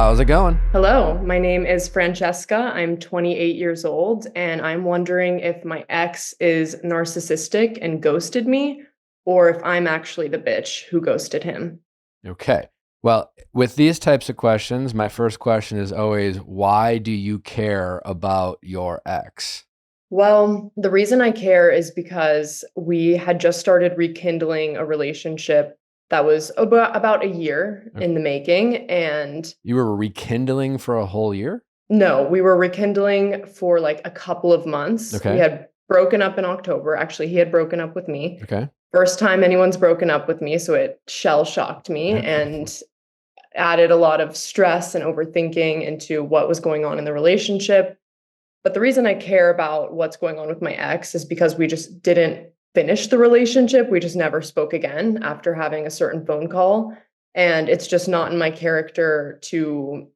How's it going? Hello, my name is Francesca. I'm 28 years old, and I'm wondering if my ex is narcissistic and ghosted me, or if I'm actually the bitch who ghosted him. Okay. Well, with these types of questions, my first question is always, why do you care about your ex? Well, the reason I care is because we had just started rekindling a relationship that was about a year Okay. in the making. And You were rekindling for a whole year? no, we were rekindling for like a couple of months. We Okay. had broken up in October. Actually, he had broken up with me. Okay. First time anyone's broken up with me, so it shell shocked me Yeah. and added a lot of stress and overthinking into what was going on in the relationship. But the reason I care about what's going on with my ex is because we just didn't finish the relationship. We just never spoke again after having a certain phone call. And it's just not in my character to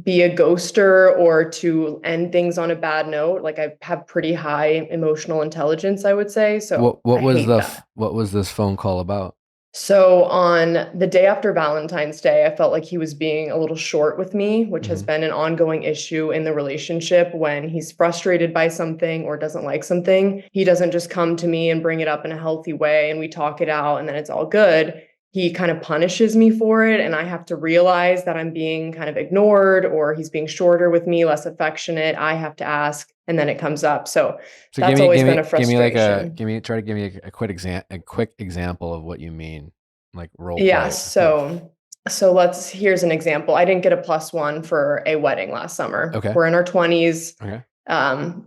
be a ghoster or to end things on a bad note. Like I have pretty high emotional intelligence, I would say. So What I was hate that. what was this phone call about? So on the day after Valentine's Day, I felt like he was being a little short with me, which has Mm-hmm. been an ongoing issue in the relationship. When he's frustrated by something or doesn't like something, he doesn't just come to me and bring it up in a healthy way and we talk it out and then it's all good. He kind of punishes me for it, and I have to realize that I'm being kind of ignored or he's being shorter with me, less affectionate. I have to ask, and then it comes up. So So that's always been a give me like frustration. try to give me a quick example of what you mean, like role Yeah, play. so here's an example. I didn't get a +1 for a wedding last summer. Okay. We're in our 20s. Okay.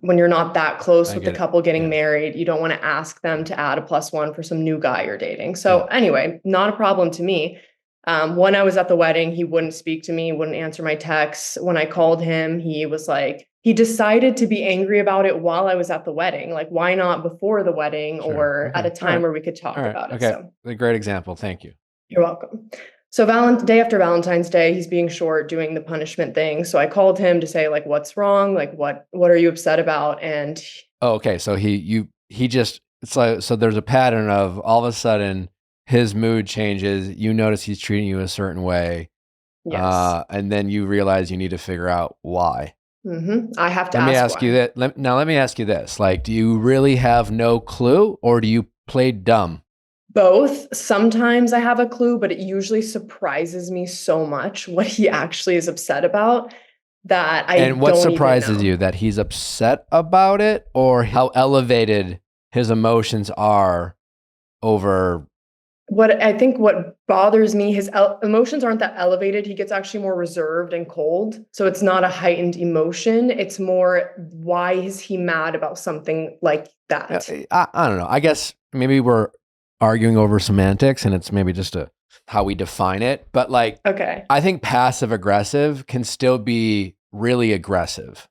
When you're not that close I with the get it. couple getting Yeah. married, you don't want to ask them to add a +1 for some new guy you're dating. Yeah. So anyway, not a problem to me. When I was at the wedding, he wouldn't speak to me, wouldn't answer my texts. When I called him, he was like, he decided to be angry about it while I was at the wedding. Like, why not before the wedding Sure. or at Okay. a All time right. where we could All talk right. about it? Okay. So A great example. Thank you. you're welcome. So day after Valentine's Day, he's being short, doing the punishment thing. So I called him to say, like, what's wrong? Like, what are you upset about? And Oh, okay. So he just, it's like, so there's a pattern of all of a sudden his mood changes. You notice he's treating you a certain way, yes, and then you realize you need to figure out why. I have to Let me ask ask you why. that. Now let me ask you this: like, do you really have no clue, or do you play dumb? Both. Sometimes I have a clue, but it usually surprises me so much what he actually is upset about that I And what don't even surprises know. you, that he's upset about it, or how elevated his emotions are over? What bothers me, his emotions aren't that elevated. He gets actually more reserved and cold. So it's not a heightened emotion. It's more, why is he mad about something like that? I don't know. I guess maybe we're arguing over semantics, and it's maybe just how we define it. But like, Okay, I think passive aggressive can still be really aggressive.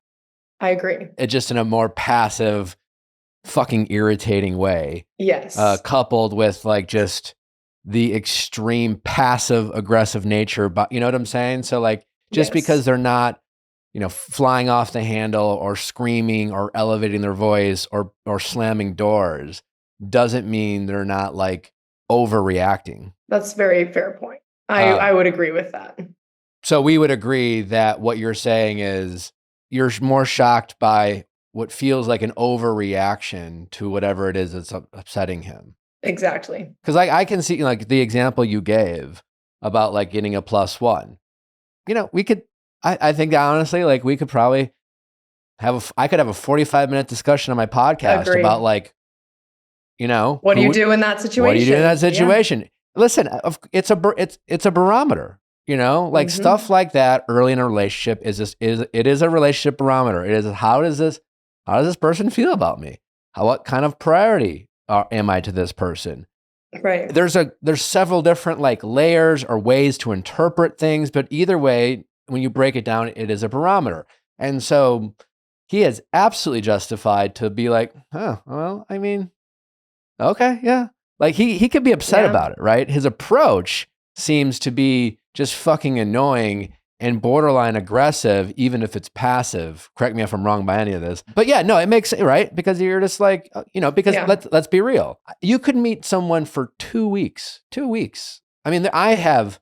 I agree. It just in a more passive, fucking irritating way, Yes. coupled with like just the extreme passive aggressive nature. But you know what I'm saying? So like, just because Yes. they're not, flying off the handle or screaming or elevating their voice or slamming doors doesn't mean they're not like overreacting. That's a very fair point. I Um, would agree with that. so we would agree that what you're saying is you're more shocked by what feels like an overreaction to whatever it is that's upsetting him. Exactly. Because I can see like the example you gave about like getting a +1. We could, I think that honestly, like we could probably I could have a 45-minute discussion on my podcast about Agree. like, What do you do in that what do you do in that situation? Yeah. situation? Listen, it's a barometer, like stuff like that early in a relationship it is a relationship barometer. It is, how does this person feel about me? What kind of priority am I to this person? Right. There's several different like layers or ways to interpret things, but either way, when you break it down, it is a barometer. And so he is absolutely justified to be like, well, I mean, okay, yeah. Like he could be upset Yeah. about it, right? His approach seems to be just fucking annoying and borderline aggressive, even if it's passive. Correct me if I'm wrong by any of this. But yeah, no, it makes it right, because you're just like, because Yeah. let's be real. You could meet someone for 2 weeks. 2 weeks. I mean, I have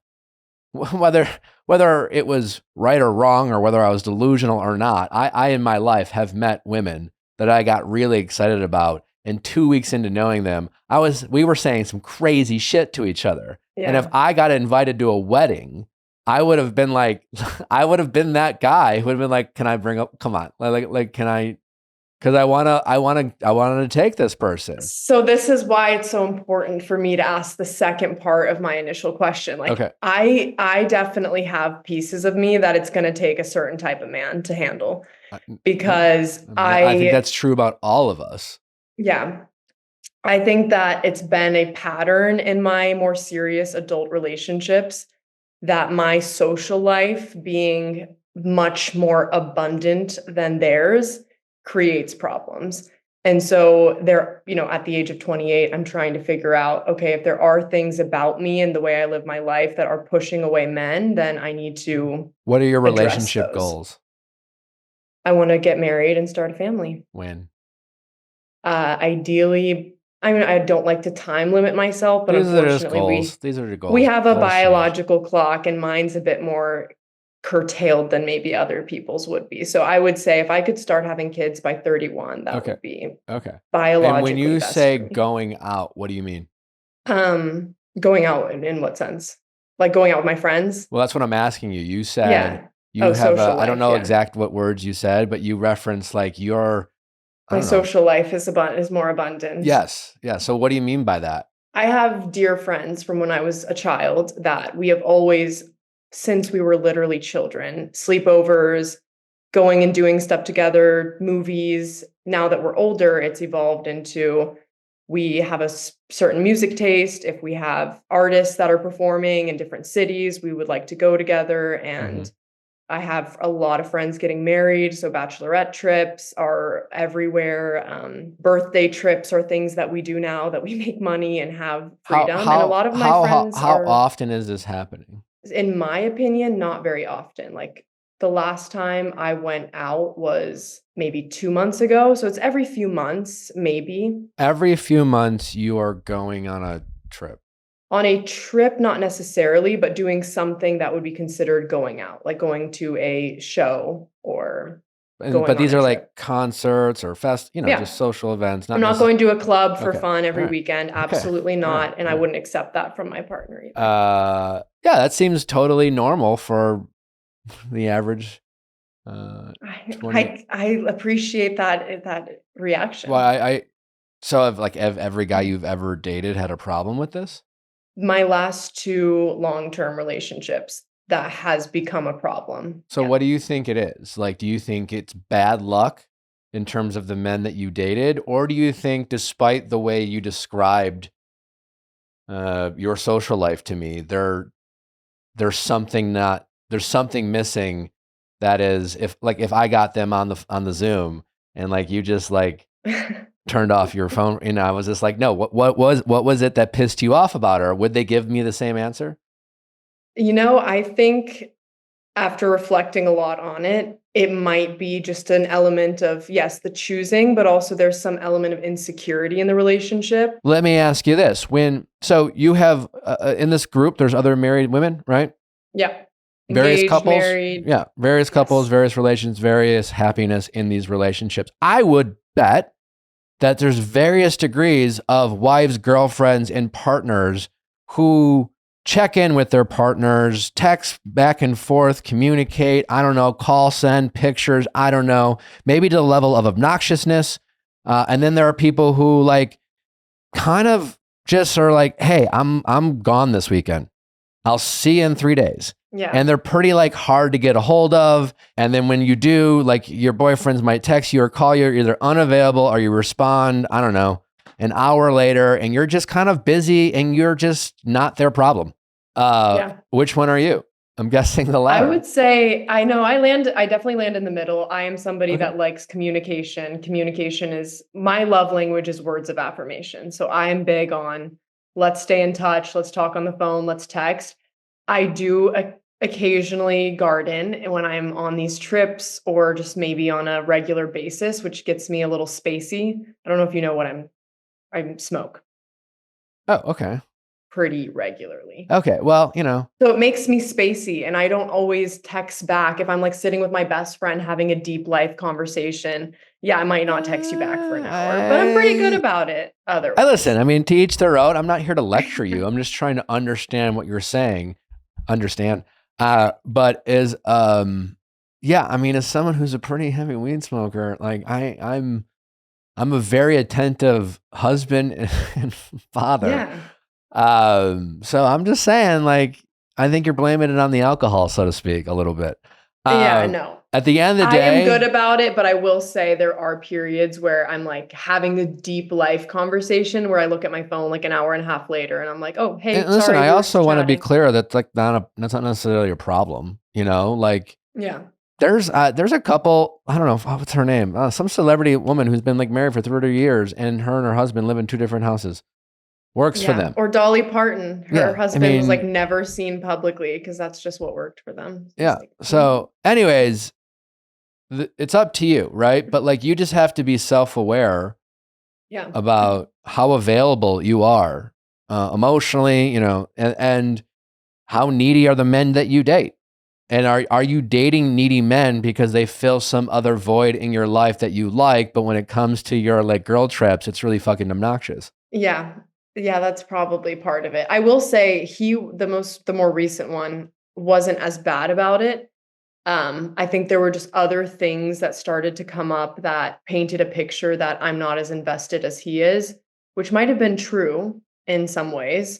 whether whether it was right or wrong or whether I was delusional or not, I in my life have met women that I got really excited about. And 2 weeks into knowing them, we were saying some crazy shit to each other. And if Yeah. I got invited to a wedding, I would have been like, I would have been that guy who would have been like, can I bring up, come on, can I, because I wanted to take this person. So this is why it's so important for me to ask the second part of my initial question. Like, Okay. I definitely have pieces of me that it's going to take a certain type of man to handle, because I think that's true about all of us. yeah, I think that it's been a pattern in my more serious adult relationships that my social life being much more abundant than theirs creates problems. And so there, at the age of 28, I'm trying to figure out, okay, if there are things about me and the way I live my life that are pushing away men, then I need to What are your address relationship those. goals? I want to get married and start a family. When? Ideally, I mean, I don't like to time limit myself, but These are just unfortunately, goals. These are the goals. we have a Goals change. biological clock, and mine's a bit more curtailed than maybe other people's would be. So I would say if I could start having kids by 31, that Okay. would be Okay. biologically And when you best say for me. going out, what do you mean? Going out in what sense? Like going out with my friends? Well, that's what I'm asking you. You said Yeah. you have social I don't life, know yeah. exact what words you said, but you referenced like your, I My don't know. social life is more abundant. Yes. Yeah. So what do you mean by that? I have dear friends from when I was a child that we have always, since we were literally children, sleepovers, going and doing stuff together, movies. Now that we're older, it's evolved into we have a certain music taste. If we have artists that are performing in different cities, we would like to go together. And I have a lot of friends getting married, so bachelorette trips are everywhere. Birthday trips are things that we do now that we make money and have freedom. And a lot of my friends how are, often is this happening? in my opinion, not very often. Like the last time I went out was maybe 2 months ago. So it's every few months, maybe. Every few months you are going on a trip. On a trip, not necessarily, but doing something that would be considered going out, like going to a show or going But on these a are trip. like concerts or Yeah. just social events. I'm not going to a club for Okay. fun every All right. weekend. Okay. Absolutely All not. right. And All I right. wouldn't accept that from my partner either. Yeah, that seems totally normal for the average. 20. I appreciate that reaction. Well, so have every guy you've ever dated had a problem with this? My last two long-term relationships, that has become a problem. So Yeah. what do you think it is? Like, do you think it's bad luck in terms of the men that you dated? Or do you think despite the way you described your social life to me, there's something missing that is if I got them on the Zoom and like you just like turned off your phone, I was just like, no, what was it that pissed you off about her? Would they give me the same answer? I think after reflecting a lot on it, it might be just an element of, yes, the choosing, but also there's some element of insecurity in the relationship. Let me ask you this. So you have in this group, there's other married women, right? Yeah. Various Engaged, couples. married. Yeah. Various couples, Yes. various relations, various happiness in these relationships. I would bet that there's various degrees of wives, girlfriends, and partners who check in with their partners, text back and forth, communicate, I don't know, call, send pictures, I don't know, maybe to the level of obnoxiousness. And then there are people who like kind of just are like, hey, I'm gone this weekend. I'll see you in 3 days. Yeah. And they're pretty like hard to get a hold of. And then when you do, like your boyfriends might text you or call you, you're either unavailable or you respond, I don't know, an hour later, and you're just kind of busy and you're just not their problem. Yeah. Which one are you? I'm guessing the I latter. would say, I know I definitely land in the middle. I am somebody that likes communication. Communication is my love language, is words of affirmation. So I am big on, let's stay in touch. Let's talk on the phone. Let's text. I do occasionally garden when I'm on these trips or just maybe on a regular basis, which gets me a little spacey. I don't know if you know what I smoke. Oh, okay. pretty regularly. Okay. Well, So it makes me spacey, and I don't always text back. If I'm like sitting with my best friend having a deep life conversation, yeah, I might not text you back for an hour, but I'm pretty good about it I otherwise. listen. I mean, to each their own. I'm not here to lecture you. I'm just trying to understand what you're saying. Understand. But yeah. I mean, as someone who's a pretty heavy weed smoker, like I'm a very attentive husband and father. Yeah. So I'm just saying, like, I think you're blaming it on the alcohol, so to speak, a little bit. Yeah, no. At the end of the I am good day, about it, but I will say there are periods where I'm like having a deep life conversation where I look at my phone like an hour and a half later and I'm like, oh, and hey, listen, sorry, I we were also just want to be chatting. clear that that's not necessarily a problem. Like Yeah. there's a couple, I don't know, what's her name? Some celebrity woman who's been like married for 30 years and her husband live in 2 different houses. Works for Yeah. them. Or Dolly Parton. Her Yeah. I husband was like mean, never seen publicly because that's just what worked for them. It's yeah. like, So anyways, it's up to you, right? But like you just have to be self-aware yeah. about how available you are emotionally, and how needy are the men that you date? And are you dating needy men because they fill some other void in your life that you like, but when it comes to your like girl trips, it's really fucking obnoxious? Yeah. Yeah, that's probably part of it. I will say the more recent one wasn't as bad about it. I think there were just other things that started to come up that painted a picture that I'm not as invested as he is, which might have been true in some ways.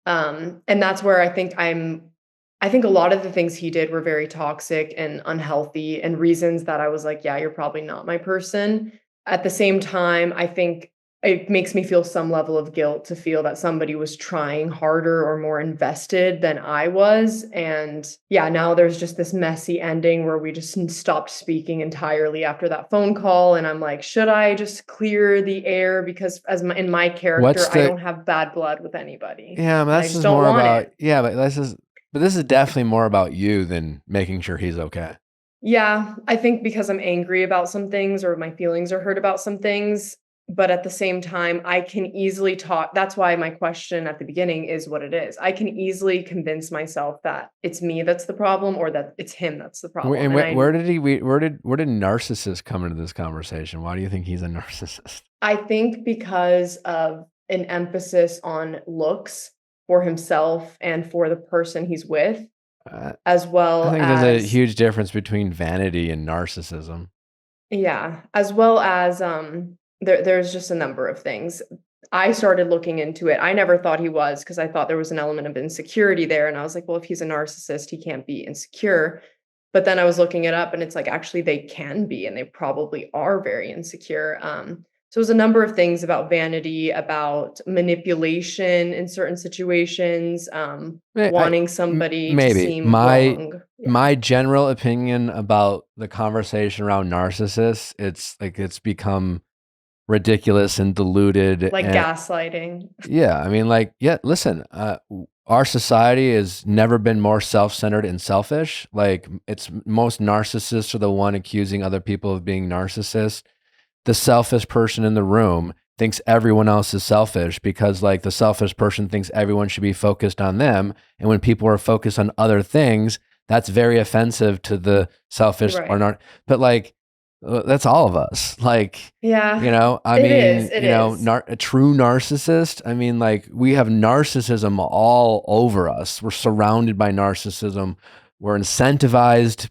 And that's where I think a lot of the things he did were very toxic and unhealthy and reasons that I was like, yeah, you're probably not my person. At the same time, I think it makes me feel some level of guilt to feel that somebody was trying harder or more invested than I was. And yeah, now there's just this messy ending where we just stopped speaking entirely after that phone call. And I'm like, should I just clear the air? Because in my What's character, I the don't have bad blood with anybody Yeah, but and I that's just just don't more want about it. yeah, but this is definitely more about you than making sure he's okay. Yeah, I think because I'm angry about some things or my feelings are hurt about some things, but at the same time, I can easily talk. That's why my question at the beginning is what it is. I can easily convince myself that it's me that's the problem or that it's him that's the problem. And And where did narcissist come into this conversation? Why do you think he's a narcissist? I think because of an emphasis on looks for himself and for the person he's with, Uh, as I well think there's a as huge difference between vanity and narcissism. Yeah, as well as, there's just a number of things. I started looking into it. I never thought he was because I thought there was an element of insecurity there, and I was like, "Well, if he's a narcissist, he can't be insecure." But then I was looking it up, and it's like, actually, they can be, and they probably are very insecure. So it was a number of things about vanity, about manipulation in certain situations, wanting somebody to Maybe seem my wrong. Yeah, my general opinion about the conversation around narcissists, it's like it's become ridiculous and diluted. like And gaslighting. yeah, I mean, like, yeah, listen, our society has never been more self-centered and selfish. Like, it's most narcissists are the one accusing other people of being narcissists. The selfish person in the room thinks everyone else is selfish because like the selfish person thinks everyone should be focused on them. And when people are focused on other things, that's very offensive to the selfish or Right. not. But like, that's all of us. Like, Yeah, I it is, mean, it is. a true narcissist. I mean, like we have narcissism all over us. We're surrounded by narcissism. We're incentivized.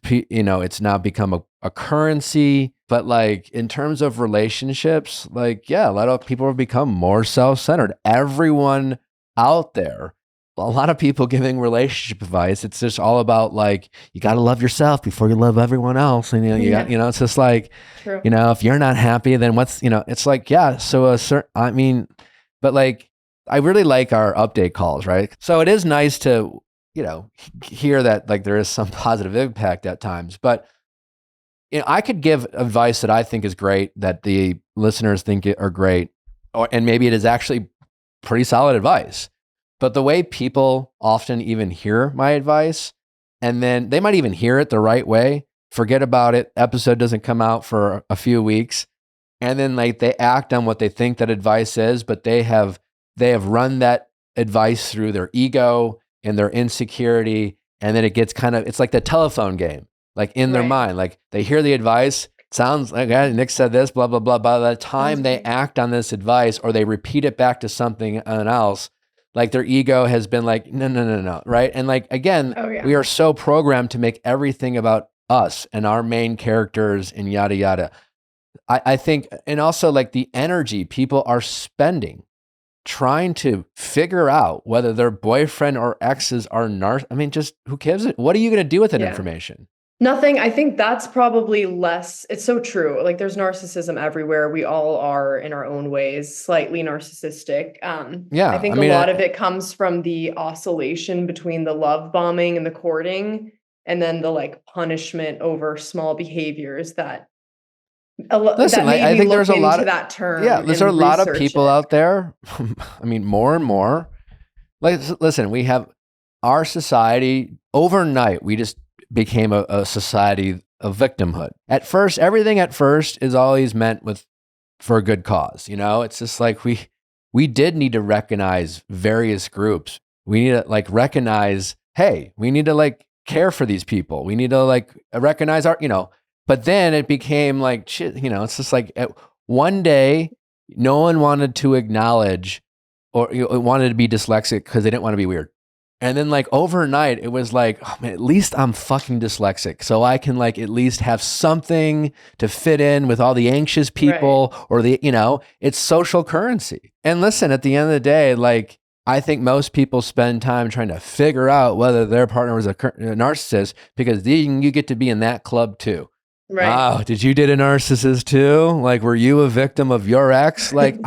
It's now become a currency. But like in terms of relationships, like yeah, a lot of people have become more self-centered. Everyone out there, a lot of people giving relationship advice. It's just all about like you got to love yourself before you love everyone else. And Yeah, it's just like true. if you're not happy, then it's like, yeah. So I mean, but like, I really like our update calls, right? So it is nice to, hear that like there is some positive impact at times, but I could give advice that I think is great that the listeners think are great, and maybe it is actually pretty solid advice. But the way people often even hear my advice, and then they might even hear it the right way, forget about it, episode doesn't come out for a few weeks, and then like they act on what they think that advice is, but they have run that advice through their ego and their insecurity. And then it gets it's like the telephone game, like in their mind, like they hear the advice, sounds like Nick said this, blah, blah, blah. By the time they act on this advice or they repeat it back to something else, like their ego has been like, no. Right. And like, again, we are so programmed to make everything about us and our main characters and yada, yada. I think, and also like the energy people are spending trying to figure out whether their boyfriend or exes are I mean, just who gives it? What are you going to do with that information? Nothing. I think that's probably less. It's so true. Like there's narcissism everywhere. We all are in our own ways, slightly narcissistic. I think a lot of it comes from the oscillation between the love bombing and the courting, and then the like punishment over small behaviors that listen, that I think there's a lot of that term. Yeah, there's a lot of people out there. I mean, more and more. Like, listen, we have our society overnight. We just became a society of victimhood. At first, everything is always meant for a good cause. You know, it's just like we did need to recognize various groups. We need to like recognize, hey, we need to like care for these people. We need to like recognize our, but then it became like, shit, it's just like one day, no one wanted to acknowledge or wanted to be dyslexic because they didn't want to be weird. And then like overnight, it was like, oh man, at least I'm fucking dyslexic. So I can like at least have something to fit in with all the anxious people or it's social currency. And listen, at the end of the day, like, I think most people spend time trying to figure out whether their partner was a narcissist because then you get to be in that club too. Right. Oh, did you date a narcissist too? Like, were you a victim of your ex? Like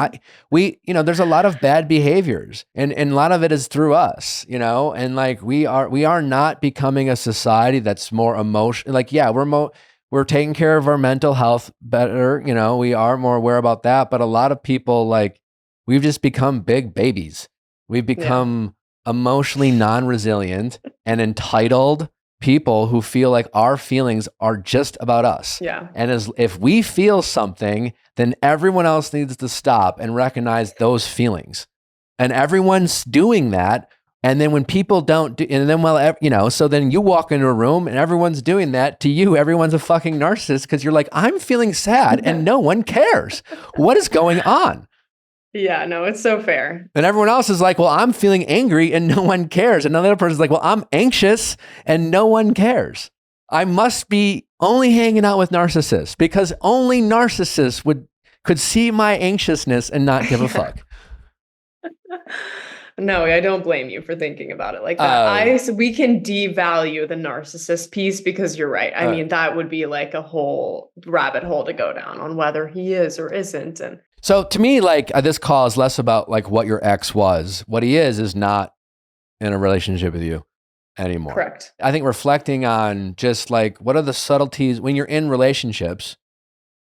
there's a lot of bad behaviors and a lot of it is through us, and like we are not becoming a society that's more emotional. Like, yeah, we're taking care of our mental health better. We are more aware about that. But a lot of people, like, we've just become big babies. We've become emotionally non-resilient and entitled people who feel like our feelings are just about us. Yeah. And if we feel something, then everyone else needs to stop and recognize those feelings. And everyone's doing that. And then when people don't do, and then, so then you walk into a room and everyone's doing that to you. Everyone's a fucking narcissist because you're like, I'm feeling sad and no one cares. What is going on? Yeah, no, it's so fair. And everyone else is like, well, I'm feeling angry and no one cares. And another person's like, well, I'm anxious and no one cares. I must be only hanging out with narcissists because only narcissists could see my anxiousness and not give a fuck. No, I don't blame you for thinking about it like that. We can devalue the narcissist piece because you're right. I mean, that would be like a whole rabbit hole to go down on whether he is or isn't. And so to me, like this call is less about like what your ex was. What he is not in a relationship with you anymore. Correct. I think reflecting on just like what are the subtleties when you're in relationships,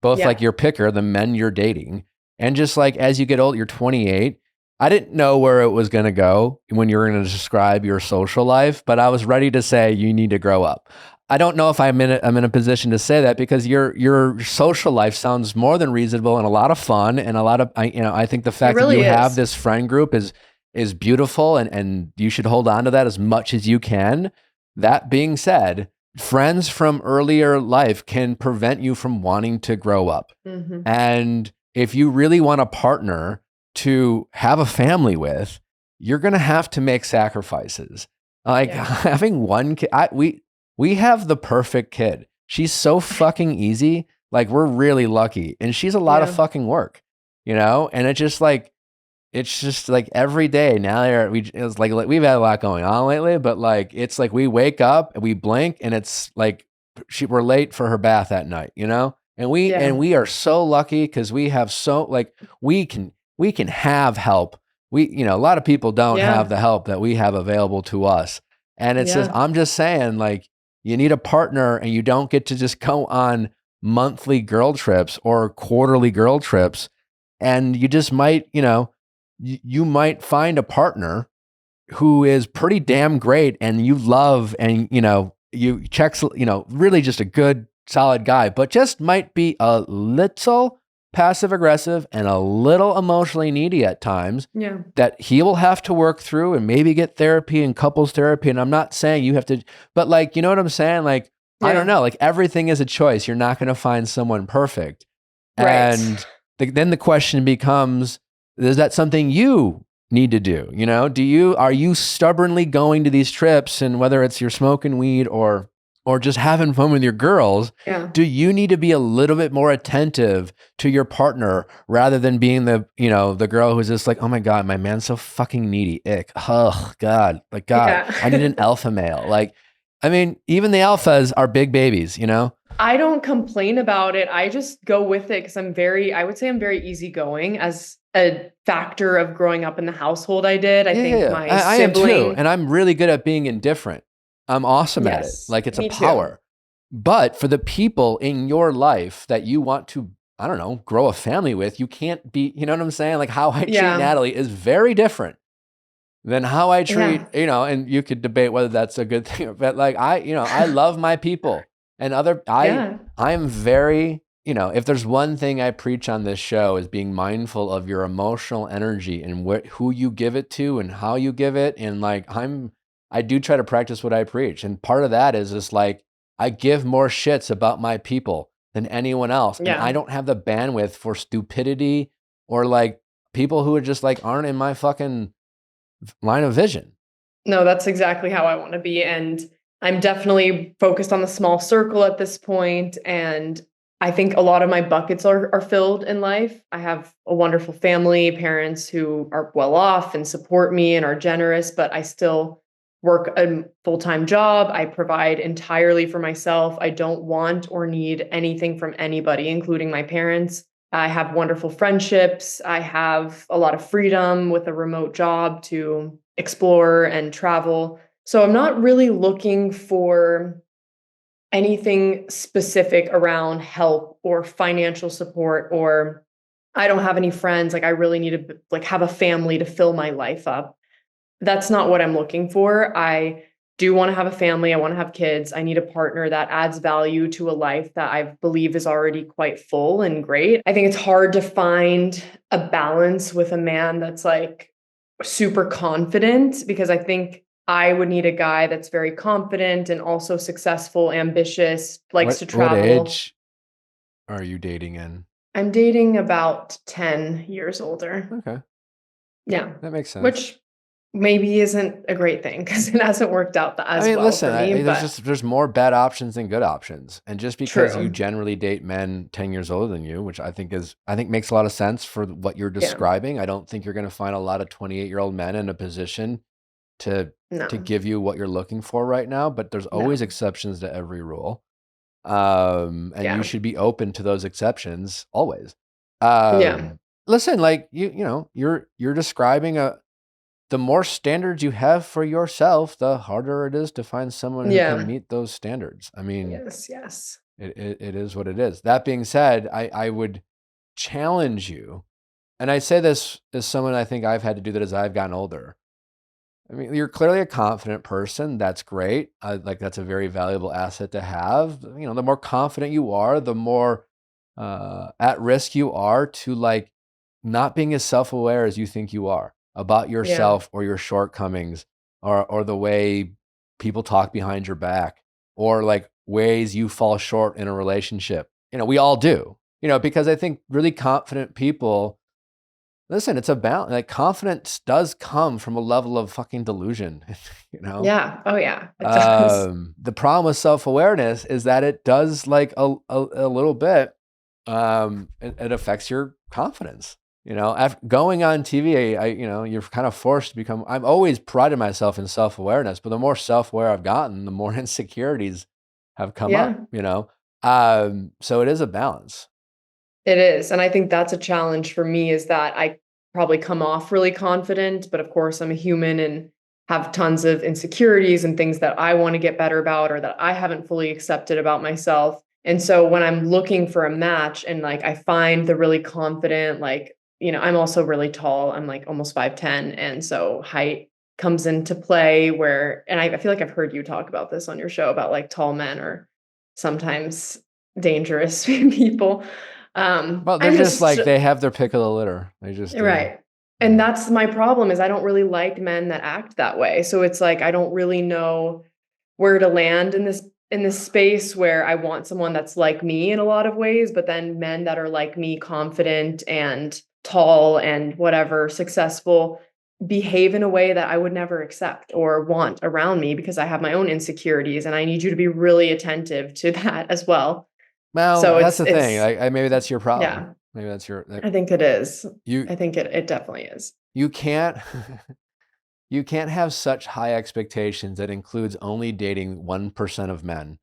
both like your picker, the men you're dating, and just like as you get old, you're 28. I didn't know where it was going to go when you were going to describe your social life, but I was ready to say you need to grow up. I don't know if I'm in a position to say that because your social life sounds more than reasonable and a lot of fun and a lot of I think the fact that you have this friend group is beautiful and you should hold on to that as much as you can. That being said, friends from earlier life can prevent you from wanting to grow up. Mm-hmm. And if you really want a partner to have a family with, you're going to have to make sacrifices. Like having one kid, we have the perfect kid. She's so fucking easy. Like we're really lucky and she's a lot of fucking work, and it's just like every day now it's like we've had a lot going on lately, but like, it's like we wake up and we blink and it's like we're late for her bath at night, and we are so lucky because we have we can have help. A lot of people don't have the help that we have available to us. And it's just, I'm just saying like, you need a partner and you don't get to just go on monthly girl trips or quarterly girl trips. And you just might, you might find a partner who is pretty damn great and you love and, you checks, really just a good solid guy, but just might be a little passive aggressive and a little emotionally needy at times Yeah. that he will have to work through and maybe get therapy and couples therapy. And I'm not saying you have to, but like, you know what I'm saying? Like, I don't Yeah. know, like everything is a choice. You're not going to find someone perfect. Right. And then the question becomes, is that something you need to do? You know, are you stubbornly going to these trips, and whether it's you're smoking weed or just having fun with your girls, Yeah. do you need to be a little bit more attentive to your partner rather than being the girl who's just like, oh my God, my man's so fucking needy. Ick. Oh God. Like, God, Yeah. I need an alpha male. Like, I mean, even the alphas are big babies, you know? I don't complain about it. I just go with it because I would say I'm very easygoing as a factor of growing up in the household I did. I Yeah, yeah, think yeah. my I am too. sibling, And I'm really good at being indifferent. I'm awesome at it. yes, Like, it's a me too. power. But for the people in your life that you want to, I don't know, grow a family with, you can't be, you know what I'm saying? Like, how I treat Yeah. Natalie is very different than how I treat, Yeah. and you could debate whether that's a good thing, but like, I love my people and Yeah. I'm very, if there's one thing I preach on this show is being mindful of your emotional energy and who you give it to and how you give it. And like, I do try to practice what I preach. And part of that is just like, I give more shits about my people than anyone else. And I Yeah. don't have the bandwidth for stupidity or like people who are just like aren't in my fucking line of vision. No, that's exactly how I want to be. And I'm definitely focused on the small circle at this point. And I think a lot of my buckets are filled in life. I have a wonderful family, parents who are well off and support me and are generous, but I still work a full-time job. I provide entirely for myself. I don't want or need anything from anybody, including my parents. I have wonderful friendships. I have a lot of freedom with a remote job to explore and travel. So I'm not really looking for anything specific around help or financial support, or I don't have any friends, like I really need to like have a family to fill my life up. That's not what I'm looking for. I do want to have a family. I want to have kids. I need a partner that adds value to a life that I believe is already quite full and great. I think it's hard to find a balance with a man that's like super confident, because I think I would need a guy that's very confident and also successful, ambitious, likes to What travel. age are you dating in? I'm dating about 10 years older. Okay, Yeah. that makes sense. Which maybe isn't a great thing because it hasn't worked out I as mean, well listen, for me, but there's more bad options than good options, and just because you true. generally date men 10 years older than you, which I think makes a lot of sense for what you're Yeah. describing. I don't think you're going to find a lot of 28-year-old men in a position to No. give you what you're looking for right now. But there's always No. exceptions to every rule, and you Yeah. should be open to those exceptions always. Yeah. Listen, like you're describing the more standards you have for yourself, the harder it is to find someone who can Yeah. meet those standards. I mean, Yes. Yes. it is what it is. That being said, I would challenge you, and I say this as someone I think I've had to do that as I've gotten older. I mean, you're clearly a confident person. That's great. Like that's a very valuable asset to have. The more confident you are, the more at risk you are to like not being as self-aware as you think you are about Yeah. yourself or your shortcomings or the way people talk behind your back or like ways you fall short in a relationship. We all do. Because I think really confident people, listen, it's a balance. Like confidence does come from a level of fucking delusion, you know? Yeah. Oh yeah. It does. The problem with self-awareness is that it does like a little bit, it affects your confidence. After going on TV, you're kind of forced to become, I've always prided myself in self-awareness, but the more self-aware I've gotten, the more insecurities have come Yeah. up. So it is a balance. It is. And I think that's a challenge for me, is that I probably come off really confident, but of course I'm a human and have tons of insecurities and things that I want to get better about or that I haven't fully accepted about myself. And so when I'm looking for a match and like I find the really confident, like, I'm also really tall. I'm like almost 5'10". And so height comes into play and I feel like I've heard you talk about this on your show about like tall men are sometimes dangerous people. Well, they're I'm just just like, they have their pick of the litter. They just do. right. And Yeah. that's my problem is I don't really like men that act that way. So it's like I don't really know where to land in this space where I want someone that's like me in a lot of ways, but then men that are like me, confident and tall and whatever, successful, behave in a way that I would never accept or want around me because I have my own insecurities and I need you to be really attentive to that as well. Well, So that's the thing. it's Maybe that's your problem. yeah, Maybe that's your, I think it is. you, I think it definitely is. you can't, you can't have such high expectations that includes only dating 1% of men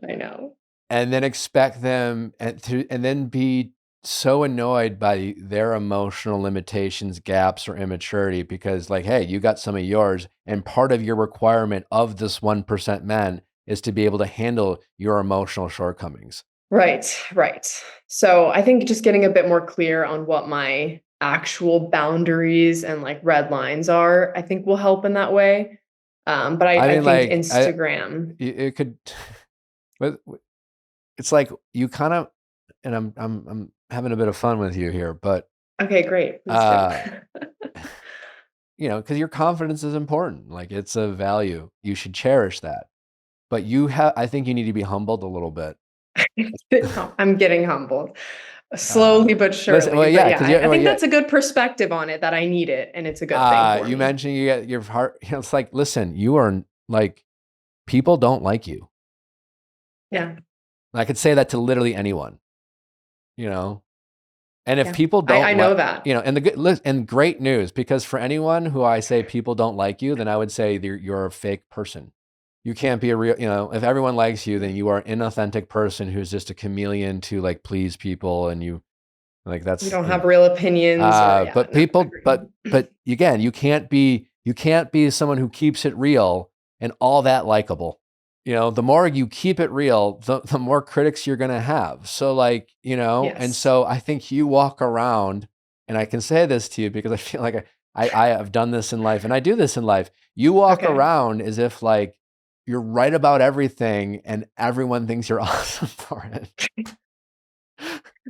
I know. and then expect them and then be so annoyed by their emotional limitations, gaps, or immaturity because, like, hey, you got some of yours, and part of your requirement of this 1% men is to be able to handle your emotional shortcomings. Right, right. So I think just getting a bit more clear on what my actual boundaries and like red lines are, I think will help in that way. But I I mean, think like, Instagram. it could, but it's like you kind of, and I'm having a bit of fun with you here, but Okay, great. Please do. uh, because your confidence is important. Like, it's a value. You should cherish that. But I think you need to be humbled a little bit. I'm getting humbled Uh, slowly but listen, surely. well, But yeah, yeah, because you, I well, think yeah, that's a good perspective on it that I need it and it's a good thing for you me. mentioned you get your heart. It's like, listen, you are like, people don't like you. Yeah. I could say that to literally anyone, you know. And if Yeah. people I don't know like, that. and and great news, because for anyone who I say people don't like you, then I would say you're a fake person. You can't be a real, if everyone likes you, then you are an inauthentic person who's just a chameleon to like please people, and you like You that's don't have real opinions or yeah, but no, people, agree. but again, you can't be someone who keeps it real and all that likable. The more you keep it real, the more critics you're gonna have. So like, and Yes. so I think you walk around, and I can say this to you because I feel like I have done this in life, and I do this in life. You walk Okay. around as if like you're right about everything, and everyone thinks you're awesome for it.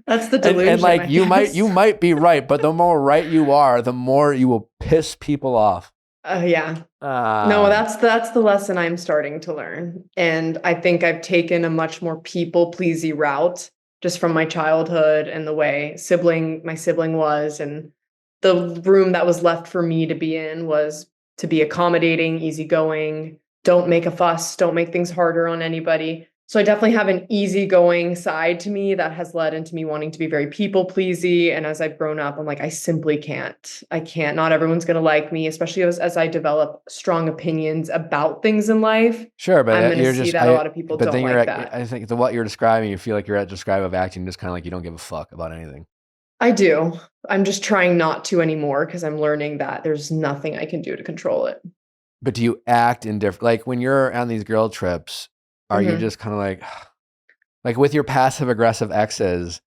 That's the And delusion, like I you guess. might be right, but the more right you are, the more you will piss people off. Yeah. No, Um, that's the lesson I'm starting to learn. And I think I've taken a much more people pleasy route just from my childhood and the way my sibling was and the room that was left for me to be in was to be accommodating, easygoing, don't make a fuss, don't make things harder on anybody. So I definitely have an easygoing side to me that has led into me wanting to be very people pleasy. And as I've grown up, I'm like, I simply can't. I can't. Not everyone's going to like me, especially as I develop strong opinions about things in life. sure, but I'm going to you're see just that a lot of people but don't then you're like at, that. I think what you're describing, you feel like you're at describe of acting, just kind of like you don't give a fuck about anything. I do. I'm just trying not to anymore because I'm learning that there's nothing I can do to control it. But do you act in different, like when you're on these girl trips, are you Hmm. just kind of like with your passive aggressive exes,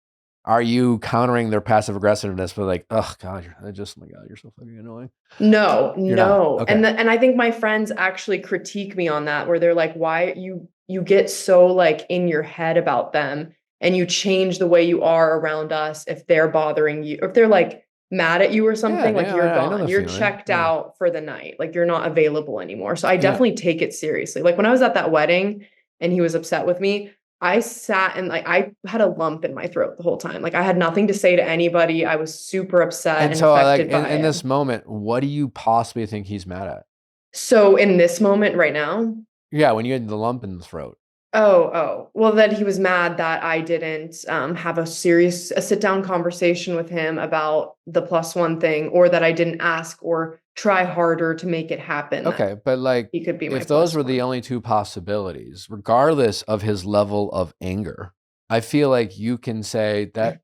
are you countering their passive aggressiveness with like, oh God, oh my God, you're so fucking annoying. No, You're not. no. Okay. And I think my friends actually critique me on that where they're like, why you get so like in your head about them and you change the way you are around us if they're bothering you, or if they're like mad at you or Yeah, something, like yeah, you're I know gone. the You're feeling. checked Yeah. out for the night. Like you're not available anymore. So I Yeah. definitely take it seriously. Like when I was at that wedding and he was upset with me, I sat and like I had a lump in my throat the whole time. Like I had nothing to say to anybody. I was super upset And and so like affected by in it. this moment, what do you possibly think he's mad at? So in this moment right now, Yeah, when you had the lump in the throat. well, then he was mad that I didn't have a sit down conversation with him about the plus one thing, or that I didn't ask or try harder to make it happen that Okay, but like he could be my if those plus were the one. only two possibilities, regardless of his level of anger, I feel like you can say that,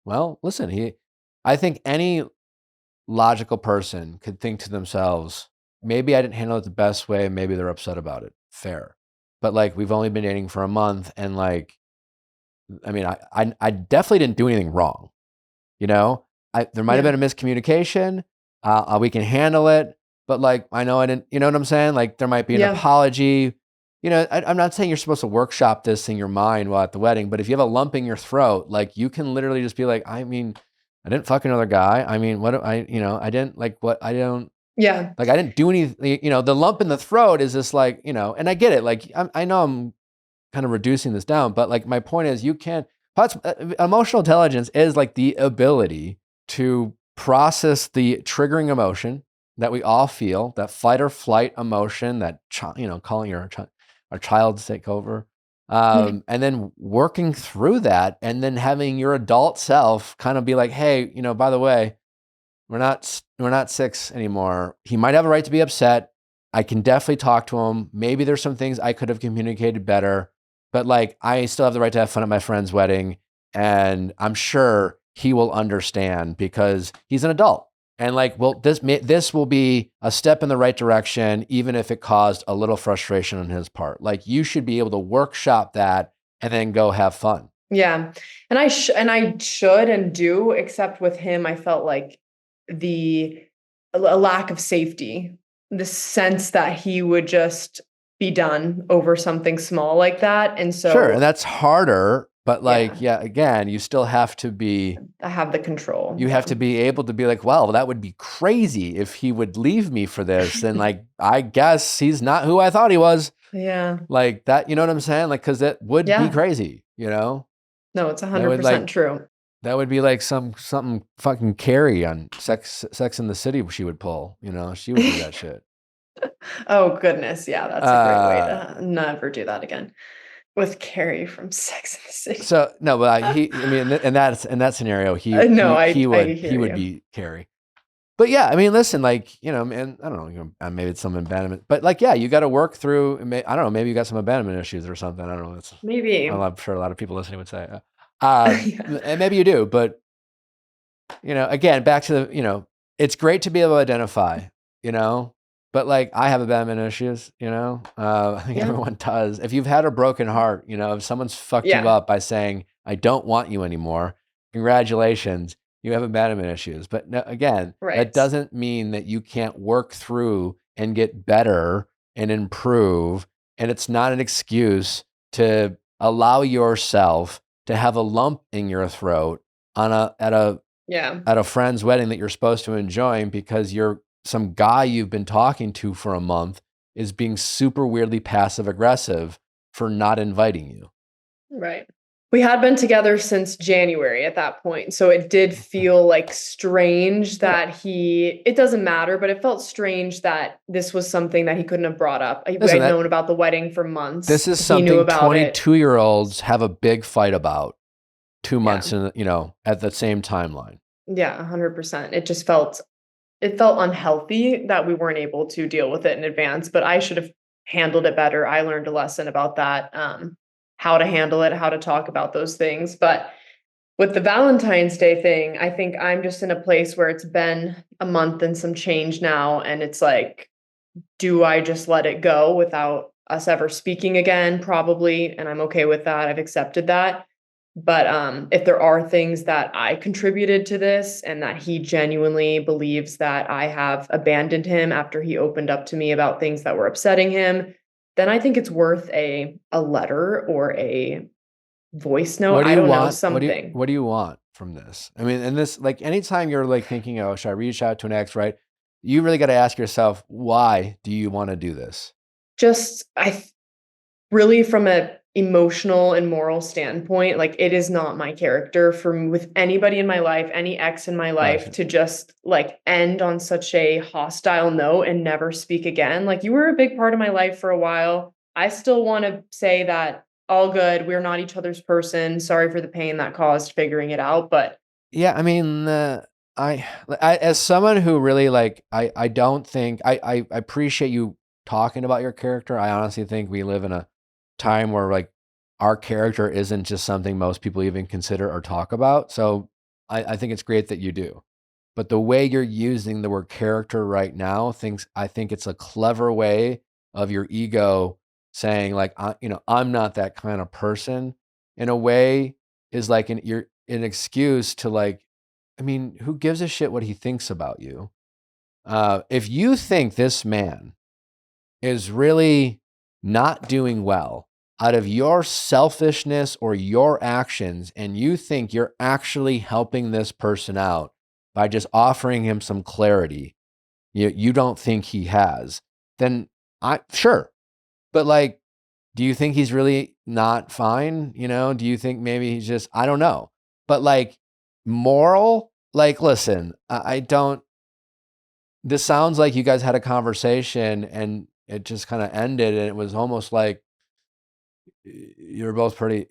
well, listen, I think any logical person could think to themselves, maybe I didn't handle it the best way, maybe they're upset about it. Fair. But like we've only been dating for a month, and like I mean, I definitely didn't do anything wrong. You know, there might have Yeah, been a miscommunication. We can handle it, but like I know I didn't. You know what I'm saying? Like there might be an yeah, apology. I'm not saying you're supposed to workshop this in your mind while at the wedding, but if you have a lump in your throat, like you can literally just be like, I mean, I didn't fuck another guy. I mean, what I didn't like what I don't Yeah. like, I didn't do anything, the lump in the throat is just like, and I get it. Like, I know I'm kind of reducing this down, but like my point is emotional intelligence is like the ability to process the triggering emotion that we all feel, that fight or flight emotion, that calling our child to take over, and then working through that, and then having your adult self kind of be like, hey, by the way, we're not 6 anymore. He might have a right to be upset. I can definitely talk to him. Maybe there's some things I could have communicated better, but like I still have the right to have fun at my friend's wedding, and I'm sure he will understand because he's an adult. And like, well, this will be a step in the right direction, even if it caused a little frustration on his part. Like you should be able to workshop that and then go have fun. Yeah. And I should and do, except with him, I felt like the a lack of safety, the sense that he would just be done over something small like that. And Sure, and so, that's harder, but like, yeah, yeah, again, you still have to be I have the control. you Yeah. have to be able to be like, well, that would be crazy if he would leave me for this. And like, I guess he's not who I thought he was. Yeah. Like that, you know what I'm saying? Like, cause it would be Yeah. crazy, No, it's That would 100% like true. that would be like something fucking Carrie on Sex in the City she would pull, she would do that shit. Oh goodness. Yeah, that's a great way Uh to never do that again. With Carrie from Sex and the City. so no, but I mean, in that scenario, No, I he hear would you. be Carrie. But yeah, I mean, listen, like, man, I don't know, maybe it's some abandonment, but like, yeah, you got to work through, I don't know, maybe you got some abandonment issues or something. I don't know. Maybe. I'm sure a lot of people listening would say, Yeah. and maybe you do, but again, back to it's great to be able to identify, you know, but like I have abandonment issues, I think Yeah. everyone does. If you've had a broken heart, if someone's fucked you Yeah. up by saying, I don't want you anymore, congratulations, you have abandonment issues. But no, again, that Right. doesn't mean that you can't work through and get better and improve. And it's not an excuse to allow yourself to have a lump in your throat Yeah. at a friend's wedding that you're supposed to enjoy because some guy you've been talking to for a month is being super weirdly passive aggressive for not inviting you. Right. We had been together since January at that point. So it did feel like strange Yeah. that it doesn't matter, but it felt strange that this was something that he couldn't have brought up. Listen, I'd known about the wedding for months. this is He knew something about it. 22-year-olds have a big fight about 2 months Yeah. at the same timeline. Yeah, 100%. It felt unhealthy that we weren't able to deal with it in advance, but I should have handled it better. I learned a lesson about that, how to handle it, how to talk about those things. But with the Valentine's Day thing, I think I'm just in a place where it's been a month and some change now. And it's like, do I just let it go without us ever speaking again? Probably. And I'm okay with that. I've accepted that. But if there are things that I contributed to this and that he genuinely believes that I have abandoned him after he opened up to me about things that were upsetting him, then I think it's worth a letter or a voice note. What do I you don't know, want? something. What do you want from this? I mean, and this, like, anytime you're like thinking, oh, should I reach out to an ex, right? You really got to ask yourself, why do you want to do this? Just really from a emotional and moral standpoint, like it is not my character for with anybody in my life, any ex in my life Gotcha. to just like end on such a hostile note and never speak again. Like you were a big part of my life for a while. I still want to say that all good. We're not each other's person. Sorry for the pain that caused figuring it out, but Yeah, I mean, I as someone who really like, I don't think I appreciate you talking about your character. I honestly think we live in a time where like our character isn't just something most people even consider or talk about. So I think it's great that you do. But the way you're using the word character right now, I think it's a clever way of your ego saying like, I'm not that kind of person. In a way, is like an excuse to like, I mean, who gives a shit what he thinks about you? If you think this man is really not doing well out of your selfishness or your actions, and you think you're actually helping this person out by just offering him some clarity, you don't think he has, then sure. But like, do you think he's really not fine? Do you think maybe he's just, I don't know. But like moral, like, listen, I don't, this sounds like you guys had a conversation and it just kind of ended, and it was almost like you're both pretty,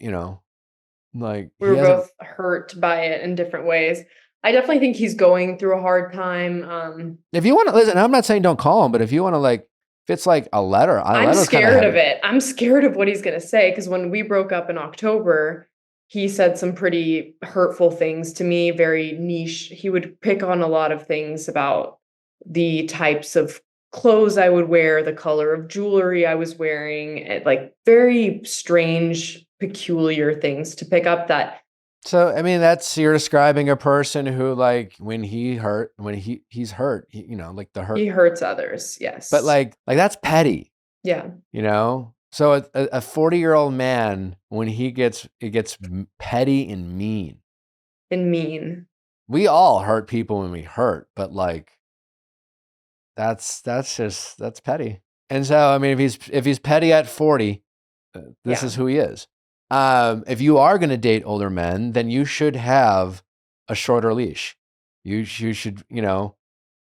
like We he were hasn't. both hurt by it in different ways. I definitely think he's going through a hard time. If you want to listen, I'm not saying don't call him, but if you want to, like, if it's like a letter, a I'm letter's kind of scared of heavy. it. I'm scared of what he's going to say because when we broke up in October, he said some pretty hurtful things to me, very niche. He would pick on a lot of things about the types of clothes I would wear, the color of jewelry I was wearing, like very strange, peculiar things to pick up that. So, I mean, you're describing a person who, like, when he's hurt, like the hurt, He hurts others. Yes. but like that's petty, Yeah. So a 40-year-old man, when it gets petty and mean. And mean. We all hurt people when we hurt, but like, that's petty. And so, I mean, if he's petty at 40, this is who he is. If you are going to date older men, then you should have a shorter leash. You should,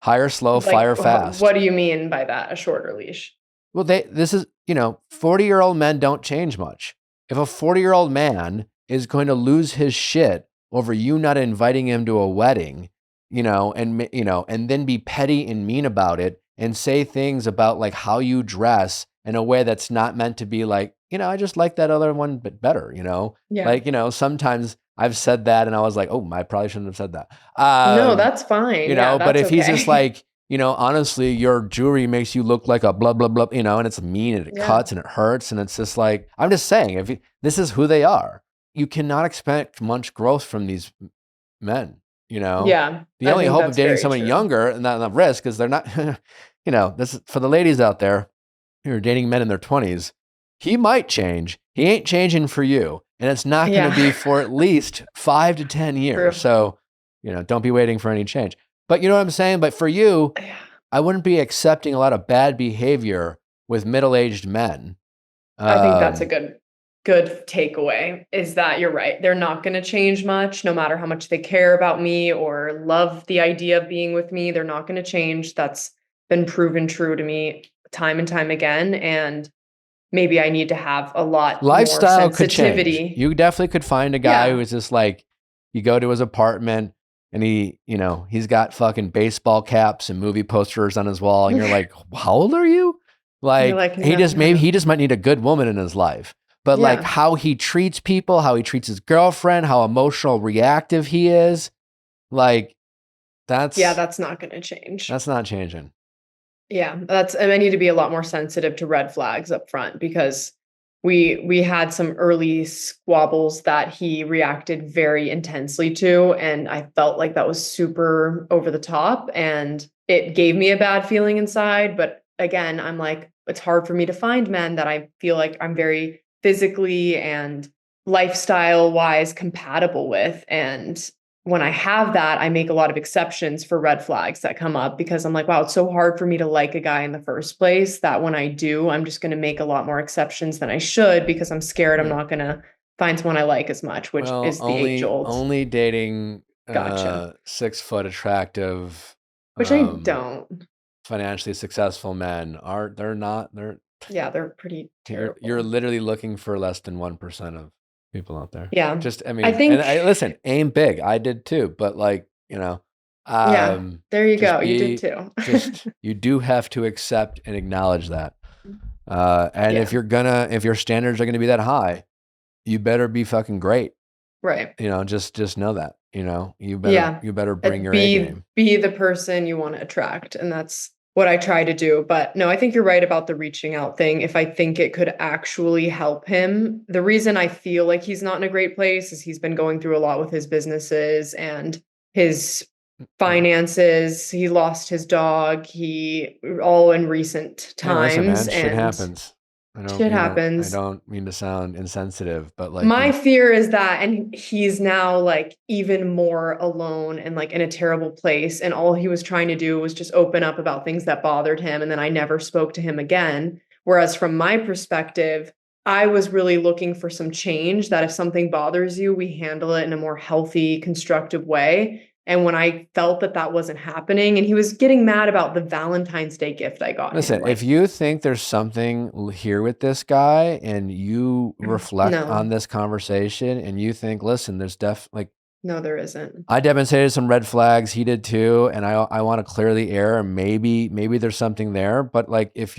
hire slow, Like, fire fast. what do you mean by that? A shorter leash? Well, this is, 40-year-old men don't change much. If a 40-year-old man is going to lose his shit over you not inviting him to a wedding, and then be petty and mean about it and say things about like how you dress in a way that's not meant to be like, I just like that other one but better, Yeah. Like, sometimes I've said that and I was like, oh, I probably shouldn't have said that. No, that's fine. But if he's okay. just like, honestly, your jewelry makes you look like a blah, blah, blah, and it's mean and it cuts and it hurts. And it's just like, I'm just saying, this is who they are. You cannot expect much growth from these men, Yeah. The only hope of dating someone younger and not enough risk is they're not, this is for the ladies out there who are dating men in their 20s. He might change. He ain't changing for you. And it's not going to be for at least 5 to 10 years. True. So, don't be waiting for any change. But you know what I'm saying? But for you, I wouldn't be accepting a lot of bad behavior with middle-aged men. I think that's a good takeaway, is that you're right. They're not going to change much, no matter how much they care about me or love the idea of being with me. They're not going to change. That's been proven true to me time and time again. And maybe I need to have a lot lifestyle more sensitivity. Could change. You definitely could find a guy who is just like, you go to his apartment and he's got fucking baseball caps and movie posters on his wall, and you're like, how old are you? Like, he just might need a good woman in his life. But like how he treats people, how he treats his girlfriend, how emotional, reactive he is, like that's not going to change. That's not changing. Yeah, I need to be a lot more sensitive to red flags up front, because we had some early squabbles that he reacted very intensely to, and I felt like that was super over the top, and it gave me a bad feeling inside. But again, I'm like, it's hard for me to find men that I feel like I'm very physically and lifestyle wise compatible with. And when I have that, I make a lot of exceptions for red flags that come up, because I'm like, wow, it's so hard for me to like a guy in the first place, that when I do, I'm just going to make a lot more exceptions than I should, because I'm scared I'm not going to find someone I like as much, which is the age-old. Only dating Gotcha. 6 foot attractive, which I don't. financially successful men they're pretty terrible. You're literally looking for less than 1% of people out there. Yeah. I think, listen, aim big. I did too, but like, there you go. You did too. You do have to accept and acknowledge that. And if your standards are going to be that high, you better be fucking great. Right. Just know that, you better bring your A game. Be the person you want to attract. And that's what I try to do. But no, I think you're right about the reaching out thing. If I think it could actually help him, the reason I feel like he's not in a great place is he's been going through a lot with his businesses and his finances. He lost his dog. All in recent times. Listen, man, shit happens. Shit I happens. don't mean to sound insensitive, but like, My fear is that, and he's now like even more alone and like in a terrible place. And all he was trying to do was just open up about things that bothered him. And then I never spoke to him again. Whereas from my perspective, I was really looking for some change, that if something bothers you, we handle it in a more healthy, constructive way. And when I felt that that wasn't happening, and he was getting mad about the Valentine's Day gift I got him, listen, if like, you think there's something here with this guy and you reflect on no, this conversation and you think, listen, there's like, no, there isn't. I demonstrated some red flags. He did too, and I want to clear the air. And maybe there's something there. But like, if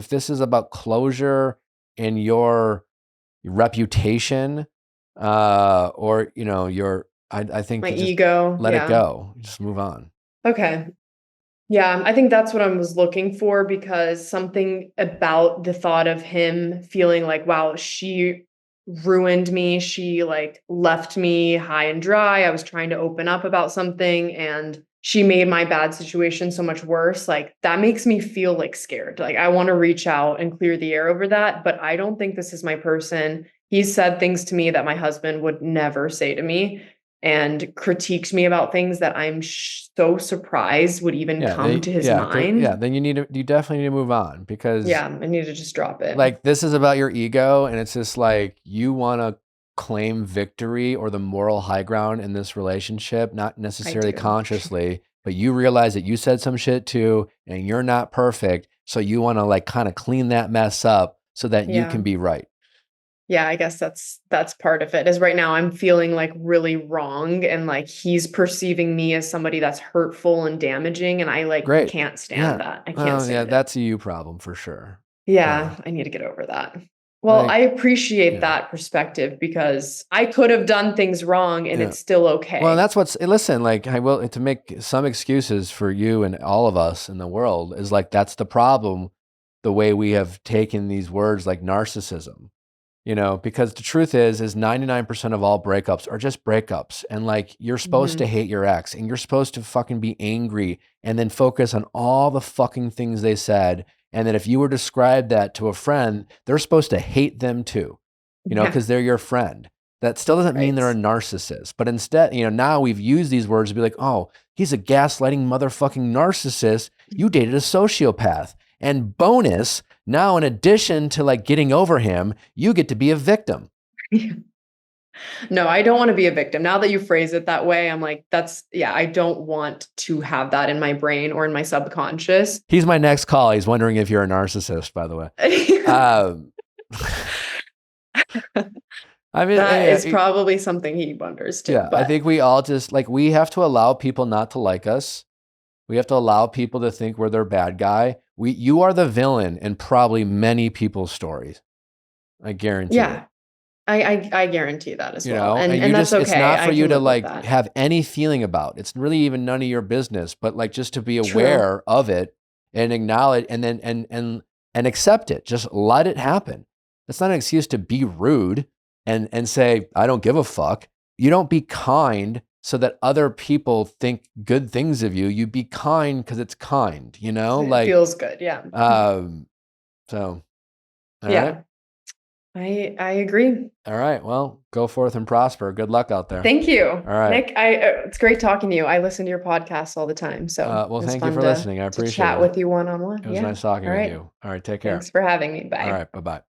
this is about closure and your reputation, or your, I think My to just ego. let it Yeah. go, just move on. Okay. Yeah, I think that's what I was looking for, because something about the thought of him feeling like, wow, she ruined me. She like left me high and dry. I was trying to open up about something and she made my bad situation so much worse. Like that makes me feel like scared. Like I want to reach out and clear the air over that, but I don't think this is my person. He said things to me that my husband would never say to me, and critiqued me about things that I'm so surprised would even come to his mind. Then you definitely need to move on, because Yeah, I need to just drop it. like this is about your ego, and it's just like you want to claim victory or the moral high ground in this relationship, not I necessarily do. consciously, but you realize that you said some shit too and you're not perfect, so you want to like kind of clean that mess up so that you Yeah. can be right. Yeah, I guess that's part of it. Is right now I'm feeling like really wrong, and like he's perceiving me as somebody that's hurtful and damaging, and I like Great. can't stand Yeah. that. I can't Well, yeah, stand it. that's a you problem for sure. Yeah, I need to get over that. Well, Like, I appreciate yeah. that perspective, because I could have done things wrong and Yeah. it's still Well, okay. that's listen, like I will, to make some excuses for you and all of us in the world is like, that's the problem. The way we have taken these words like narcissism, because the truth is 99% of all breakups are just breakups. And like, you're supposed to Mhm. hate your ex and you're supposed to fucking be angry and then focus on all the fucking things they said. And then if you were to describe that to a friend, they're supposed to hate them too, Yeah, because they're your friend. That still doesn't mean right. they're a narcissist. But instead, now we've used these words to be like, oh, he's a gaslighting motherfucking narcissist. You dated a sociopath. And bonus, now in addition to like getting over him, you get to be a victim. No, I don't want to be a victim. Now that you phrase it that way, I'm like, yeah, I don't want to have that in my brain or in my subconscious. He's my next call. He's wondering if you're a narcissist, by the way. Um, I mean, That is probably something he wonders too. yeah, I But think we all just like, we have to allow people not to like us. We have to allow people to think we're their bad guy. You are the villain in probably many people's stories. I guarantee it. yeah, I guarantee that as well. And you And that's just, it's okay. not I for you can to live with like that. have any feeling about. It's really even none of your business, but like just to be True. aware of it and acknowledge and then, and accept it. Just let it happen. It's not an excuse to be rude and say, I don't give a fuck. You don't be kind so that other people think good things of you. You be kind because it's kind, It like, feels good. Yeah. so, all Yeah. right. I agree. All right. Well, go forth and prosper. Good luck out there. Thank you. All right. Nick, it's great talking to you. I listen to your podcast all the time. So Well, it was thank you fun for listening. I to appreciate chat it. with you one-on-one. It was Yeah. nice talking All with right. you. All right. Take care. Thanks for having me. Bye. All right. Bye-bye.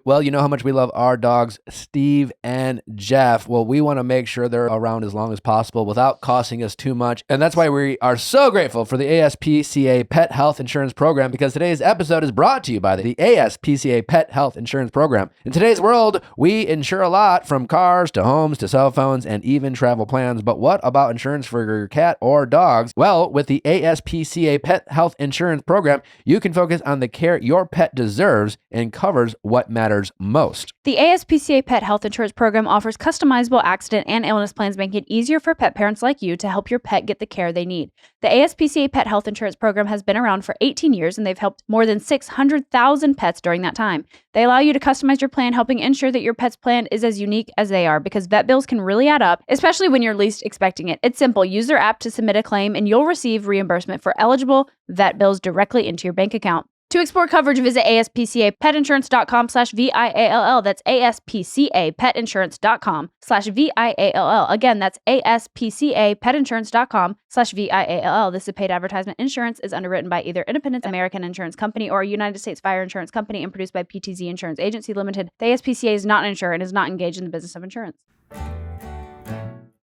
Well, you know how much we love our dogs, Steve and Jeff. Well, we want to make sure they're around as long as possible without costing us too much. And that's why we are so grateful for the ASPCA Pet Health Insurance Program, because today's episode is brought to you by the ASPCA Pet Health Insurance Program. In today's world, we insure a lot, from cars to homes to cell phones and even travel plans. But what about insurance for your cat or dogs? Well, with the ASPCA Pet Health Insurance Program, you can focus on the care your pet deserves and covers what matters most. The ASPCA Pet Health Insurance Program offers customizable accident and illness plans, making it easier for pet parents like you to help your pet get the care they need. The ASPCA Pet Health Insurance Program has been around for 18 years, and they've helped more than 600,000 pets during that time. They allow you to customize your plan, helping ensure that your pet's plan is as unique as they are, because vet bills can really add up, especially when you're least expecting it. It's simple. Use their app to submit a claim, and you'll receive reimbursement for eligible vet bills directly into your bank account. To explore coverage, visit aspcapetinsurance.com/VIALL. That's aspcapetinsurance.com/VIALL. Again, that's aspcapetinsurance.com/VIALL. This is paid advertisement. Insurance is underwritten by either Independent American Insurance Company or United States Fire Insurance Company and produced by PTZ Insurance Agency Limited. The ASPCA is not an insurer and is not engaged in the business of insurance.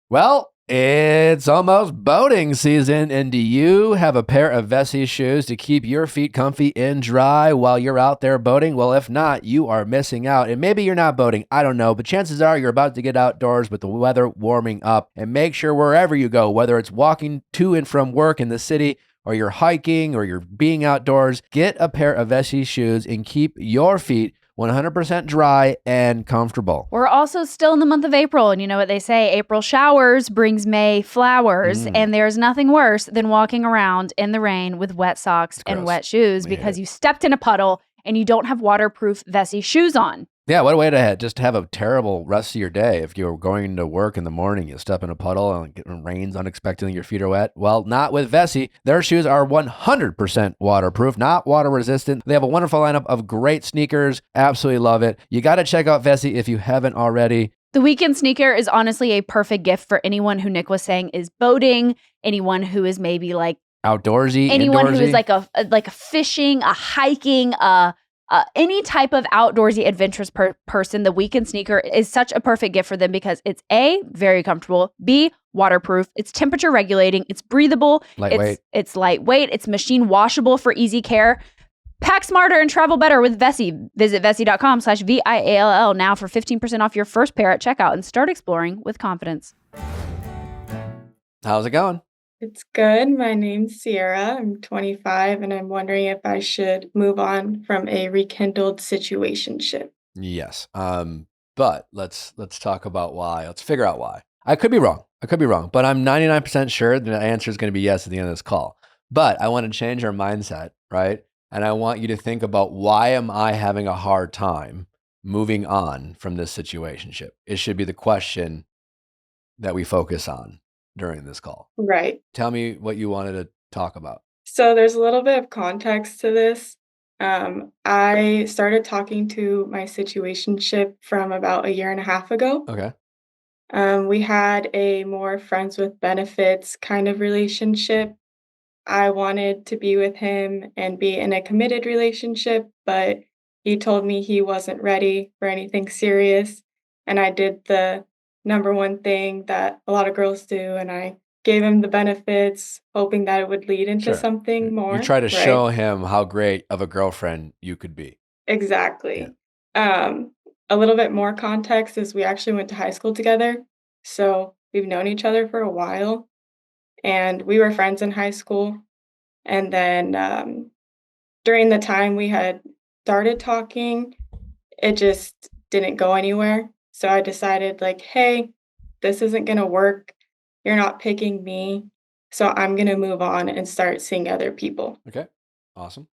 Well, it's almost boating season, and do you have a pair of Vessi shoes to keep your feet comfy and dry while you're out there boating? Well, if not, you are missing out. And maybe you're not boating, I don't know, but chances are you're about to get outdoors with the weather warming up. And make sure wherever you go, whether it's walking to and from work in the city, or you're hiking, or you're being outdoors, get a pair of Vessi shoes and keep your feet 100% dry and comfortable. We're also still in the month of April, and you know what they say, April showers brings May flowers, and there's nothing worse than walking around in the rain with wet socks and wet shoes because you stepped in a puddle and you don't have waterproof Vessi shoes on. Yeah, what a way to just have a terrible rest of your day. If you're going to work in the morning, you step in a puddle and it rains unexpectedly, your feet are wet. Well, not with Vessi. Their shoes are 100% waterproof, not water resistant. They have a wonderful lineup of great sneakers. Absolutely love it. You got to check out Vessi if you haven't already. The weekend sneaker is honestly a perfect gift for anyone who Nick was saying is boating, anyone who is maybe like outdoorsy, anyone indoorsy. Who is like a fishing, a hiking, any type of outdoorsy adventurous person. The weekend sneaker is such a perfect gift for them because it's A, very comfortable, B, waterproof, it's temperature regulating, it's breathable, lightweight. It's lightweight, it's machine washable for easy care. Pack smarter and travel better with Vessi. Visit vessi.com/VIALL now for 15% off your first pair at checkout and start exploring with confidence. How's it going? It's good. My name's Sierra. I'm 25, and I'm wondering if I should move on from a rekindled situationship. Yes. But let's talk about why. Let's figure out why. I could be wrong, but I'm 99% sure the answer is going to be yes at the end of this call. But I want to change our mindset, right? And I want you to think about, why am I having a hard time moving on from this situationship? It should be the question that we focus on during this call. Right. Tell me what you wanted to talk about. So there's a little bit of context to this. I started talking to my situationship from about a year and a half ago. Okay. We had a more friends with benefits kind of relationship. I wanted to be with him and be in a committed relationship, but he told me he wasn't ready for anything serious. And I did the number one thing that a lot of girls do, and I gave him the benefits, hoping that it would lead into something more. You try to show him how great of a girlfriend you could be. Exactly. Yeah. A little bit more context is we actually went to high school together, so we've known each other for a while, and we were friends in high school. And then during the time we had started talking, it just didn't go anywhere. So I decided, like, hey, this isn't going to work. You're not picking me. So I'm going to move on and start seeing other people. Okay. Awesome.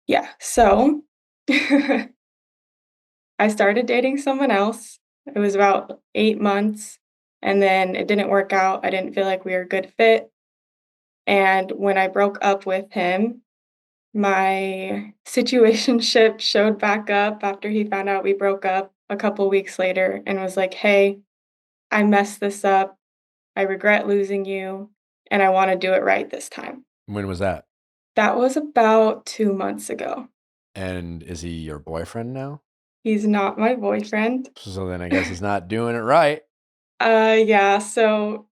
Yeah. So I started dating someone else. It was about 8 months. And then it didn't work out. I didn't feel like we were a good fit. And when I broke up with him, my situationship showed back up after he found out we broke up a couple weeks later and was like, hey, I messed this up. I regret losing you, and I want to do it right this time. When was that? That was about 2 months ago. And is he your boyfriend now? He's not my boyfriend. So then I guess he's not doing it right. Yeah, so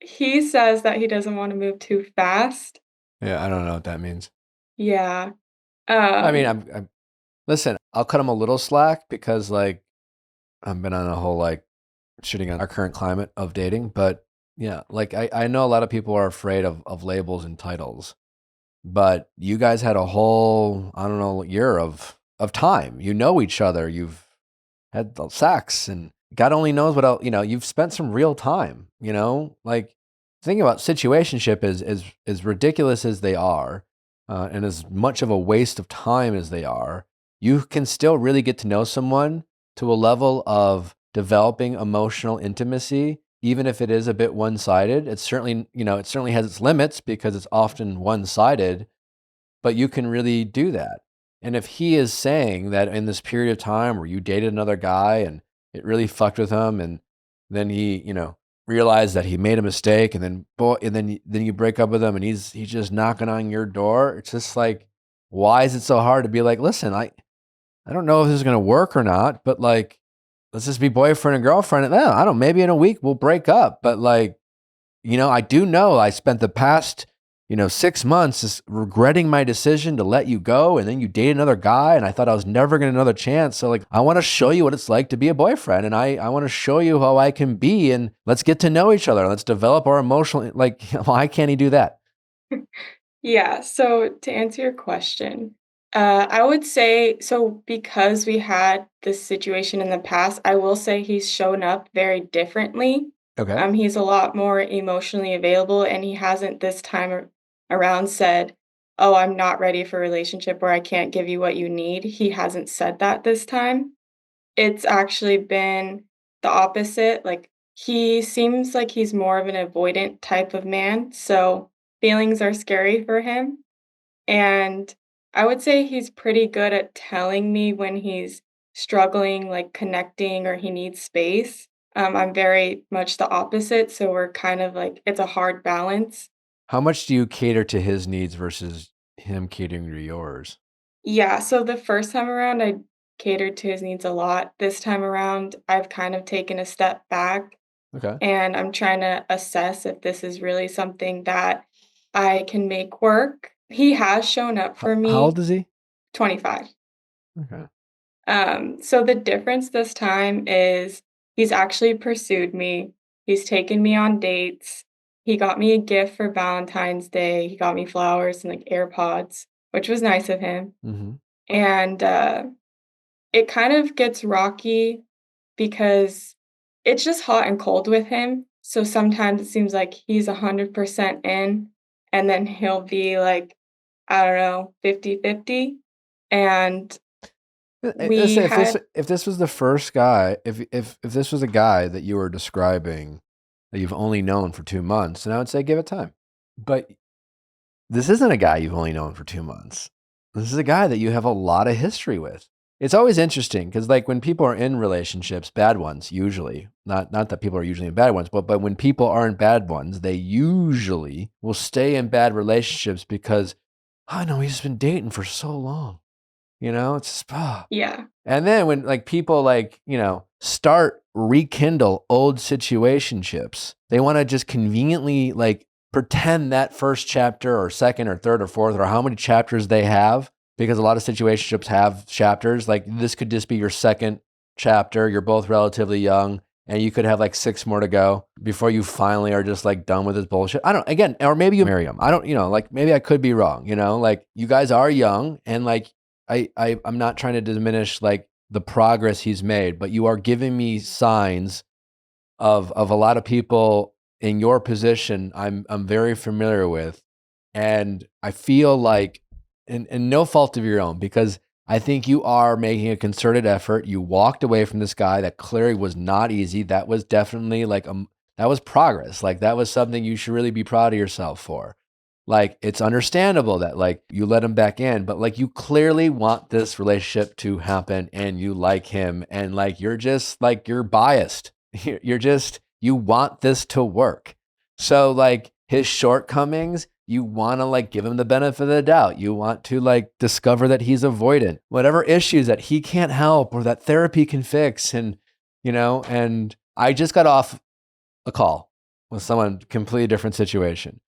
he says that he doesn't want to move too fast. Yeah, I don't know what that means. Yeah. I mean, I'm listen, I'll cut him a little slack because, like, I've been on a whole, like, shitting on our current climate of dating. But yeah, like, I know a lot of people are afraid of labels and titles, but you guys had a whole, I don't know, year of time. You know each other. You've had the sex, and God only knows what else, you've spent some real time, like, thinking about situationship as ridiculous as they are, and as much of a waste of time as they are, you can still really get to know someone to a level of developing emotional intimacy, even if it is a bit one-sided. It's certainly, it certainly has its limits because it's often one-sided, but you can really do that. And if he is saying that in this period of time where you dated another guy and it really fucked with him, and then he, realized that he made a mistake, and then you break up with him and he's just knocking on your door, it's just like, why is it so hard to be like, listen, I don't know if this is going to work or not, but like, let's just be boyfriend and girlfriend. And I don't know, maybe in a week we'll break up. But like, I do know I spent the past, 6 months just regretting my decision to let you go. And then you date another guy and I thought I was never going to another chance. So like, I want to show you what it's like to be a boyfriend. And I want to show you how I can be, and let's get to know each other. Let's develop our emotional, like, why can't he do that? Yeah, so to answer your question, I would say so because we had this situation in the past, I will say he's shown up very differently. Okay. He's a lot more emotionally available, and he hasn't this time around said, "Oh, I'm not ready for a relationship," or "I can't give you what you need." He hasn't said that this time. It's actually been the opposite. Like, he seems like he's more of an avoidant type of man, so feelings are scary for him. And I would say he's pretty good at telling me when he's struggling, like connecting, or he needs space. I'm very much the opposite, so we're kind of like it's a hard balance. How much do you cater to his needs versus him catering to yours? Yeah, so the first time around, I catered to his needs a lot. This time around, I've kind of taken a step back, Okay. and I'm trying to assess if this is really something that I can make work. He has shown up for How old me. is he? 25. Okay. So the difference this time is he's actually pursued me. He's taken me on dates. He got me a gift for Valentine's Day. He got me flowers and like AirPods, which was nice of him. Mm-hmm. And it kind of gets rocky because it's just hot and cold with him. So sometimes it seems like he's 100% in, and then he'll be like, I don't know, 50-50. And Let's we say had if this was the first guy, if this was a guy that you were describing that you've only known for 2 months, then I would say give it time. But this isn't a guy you've only known for 2 months. This is a guy that you have a lot of history with. It's always interesting because like when people are in relationships, bad ones usually, not that people are usually in bad ones, but when people are in bad ones, they usually will stay in bad relationships because, oh no, he's been dating for so long. It's just, yeah. And then when like people like, start rekindle old situationships, they want to just conveniently like pretend that first chapter or second or third or fourth or how many chapters they have, because a lot of situationships have chapters. Like this could just be your second chapter. You're both relatively young and you could have like 6 more to go before you finally are just like done with this bullshit. I don't, again, or maybe you marry him. I don't, like maybe I could be wrong, like you guys are young and like, I'm not trying to diminish like the progress he's made, but you are giving me signs of a lot of people in your position I'm very familiar with. And I feel like, and no fault of your own, because I think you are making a concerted effort. You walked away from this guy that clearly was not easy. That was definitely like, that was progress. Like that was something you should really be proud of yourself for. Like, it's understandable that like you let him back in, but like you clearly want this relationship to happen and you like him and like you're just like you're biased. You want this to work. So like his shortcomings, you want to like give him the benefit of the doubt. You want to like discover that he's avoidant, whatever issues that he can't help or that therapy can fix. And and I just got off a call with someone completely different situation.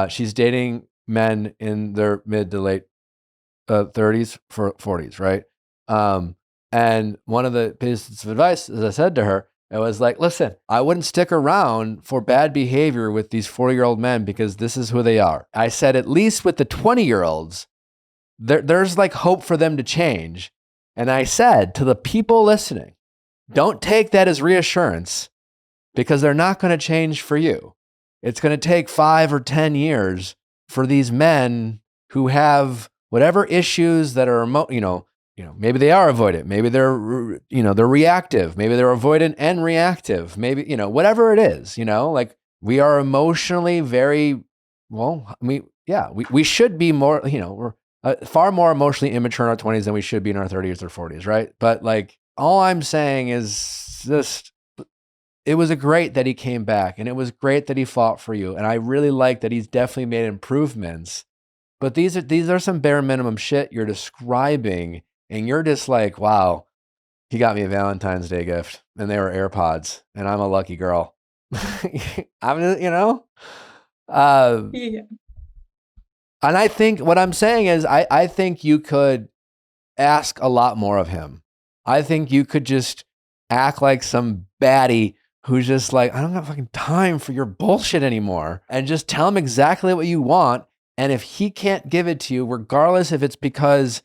She's dating men in their mid to late 30s for 40s, right? And one of the pieces of advice, as I said to her, it was like, listen, I wouldn't stick around for bad behavior with these 40-year-old men because this is who they are. I said, at least with the 20-year-olds, there's like hope for them to change. And I said to the people listening, don't take that as reassurance because they're not going to change for you. It's going to take 5 or 10 years for these men who have whatever issues that are, maybe they are avoidant, maybe they're, they're reactive, maybe they're avoidant and reactive, maybe, whatever it is, like we are emotionally very, well, we should be more, far more emotionally immature in our 20s than we should be in our 30s or 40s, right? But like, all I'm saying is just, it was great that he came back, and it was great that he fought for you. And I really like that he's definitely made improvements. But these are some bare minimum shit you're describing, and you're just like, wow, he got me a Valentine's Day gift, and they were AirPods, and I'm a lucky girl. I'm, Yeah. and I think what I'm saying is, I think you could ask a lot more of him. I think you could just act like some baddie who's just like, I don't got fucking time for your bullshit anymore, and just tell him exactly what you want. And if he can't give it to you, regardless if it's because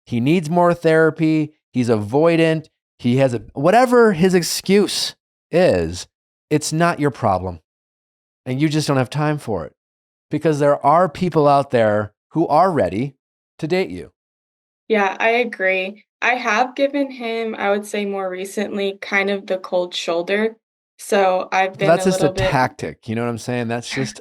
he needs more therapy, he's avoidant, he has whatever his excuse is, it's not your problem. And you just don't have time for it, because there are people out there who are ready to date you. Yeah, I agree. I have given him, I would say more recently, kind of the cold shoulder. So I've But been that's a just a little bit, tactic. You know what I'm saying? That's just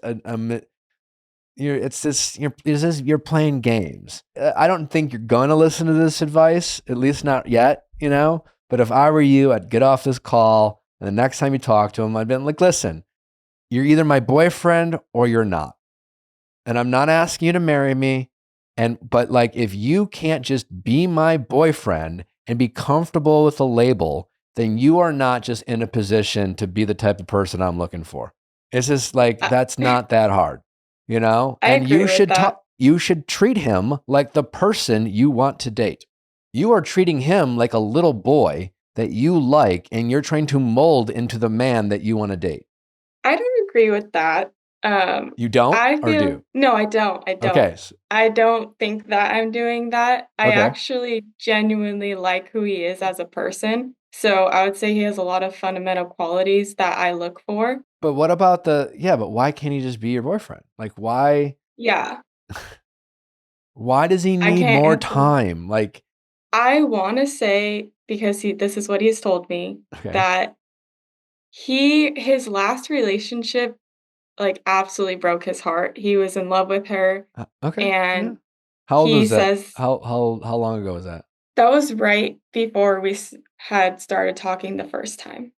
you're playing games. I don't think you're going to listen to this advice, at least not yet, But if I were you, I'd get off this call, and the next time you talk to him, I'd be like, listen, you're either my boyfriend or you're not. And I'm not asking you to marry me. But like, if you can't just be my boyfriend and be comfortable with the label, then you are not just in a position to be the type of person I'm looking for. It's just like, I, that's not that hard, I And agree with that. you should treat him like the person you want to date. You are treating him like a little boy that you like, and you're trying to mold into the man that you want to date. I don't agree with that. You don't, I or feel do? no, I don't. I don't. Okay. I don't think that I'm doing that. I Okay. actually genuinely like who he is as a person. So I would say he has a lot of fundamental qualities that I look for. But what about but why can't he just be your boyfriend? Like, why Yeah, does he I need can't more answer. time? Like, I want to say because this is what he's told me okay. that his last relationship like absolutely broke his heart. He was in love with her Okay. Yeah. and How old he was that? says How long ago was that? that was right before we had started talking the first time.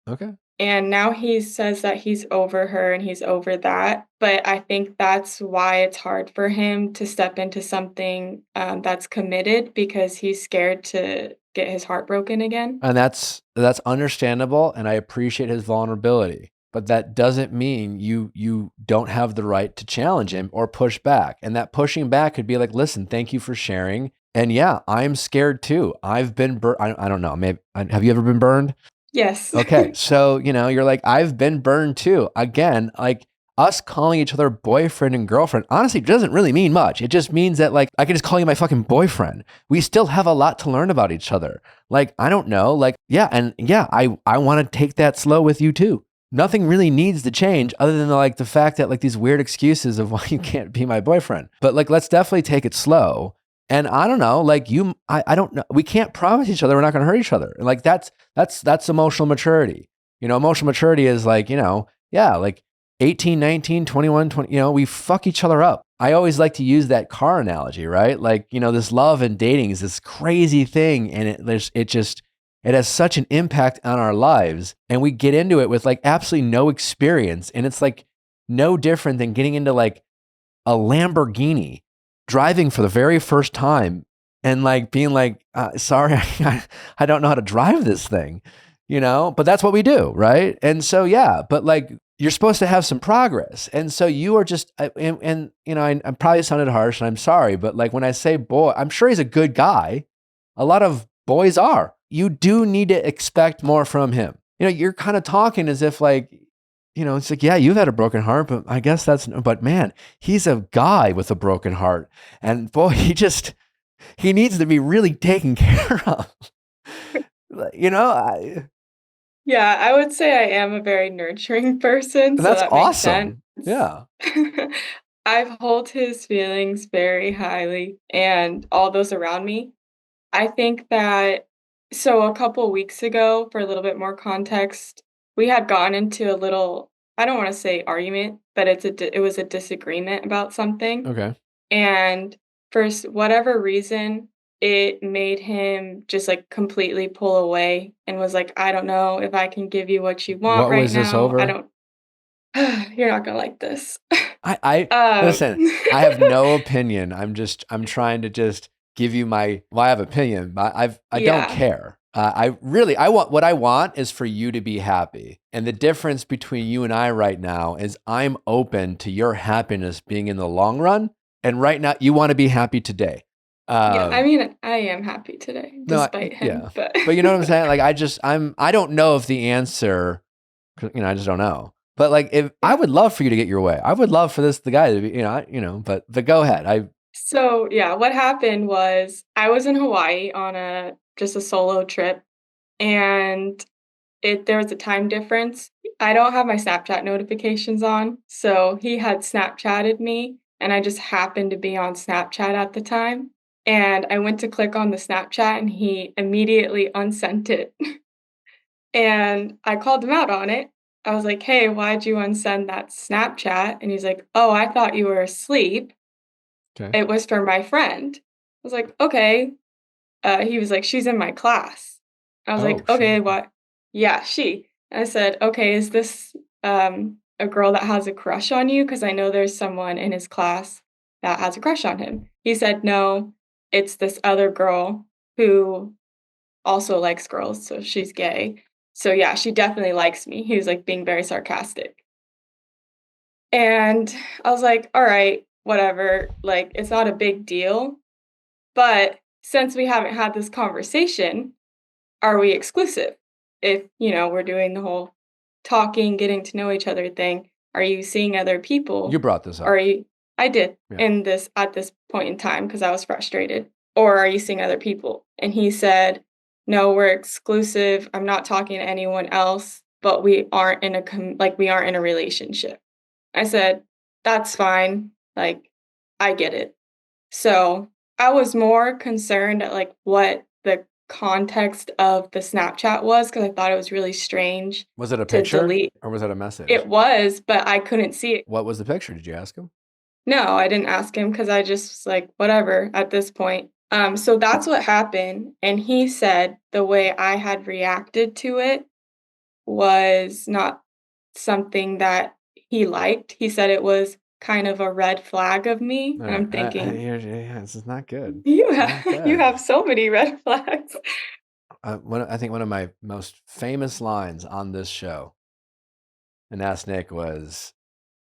Okay. And now he says that he's over her and he's over that. But I think that's why it's hard for him to step into something that's committed because he's scared to get his heart broken again. And that's understandable, and I appreciate his vulnerability. But that doesn't mean you don't have the right to challenge him or push back. And that pushing back could be like, listen, thank you for sharing. And yeah, I'm scared too. I've been burned. I don't know. Maybe have you ever been burned? Yes. Okay. So, you're like, I've been burned too. Again, like us calling each other boyfriend and girlfriend, honestly, doesn't really mean much. It just means that like, I can just call you my fucking boyfriend. We still have a lot to learn about each other. Like, I don't know. Like, yeah. And yeah, I want to take that slow with you too. Nothing really needs to change other than like the fact that like these weird excuses of why you can't be my boyfriend. But like, let's definitely take it slow. And I don't know, like I don't know. We can't promise each other we're not going to hurt each other. And like that's emotional maturity. Emotional maturity is like, yeah, like 18, 19, 21, 20, we fuck each other up. I always like to use that car analogy, right? Like, this love and dating is this crazy thing, and it has such an impact on our lives, and we get into it with like absolutely no experience, and it's like no different than getting into like a Lamborghini, driving for the very first time, and like being like, sorry, I don't know how to drive this thing, but that's what we do. Right. And so, yeah, but like, you're supposed to have some progress. And so you are just, I probably sounded harsh and I'm sorry, but like when I say boy, I'm sure he's a good guy. A lot of boys are. You do need to expect more from him. You're kind of talking as if like, it's like, yeah, you've had a broken heart, but I guess but man, he's a guy with a broken heart. And boy, he needs to be really taken care of. Yeah, I would say I am a very nurturing person, so That's that makes sense. awesome. Yeah. I hold his feelings very highly and all those around me. I think that so a couple weeks ago, for a little bit more context, we had gotten into a little, I don't want to say argument, but it was a disagreement about something. Okay. And for whatever reason, it made him just like completely pull away and was like, I don't know if I can give you what you want What right was this now. I over? don't, you're not gonna like this. I Um, listen, I have no opinion. I'm trying to just give you well, I have opinion, but I don't yeah, care. I want, what I want is for you to be happy. And the difference between you and I right now is I'm open to your happiness being in the long run. And right now you want to be happy today. yeah. I Um, mean, I am happy today, no, despite him, yeah, but but you know what I'm saying? Like I don't know if the answer, I just don't know. But like, if I yeah. would love for you to get your way, I would love for the guy to be, but go ahead. So yeah, what happened was I was in Hawaii on just a solo trip, and there was a time difference. I don't have my Snapchat notifications on, so he had Snapchatted me, and I just happened to be on Snapchat at the time. And I went to click on the Snapchat, and he immediately unsent it. And I called him out on it. I was like, "Hey, why'd you unsend that Snapchat?" And he's like, "Oh, I thought you were asleep. Okay. It was for my friend." I was like, "Okay." He was like, "She's in my class." I was Oh, like, she. "Okay, what?" "Yeah, she." I said, "Okay, is this, a girl that has a crush on you? Because I know there's someone in his class that has a crush on him." He said, "No, it's this other girl who also likes girls, so she's gay. So, yeah, she definitely likes me." He was, like, being very sarcastic. And I was like, "Alright, whatever, like, it's not a big deal, but since we haven't had this conversation, are we exclusive? If, we're doing the whole talking, getting to know each other thing, are you seeing other You people? brought this Are up. you I did Yeah. in this at this point in time because I was frustrated. Or are you seeing other people? And he said, "No, we're exclusive. I'm not talking to anyone else, but we aren't in we aren't in a relationship." I said, "That's fine. Like, I get it." So, I was more concerned at, like, what the context of the Snapchat was because I thought it was really strange Was it a to picture delete. or was it a message? It was, but I couldn't see it. What was the picture? Did you ask him? No, I didn't ask him because I just was like, "Whatever," at this point. So that's what happened, and he said the way I had reacted to it was not something that he liked. He said it was kind of a red flag of me, All and right. I'm thinking, Yeah, this is not good. "You It's not have you good. have so many red flags." I think one of my most famous lines on this show and Ask Nick was,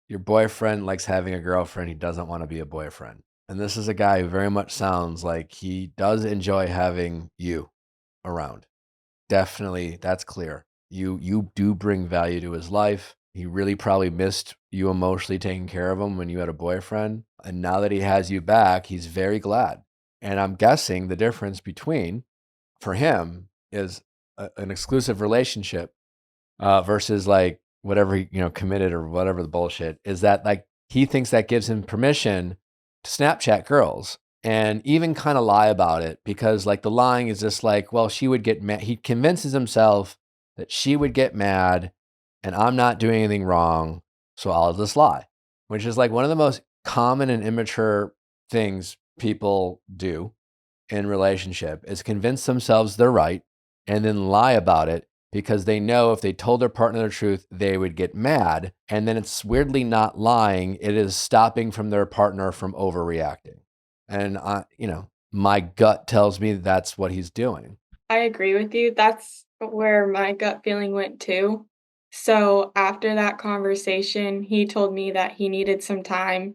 "Your boyfriend likes having a girlfriend. He doesn't want to be a boyfriend." And this is a guy who very much sounds like he does enjoy having you around. Definitely, that's clear. You do bring value to his life. He really probably missed you emotionally taking care of him when you had a boyfriend. And now that he has you back, he's very glad. And I'm guessing the difference between, for him, is an exclusive relationship versus like whatever committed or whatever the bullshit is, that like he thinks that gives him permission to Snapchat girls and even kind of lie about it, because like the lying is just like, well, she would get mad. He convinces himself that she would get mad and I'm not doing anything wrong, so I'll just lie, which is like one of the most common and immature things people do in relationship, is convince themselves they're right and then lie about it because they know if they told their partner the truth, they would get mad. And then it's weirdly not lying. It is stopping from their partner from overreacting. And my gut tells me that's what he's doing. I agree with you. That's where my gut feeling went too. So after that conversation, he told me that he needed some time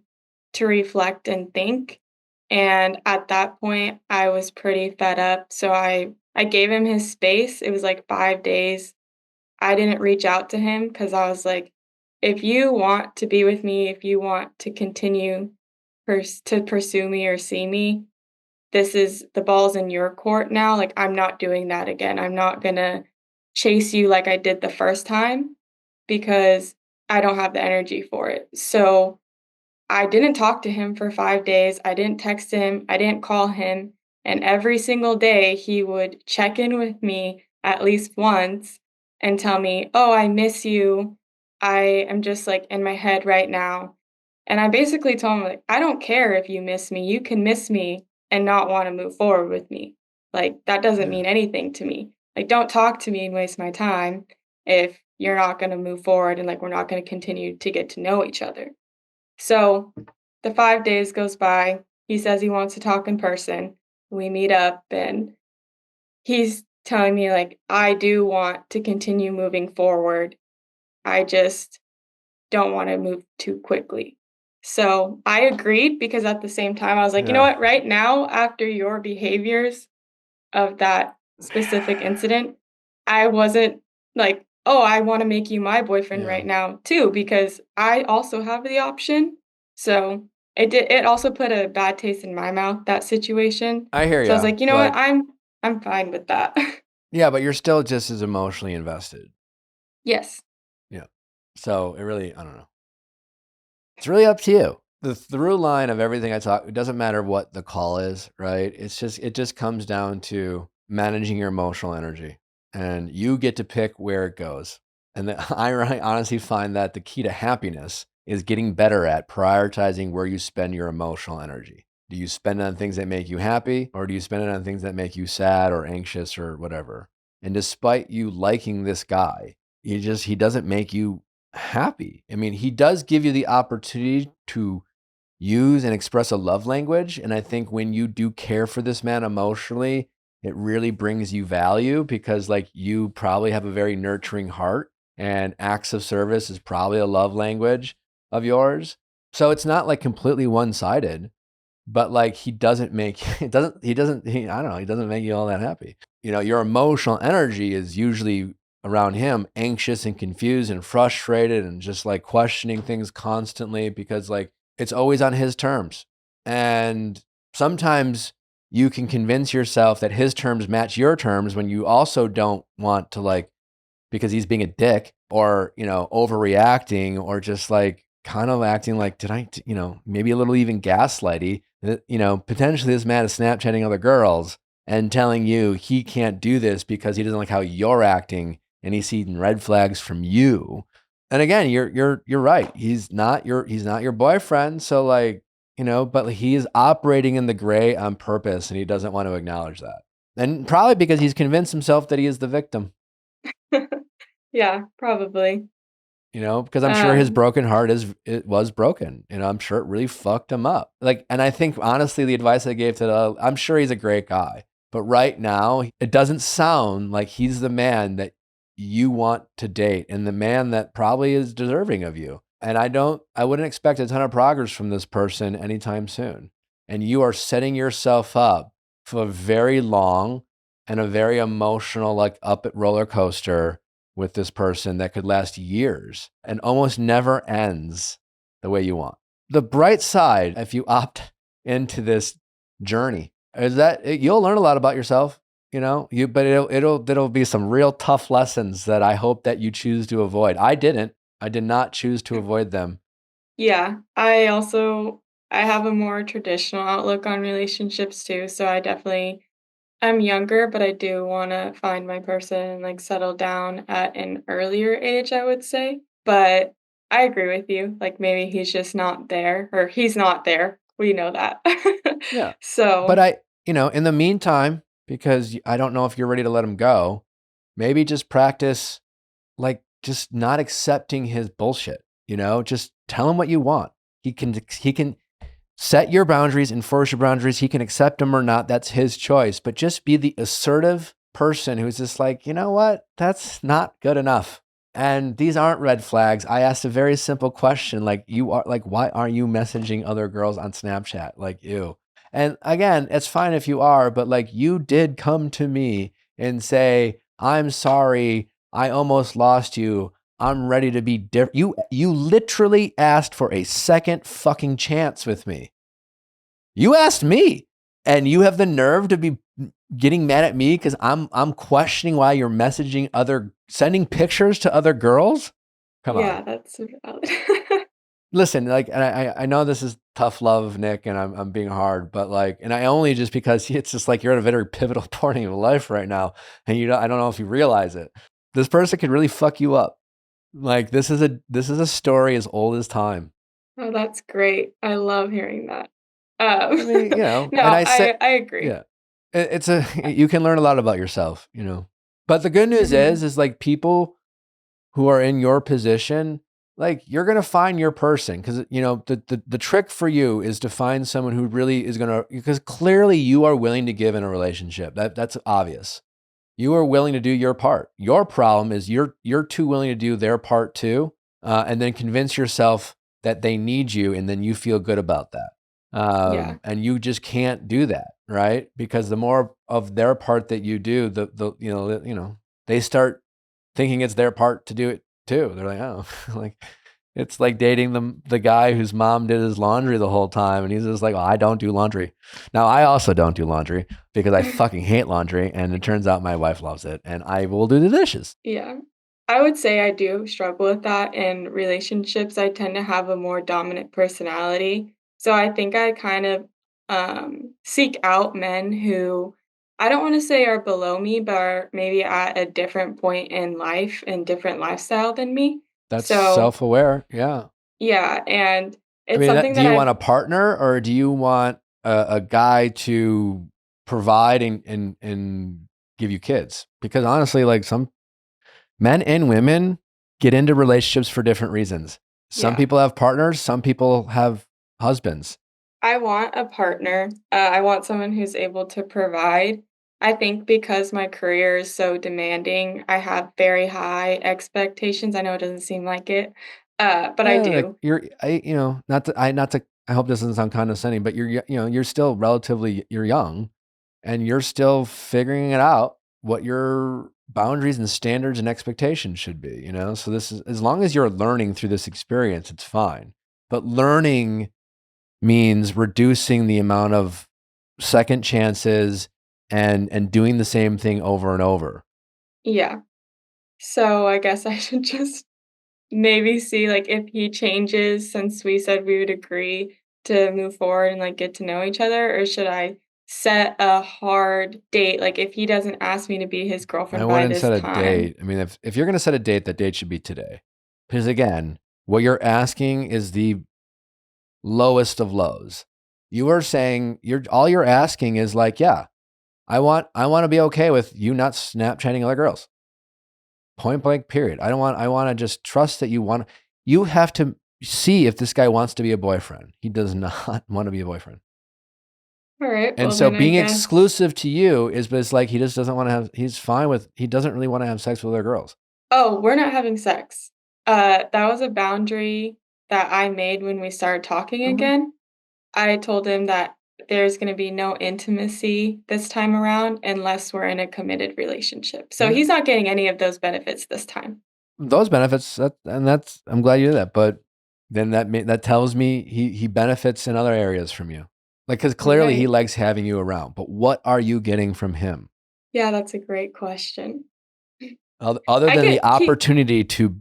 to reflect and think. And at that point, I was pretty fed up. So I gave him his space. It was like 5 days. I didn't reach out to him because I was like, if you want to be with me, if you want to continue to pursue me or see me, this is the ball's in your court now. Like, I'm not doing that again. I'm not gonna chase you like I did the first time because I don't have the energy for it. So I didn't talk to him for 5 days. I didn't text him. I didn't call him. And every single day, he would check in with me at least once and tell me, "Oh, I miss you. I am just like in my head right now." And I basically told him, like, I don't care if you miss me. You can miss me and not want to move forward with me. Like, that doesn't Yeah. mean anything to me. Like, don't talk to me and waste my time if you're not going to move forward and like we're not going to continue to get to know each other. So the 5 days goes by. He says he wants to talk in person. We meet up and he's telling me, like, I do want to continue moving forward. I just don't want to move too quickly. So I agreed because at the same time, I was like, you know Yeah. what, right now, after your behaviors of that specific incident, I wasn't like, oh, I want to make you my boyfriend Yeah. right now, too, because I also have the option. So it also put a bad taste in my mouth, that situation. I hear So I was ya. like, you know what, But I'm fine with that. yeah, but you're still just as emotionally invested. Yes. Yeah. So it really, I don't know. It's really up to you. The through line of everything I talk, it doesn't matter what the call is, right? It just comes down to managing your emotional energy, and you get to pick where it goes. And I honestly find that the key to happiness is getting better at prioritizing where you spend your emotional energy. Do you spend it on things that make you happy, or do you spend it on things that make you sad or anxious or whatever? And despite you liking this guy, he doesn't make you happy. I mean, he does give you the opportunity to use and express a love language. And I think when you do care for this man emotionally, it really brings you value because, like, you probably have a very nurturing heart, and acts of service is probably a love language of yours. So it's not like completely one sided, but like he doesn't make I don't know, he doesn't make you all that happy. You know, your emotional energy is usually around him, anxious and confused and frustrated and just like questioning things constantly because like it's always on his terms. And sometimes you can convince yourself that his terms match your terms when you also don't want to, like, because he's being a dick or, you know, overreacting or just like kind of acting like, you know, maybe a little even gaslighty, you know, potentially this man is Snapchatting other girls and telling you he can't do this because he doesn't like how you're acting and he's seeing red flags from you. And again, you're right. He's not your boyfriend. So like, you know, but he is operating in the gray on purpose and he doesn't want to acknowledge that. And probably because he's convinced himself that he is the victim. Yeah, probably. You know, because I'm sure his Um, broken heart it was broken. You know, I'm sure it really fucked him up. Like, and I think honestly, the advice I gave I'm sure he's a great guy, but right now, it doesn't sound like he's the man that you want to date and the man that probably is deserving of you. And I wouldn't expect a ton of progress from this person anytime soon. And you are setting yourself up for a very long and a very emotional, like up at roller coaster with this person that could last years and almost never ends the way you want. The bright side, if you opt into this journey, is that you'll learn a lot about yourself, you know, but it'll be some real tough lessons that I hope that you choose to avoid. I didn't. I did not choose to avoid them. yeah, I have a more traditional outlook on relationships too, so I'm younger, but I do wanna find my person and, like, settle down at an earlier age, I would say. But I agree with you, like, maybe he's just not there, or he's not there. We know that. Yeah. But So, you know, in the meantime, because I don't know if you're ready to let him go, maybe just practice like just not accepting his bullshit, you know, just tell him what you want. He can set your boundaries, enforce your boundaries. He can accept them or not. That's his choice. But just be the assertive person who's just like, you know what? That's not good enough. And these aren't red flags. I asked a very simple question, like, you are like, why aren't you messaging other girls on Snapchat? Like, you. And again, it's fine if you are, but like, you did come to me and say, I'm sorry, I almost lost you. I'm ready to be different. You literally asked for a second fucking chance with me. You asked me, and you have the nerve to be getting mad at me because I'm questioning why you're sending pictures to other girls. Come on. yeah, that's valid. Listen, like, and I know this is tough love, Nick, and I'm being hard, but like, and I only just because it's just like you're at a very pivotal point in your life right now, and I don't know if you realize it. This person could really fuck you up. Like this is a story as old as time. Oh, that's great. I love hearing that. I mean, No, and I say, I agree. yeah, it's you can learn a lot about yourself, But the good news Mhm. is like people who are in your position, like you're going to find your person because, the trick for you is to find someone who really is going to, because clearly you are willing to give in a relationship. That's obvious. You are willing to do your part. Your problem is you're too willing to do their part too, and then convince yourself that they need you, and then you feel good about that. Yeah. And you just can't do that, right? Because the more of their part that you do, they start thinking it's their part to do it too. They're like, oh, like it's like dating the guy whose mom did his laundry the whole time, and he's just like, well, I don't do laundry. Now I also don't do laundry because I fucking hate laundry, and it turns out my wife loves it, and I will do the dishes. Yeah. I would say I do struggle with that in relationships. I tend to have a more dominant personality. So I think I kind of seek out men who I don't want to say are below me, but are maybe at a different point in life and different lifestyle than me. That's So self-aware. Yeah. yeah, and I it's mean, something do that you want I've a partner or do you want a guy to provide and give you kids? Because honestly, like some men and women get into relationships for different reasons. Some yeah. people have partners, some people have husbands. I want a partner. I want someone who's able to provide. I think because my career is so demanding, I have very high expectations. I know it doesn't seem like it, but I Like do. I hope this doesn't sound condescending, but you're still you're young and you're still figuring it out what your boundaries and standards and expectations should be. So this is, as long as you're learning through this experience, it's fine. But learning means reducing the amount of second chances and doing the same thing over and over. Yeah. So I guess I should just maybe see like if he changes since we said we would agree to move forward and like get to know each other, or should I set a hard date? Like if he doesn't ask me to be his I girlfriend by wouldn't this set a time. date. I mean, if you're going to set a date, that date should be today. Because again, what you're asking is the lowest of lows. You are saying all you're asking is like, yeah, I want to be okay with you not Snapchatting other girls. Point blank, period. I want to just trust that you have to see if this guy wants to be a boyfriend. He does not want to be a boyfriend. All right, And well so then I being guess. exclusive to you is, but it's like he just doesn't want to he doesn't really want to have sex with other girls. Oh, we're not having sex. That was a boundary that I made when we started talking Okay. again. I told him that there's gonna be no intimacy this time around unless we're in a committed relationship. So Yeah. he's not getting any of those benefits this time. Those benefits, I'm glad you did that, but then that tells me he benefits in other areas from you. Like, because clearly he Okay. likes having you around, but what are you getting from him? Yeah, that's a great question. Other I than the get he opportunity to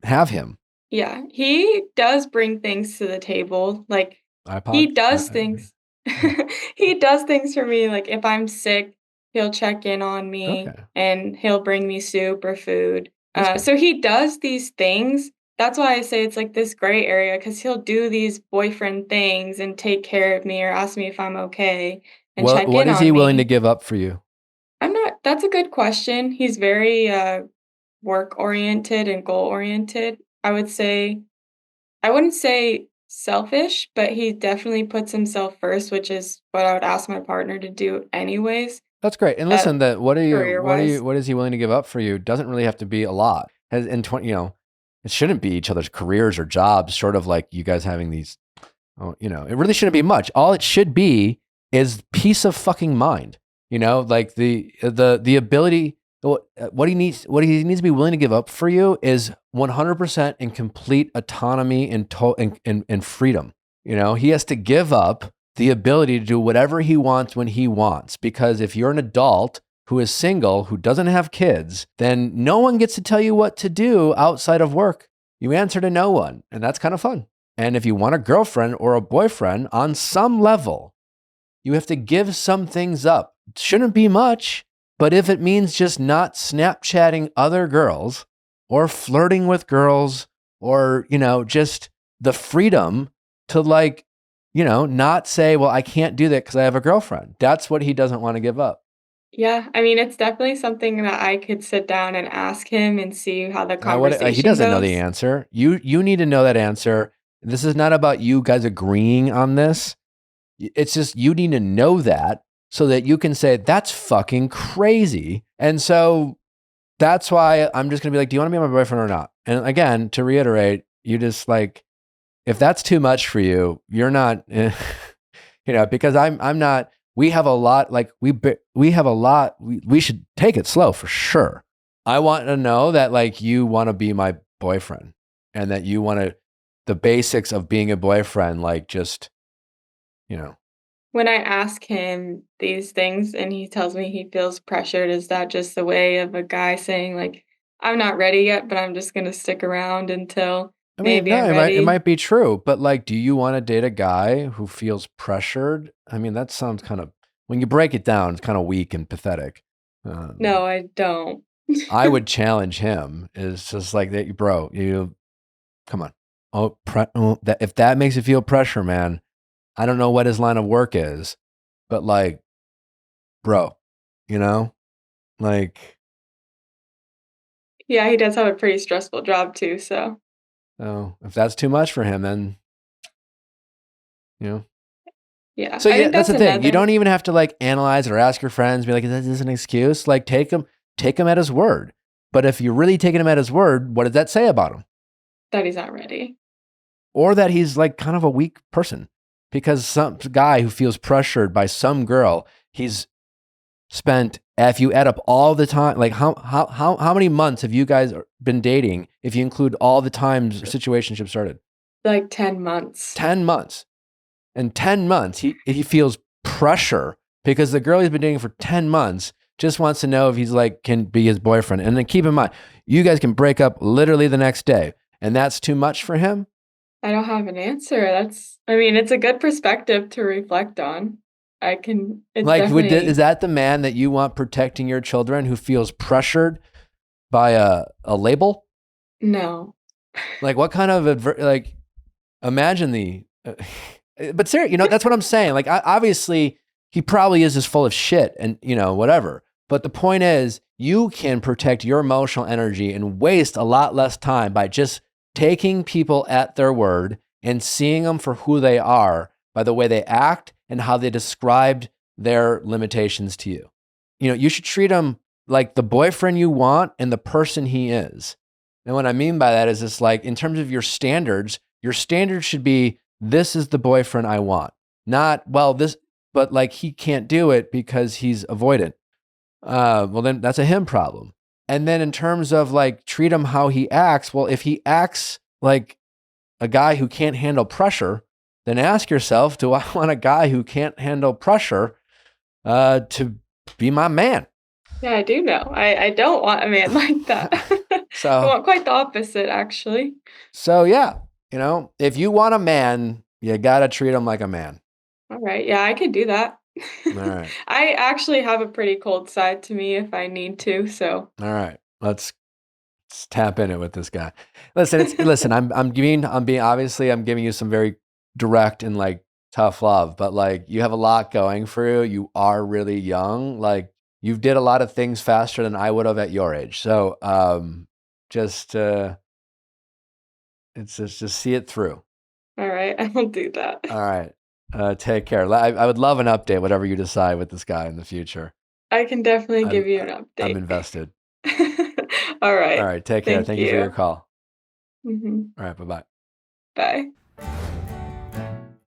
have him. Yeah, he does bring things to the table, like, he iPods? does things Yeah. he does things for me, like, if I'm sick, he'll check in on me, Okay, and he'll bring me soup or food, that's good. so he does these things. That's why I say it's, like, this gray area because 'cause he'll do these boyfriend things and take care of me or ask me if I'm okay and Well, check what in is he on willing to me. give up for you? I'm not That's a good question. He's very, work-oriented and goal-oriented. I wouldn't say selfish, but he definitely puts himself first, which is what I would ask my partner to do anyways, That's great. And uh, listen, that career-wise. what is he willing to give up for you? Doesn't really have to be a lot. Has in 20, it shouldn't be each other's careers or jobs, sort of like you guys having these, it really shouldn't be much. All it should be is peace of fucking mind. Like the ability, what he needs to be willing to give up for you is 100% in complete autonomy and freedom. He has to give up the ability to do whatever he wants when he wants. Because if you're an adult who is single, who doesn't have kids, then no one gets to tell you what to do outside of work. You answer to no one, and that's kind of fun. And if you want a girlfriend or a boyfriend on some level, you have to give some things up. It shouldn't be much, but if it means just not Snapchatting other girls or flirting with girls or, just the freedom to like, not say, well, I can't do that because I have a girlfriend. That's what he doesn't want to give up. Yeah, I mean, it's definitely something that I could sit down and ask him and see how the He conversation doesn't know the goes. answer. You need to know that answer. This is not about you guys agreeing on this. It's just you need to know that so that you can say, that's fucking crazy. And so that's why I'm just going to be like, do you want to be my boyfriend or not? And again, to reiterate, you just like, if that's too much for you, you're not, because I'm not, we have a lot, like we have a lot, we should take it slow for sure. I want to know that like you want to be my boyfriend and that you want to, the basics of being a boyfriend, like just, When I ask him these things and he tells me he feels pressured, is that just the way of a guy saying like, I'm not ready yet, but I'm just going to stick around until I mean, maybe no, I'm it ready? might be true, but like, do you want to date a guy who feels pressured? I mean, that sounds kind of, when you break it down, it's kind of weak and pathetic. No, I don't. I would challenge him. Is just like that, bro. You come on. If that makes you feel pressure, man, I don't know what his line of work is, but like, bro, like, Yeah, he does have a pretty stressful job too, so. oh, if that's too much for him, then Yeah, So I yeah, think that's that's the thing. You another. don't even have to like analyze it or ask your friends, be like, is this an excuse? Like take him at his word. But if you're really taking him at his word, what does that say about him? That he's not ready. Or that he's like kind of a weak person. Because some guy who feels pressured by some girl, he's spent, if you add up all the time, like how many months have you guys been dating if you include all the times your situationship started? Like 10 months. 10 months. In 10 months, he feels pressure because the girl he's been dating for 10 months just wants to know if he's like, can be his boyfriend. And then keep in mind, you guys can break up literally the next day. And that's too much for him. I don't have an answer. I mean, it's a good perspective to reflect on. It's Like, definitely. is that the man that you want protecting your children who feels pressured by a label? No. Like, what kind of, imagine the, but seriously, that's what I'm saying. Like, obviously, he probably is just full of shit and, whatever. But the point is, you can protect your emotional energy and waste a lot less time by just taking people at their word and seeing them for who they are by the way they act and how they described their limitations to you. You should treat him like the boyfriend you want and the person he is. And what I mean by that is it's like, in terms of your standards should be, this is the boyfriend I want. Not, but like he can't do it because he's avoidant. Well, then that's a him problem. And then in terms of like treat him how he acts, well, if he acts like a guy who can't handle pressure, then ask yourself, do I want a guy who can't handle pressure to be my man? Yeah, I do know. I don't want a man like that. So I want quite the opposite, actually. So yeah, if you want a man, you gotta treat him like a man. All right. Yeah, I could do that. All right. I actually have a pretty cold side to me if I need to, so. All right. Let's tap in it with this guy. Listen, I'm giving you some very direct and like tough love, but like you have a lot going for you. You are really young. Like you did a lot of things faster than I would have at your age. So just see it through. All right, I will do that. All right. Take care. I would love an update, whatever you decide with this guy in the future. I can definitely give you an update. I'm invested. All right. All right. Take care. Thank you for your call. Mhm. All right. Bye-bye. Bye.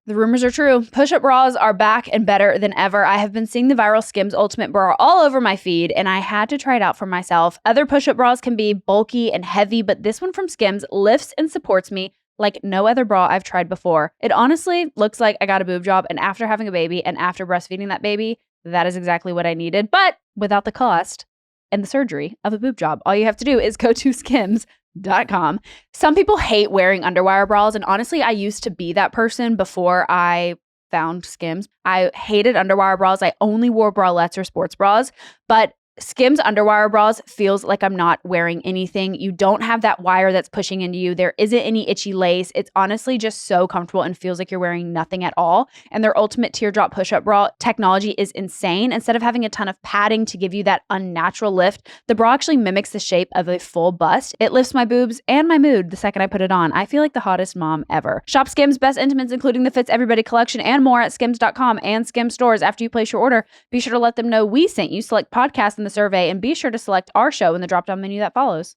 The rumors are true. Push-up bras are back and better than ever. I have been seeing the viral Skims Ultimate Bra all over my feed, and I had to try it out for myself. Other push-up bras can be bulky and heavy, but this one from Skims lifts and supports me like no other bra I've tried before. It honestly looks like I got a boob job, and after having a baby and after breastfeeding that baby, that is exactly what I needed, but without the cost and the surgery of a boob job. All you have to do is go to skims.com. Some people hate wearing underwire bras, and honestly, I used to be that person before I found Skims. I hated underwire bras. I only wore bralettes or sports bras, but Skims underwire bras feels like I'm not wearing anything. You don't have that wire that's pushing into you. There isn't any itchy lace. It's honestly just so comfortable and feels like you're wearing nothing at all. And their ultimate teardrop push-up bra technology is insane. Instead of having a ton of padding to give you that unnatural lift, the bra actually mimics the shape of a full bust. It lifts my boobs and my mood the second I put it on. I feel like the hottest mom ever. Shop Skims best intimates, including the Fits Everybody collection and more at skims.com and Skims stores. After you place your order, be sure to let them know we sent you. Select podcast in the survey and be sure to select our show in the drop-down menu that follows.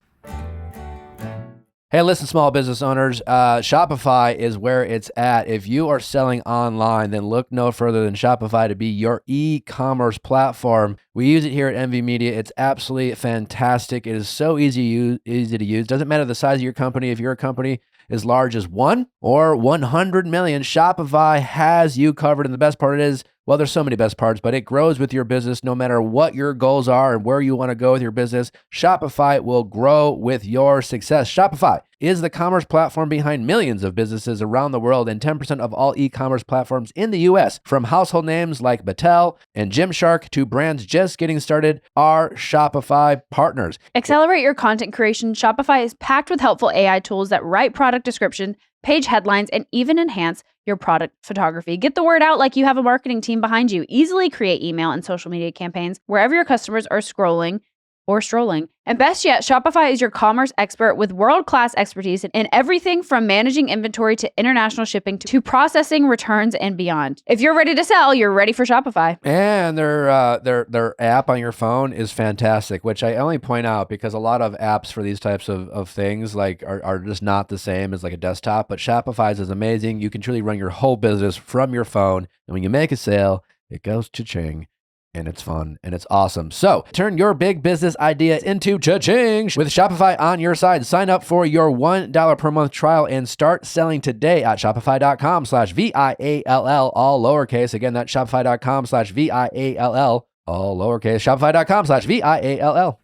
Hey, listen, small business owners, Shopify is where it's at. If you are selling online, then look no further than Shopify to be your e-commerce platform. We use it here at MV Media. It's absolutely fantastic. It is so easy to use. Doesn't matter the size of your company. If you're a company as large as 1 or 100 million, Shopify has you covered. And the best part is, well, there's so many best parts, but it grows with your business no matter what your goals are and where you want to go with your business. Shopify will grow with your success. Shopify is the commerce platform behind millions of businesses around the world and 10% of all e-commerce platforms in the US. From household names like Mattel and Gymshark to brands just getting started, are Shopify partners. Accelerate your content creation. Shopify is packed with helpful AI tools that write product description, page headlines, and even enhance your product photography. Get the word out like you have a marketing team behind you. Easily create email and social media campaigns wherever your customers are scrolling or strolling. And best yet, Shopify is your commerce expert with world-class expertise in everything from managing inventory to international shipping to processing, returns, and beyond. If you're ready to sell, you're ready for Shopify. And their app on your phone is fantastic, which I only point out because a lot of apps for these types of things like are just not the same as like a desktop. But Shopify's is amazing. You can truly run your whole business from your phone. And when you make a sale, it goes cha-ching. And it's fun and it's awesome. So turn your big business idea into cha-ching with Shopify on your side. Sign up for your $1 per month trial and start selling today at shopify.com/VIALL, all lowercase. Again, that's shopify.com/VIALL, all lowercase. Shopify.com/VIALL.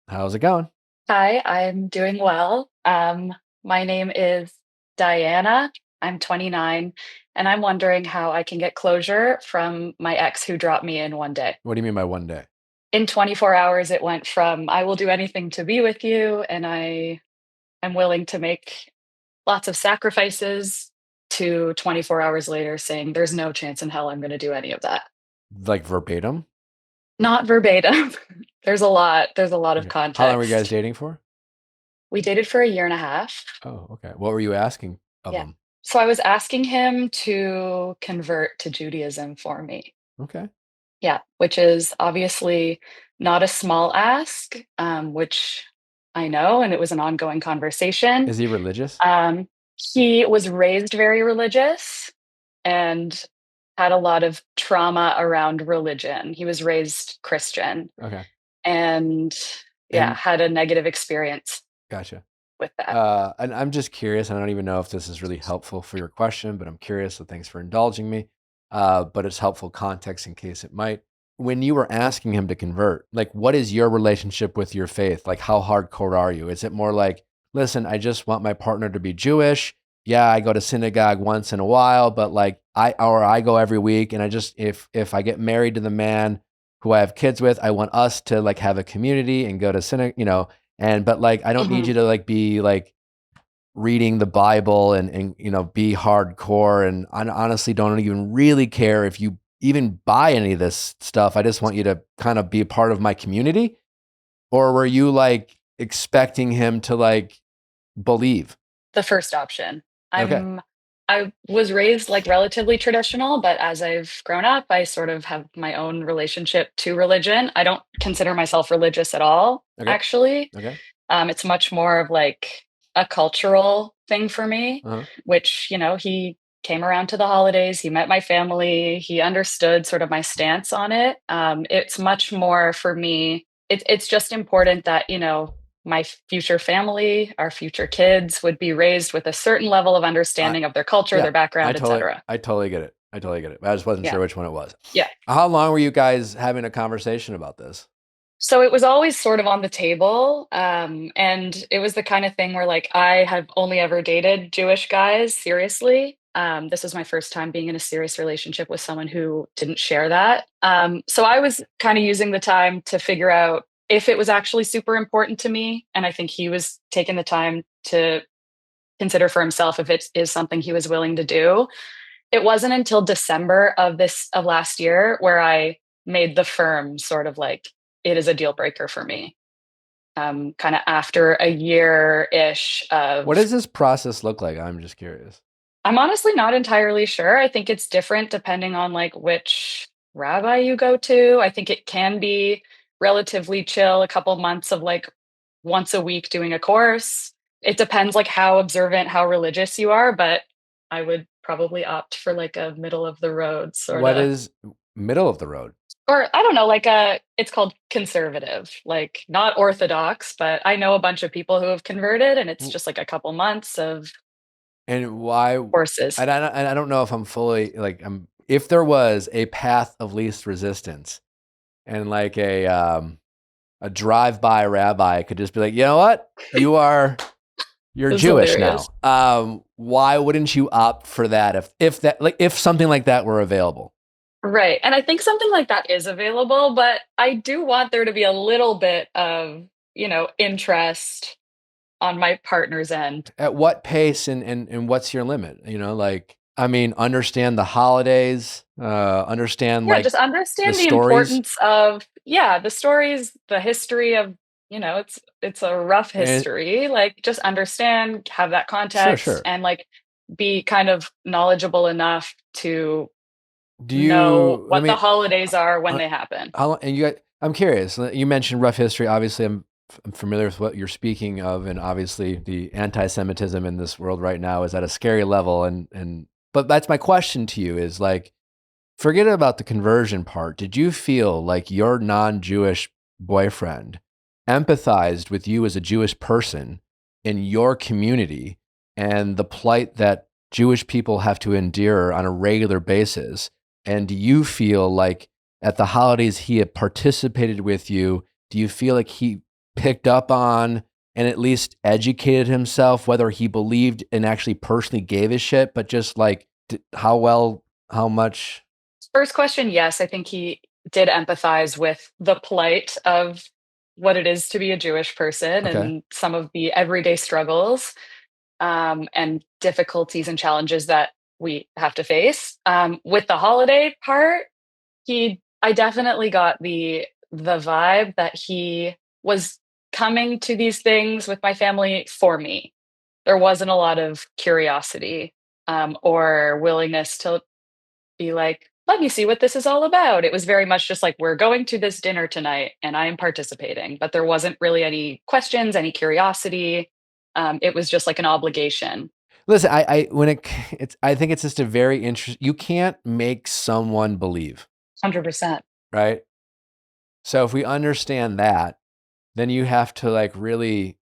How's it going? Hi, I'm doing well. My name is Diana. I'm 29, and I'm wondering how I can get closure from my ex who dropped me in one day. What do you mean by one day? In 24 hours, it went from I will do anything to be with you, and I am willing to make lots of sacrifices, to 24 hours later saying there's no chance in hell I'm going to do any of that. Like verbatim? Not verbatim. There's a lot of context. How long were you guys dating for? We dated for a year and a half. Oh, okay. What were you asking of Yeah. him? So I was asking him to convert to Judaism for me. Okay. Yeah, which is obviously not a small ask, which I know, and it was an ongoing conversation. Is he religious? He was raised very religious and had a lot of trauma around religion. He was raised Christian. Okay. And had a negative experience. Gotcha. With that. And I'm just curious. I don't even know if this is really helpful for your question, but I'm curious. So thanks for indulging me. But it's helpful context in case it might. When you were asking him to convert, like, what is your relationship with your faith? Like, how hardcore are you? Is it more like, listen, I just want my partner to be Jewish. Yeah, I go to synagogue once in a while, but like I go every week. And I just, if I get married to the man who I have kids with, I want us to like have a community and go to synagogue, but like, I don't need you to like be like reading the Bible and be hardcore. And I honestly don't even really care if you even buy any of this stuff. I just want you to kind of be a part of my community. Or were you like expecting him to like believe? The first option. Okay. I was raised like relatively traditional, but as I've grown up, I sort of have my own relationship to religion. I don't consider myself religious at all, actually. Okay. It's much more of like a cultural thing for me, which, he came around to the holidays, he met my family, he understood sort of my stance on it. It's much more for me. It's just important that, my future family, our future kids would be raised with a certain level of understanding of their culture, their background, etc. I totally get it. I just wasn't sure which one it was. Yeah. How long were you guys having a conversation about this? So it was always sort of on the table. And it was the kind of thing where like I have only ever dated Jewish guys seriously. This was my first time being in a serious relationship with someone who didn't share that. So I was kind of using the time to figure out if it was actually super important to me. And I think he was taking the time to consider for himself if it is something he was willing to do. It wasn't until December of last year where I made the firm sort of like, it is a deal breaker for me. Kind of after a year-ish of. What does this process look like? I'm just curious. I'm honestly not entirely sure. I think it's different depending on like which rabbi you go to. I think it can be relatively chill, a couple months of like once a week doing a course. It depends like how observant, how religious you are, but I would probably opt for like a middle of the road sort of. What is middle of the road? Or I don't know, like it's called conservative, like not orthodox, but I know a bunch of people who have converted and it's just like a couple months of. And why courses. I don't know if I'm fully like if there was a path of least resistance and like a drive-by rabbi could just be like, you know what? You're Jewish hilarious. now. Why wouldn't you opt for that if something like that were available? Right. And I think something like that is available, but I do want there to be a little bit of, interest on my partner's end. At what pace and what's your limit? Understand the holidays, understand just understand the importance of, the stories, the history of, it's a rough history. Like just understand, have that context Sure. And like be kind of knowledgeable enough to know what the holidays are when they happen. I'm curious. You mentioned rough history. Obviously, I'm familiar with what you're speaking of, and obviously the anti-Semitism in this world right now is at a scary level. But that's my question to you: is like, forget about the conversion part. Did you feel like your non-Jewish boyfriend empathized with you as a Jewish person in your community and the plight that Jewish people have to endure on a regular basis? And do you feel like at the holidays he had participated with you? Do you feel like he picked up on and at least educated himself, whether he believed and actually personally gave a shit, but just like how much? First question, yes, I think he did empathize with the plight of what it is to be a Jewish person and some of the everyday struggles and difficulties and challenges that we have to face. With the holiday part, I definitely got the vibe that he was coming to these things with my family for me. There wasn't a lot of curiosity or willingness to be like, let me see what this is all about. It was very much just like, we're going to this dinner tonight and I am participating, but there wasn't really any questions, any curiosity. It was just like an obligation. Listen, I think it's just a very interesting. You can't make someone believe. 100%. Right. So if we understand that, then you have to like really,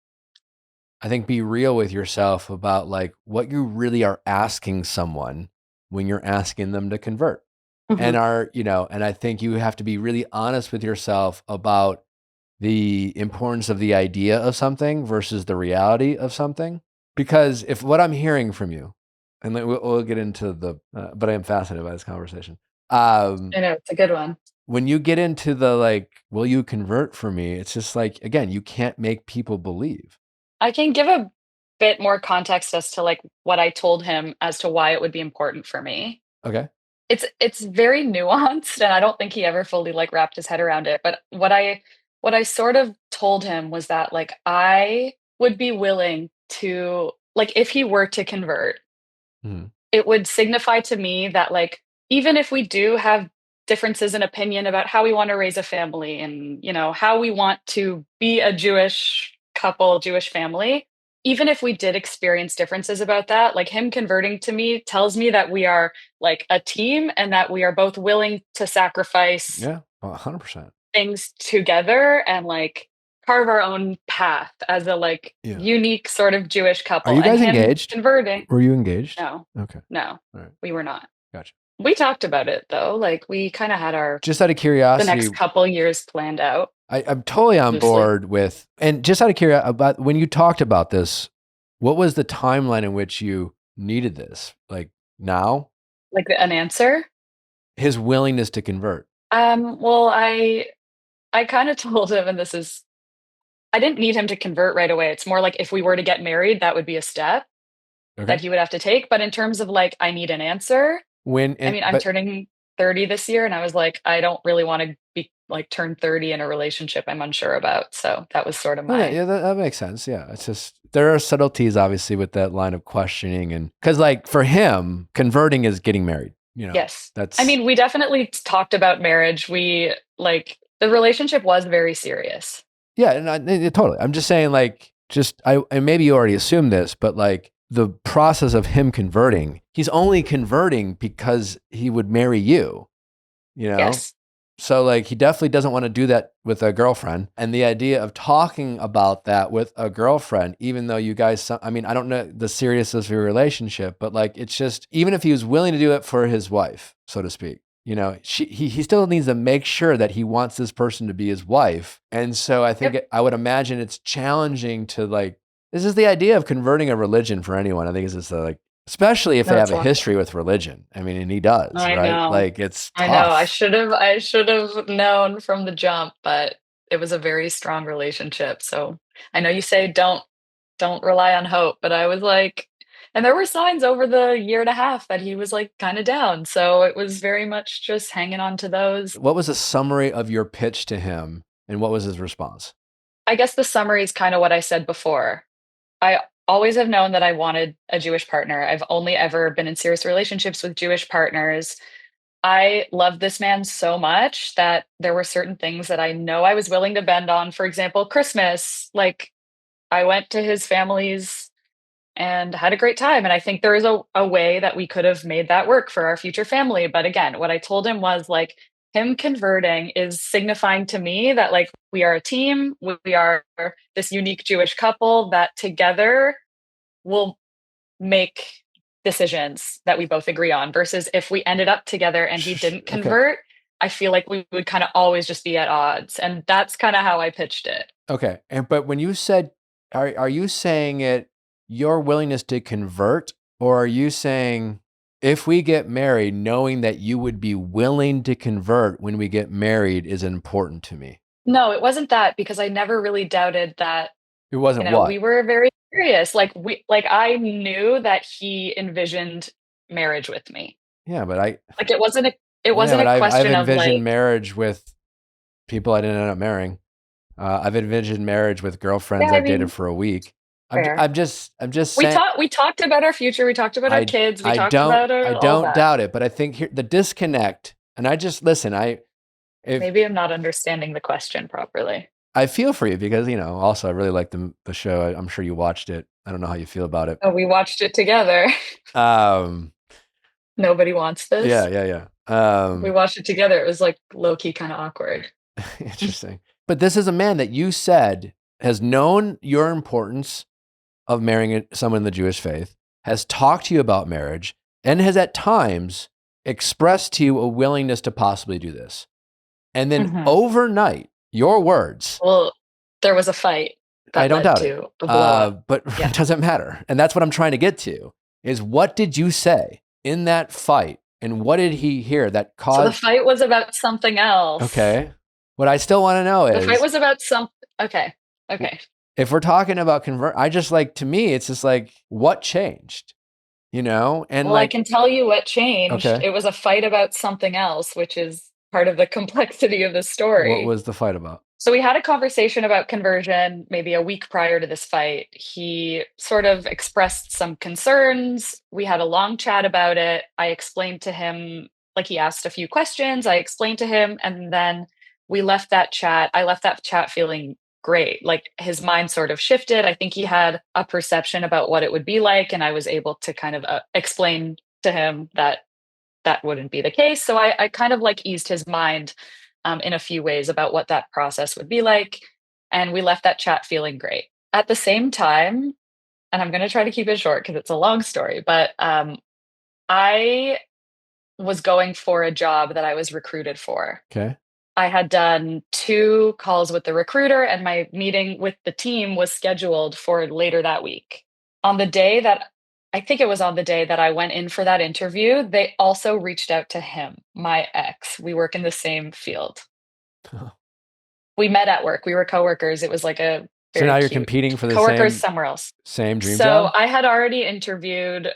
I think, be real with yourself about like what you really are asking someone when you're asking them to convert. Mm-hmm. And I think you have to be really honest with yourself about the importance of the idea of something versus the reality of something. Because if what I'm hearing from you, and we'll get into but I am fascinated by this conversation. I know, it's a good one. When you get into the like, will you convert for me? It's just like, again, you can't make people believe. I can give a bit more context as to like what I told him as to why it would be important for me. Okay. It's very nuanced and I don't think he ever fully like wrapped his head around it. But what I sort of told him was that like I would be willing to, like, if he were to convert, it would signify to me that like, even if we do have differences in opinion about how we want to raise a family and, how we want to be a Jewish couple, Jewish family, even if we did experience differences about that, like him converting to me tells me that we are like a team and that we are both willing to sacrifice 100% things together and like carve our own path as a like unique sort of Jewish couple. Are you guys engaged? Converting. Were you engaged? No. Okay. No, we were not. Gotcha. We talked about it though. Like we kind of had our, just out of curiosity, the next couple years planned out. I'm totally on board with, and just out of curiosity about when you talked about this, what was the timeline in which you needed this? Like now? Like an answer? His willingness to convert. Well, I kind of told him, and I didn't need him to convert right away. It's more like if we were to get married, that would be a step that Okay. he would have to take. But in terms of like, I need an answer. I'm But turning 30 this year, and I was like, I don't really want to be like turn 30 in a relationship I'm unsure about. So that was sort of yeah, that makes sense. Yeah. It's just, there are subtleties obviously with that line of questioning. And because like for him, converting is getting married, Yes. that's, I mean, we definitely talked about marriage. We like the relationship was very serious. yeah, and totally. I'm just saying like, and maybe you already assumed this, but like the process of him converting, he's only converting because he would marry you, Yes. So like he definitely doesn't want to do that with a girlfriend. And the idea of talking about that with a girlfriend, even though you guys, I mean, I don't know the seriousness of your relationship, but like it's just, even if he was willing to do it for his wife, so to speak, he still needs to make sure that he wants this person to be his wife. And so I think I would imagine it's challenging to like, this is the idea of converting a religion for anyone. I think it's just like, especially if they have a history with religion. I mean, and he does, I right? know. Like it's tough. I know. I should have known from the jump, but it was a very strong relationship. So I know you say don't rely on hope, but I was like, and there were signs over the year and a half that he was like kind of down. So it was very much just hanging on to those. What was a summary of your pitch to him, and what was his response? I guess the summary is kind of what I said before. I always have known that I wanted a Jewish partner. I've only ever been in serious relationships with Jewish partners. I love this man so much that there were certain things that I know I was willing to bend on. For example, Christmas, like I went to his family's and had a great time. And I think there is a way that we could have made that work for our future family. But again, what I told him was like, him converting is signifying to me that like we are a team, we are this unique Jewish couple that together will make decisions that we both agree on, versus if we ended up together and he didn't convert, I feel like we would kind of always just be at odds. And that's kind of how I pitched it. Okay. But when you said, are you saying it, your willingness to convert, or are you saying if we get married, knowing that you would be willing to convert when we get married is important to me? No, it wasn't that, because I never really doubted that. It wasn't what? We were very serious. Like I knew that he envisioned marriage with me. Yeah, but it wasn't a question I've of like envisioned marriage with people I didn't end up marrying. I've envisioned marriage with girlfriends I've dated for a week. I'm just saying. We talked about our future. We talked about our kids. We talked about I don't doubt it, but I think here the disconnect. And I just listen. Maybe I'm not understanding the question properly. I feel for you because also I really like the show. I'm sure you watched it. I don't know how you feel about it. Oh, we watched it together. Nobody wants this. Yeah. We watched it together. It was like low key kind of awkward. Interesting. But this is a man that you said has known your importance of marrying someone in the Jewish faith, has talked to you about marriage, and has at times expressed to you a willingness to possibly do this. And then overnight, your words. Well, there was a fight. I don't doubt it. But it doesn't matter. And that's what I'm trying to get to is what did you say in that fight? And what did he hear that caused? So the fight was about something else. Okay. What I still want to know is. The fight was about Okay. If we're talking about to me, it's just like, what changed? And well, I can tell you what changed. Okay. It was a fight about something else, which is part of the complexity of the story. What was the fight about? So we had a conversation about conversion maybe a week prior to this fight. He sort of expressed some concerns. We had a long chat about it. I explained to him, like he asked a few questions. I explained to him, and then we left that chat. I left that chat feeling great. Like his mind sort of shifted. I think he had a perception about what it would be like. And I was able to kind of explain to him that wouldn't be the case. So I kind of like eased his mind in a few ways about what that process would be like. And we left that chat feeling great. At the same time, and I'm going to try to keep it short because it's a long story, but I was going for a job that I was recruited for. Okay. I had done 2 calls with the recruiter, and my meeting with the team was scheduled for later that week. On the day that I think it was on the day that I went in for that interview, they also reached out to him, my ex. We work in the same field. We met at work. We were coworkers. It was like a So very now you're cute competing for the coworkers somewhere else. same dream So job? I had already interviewed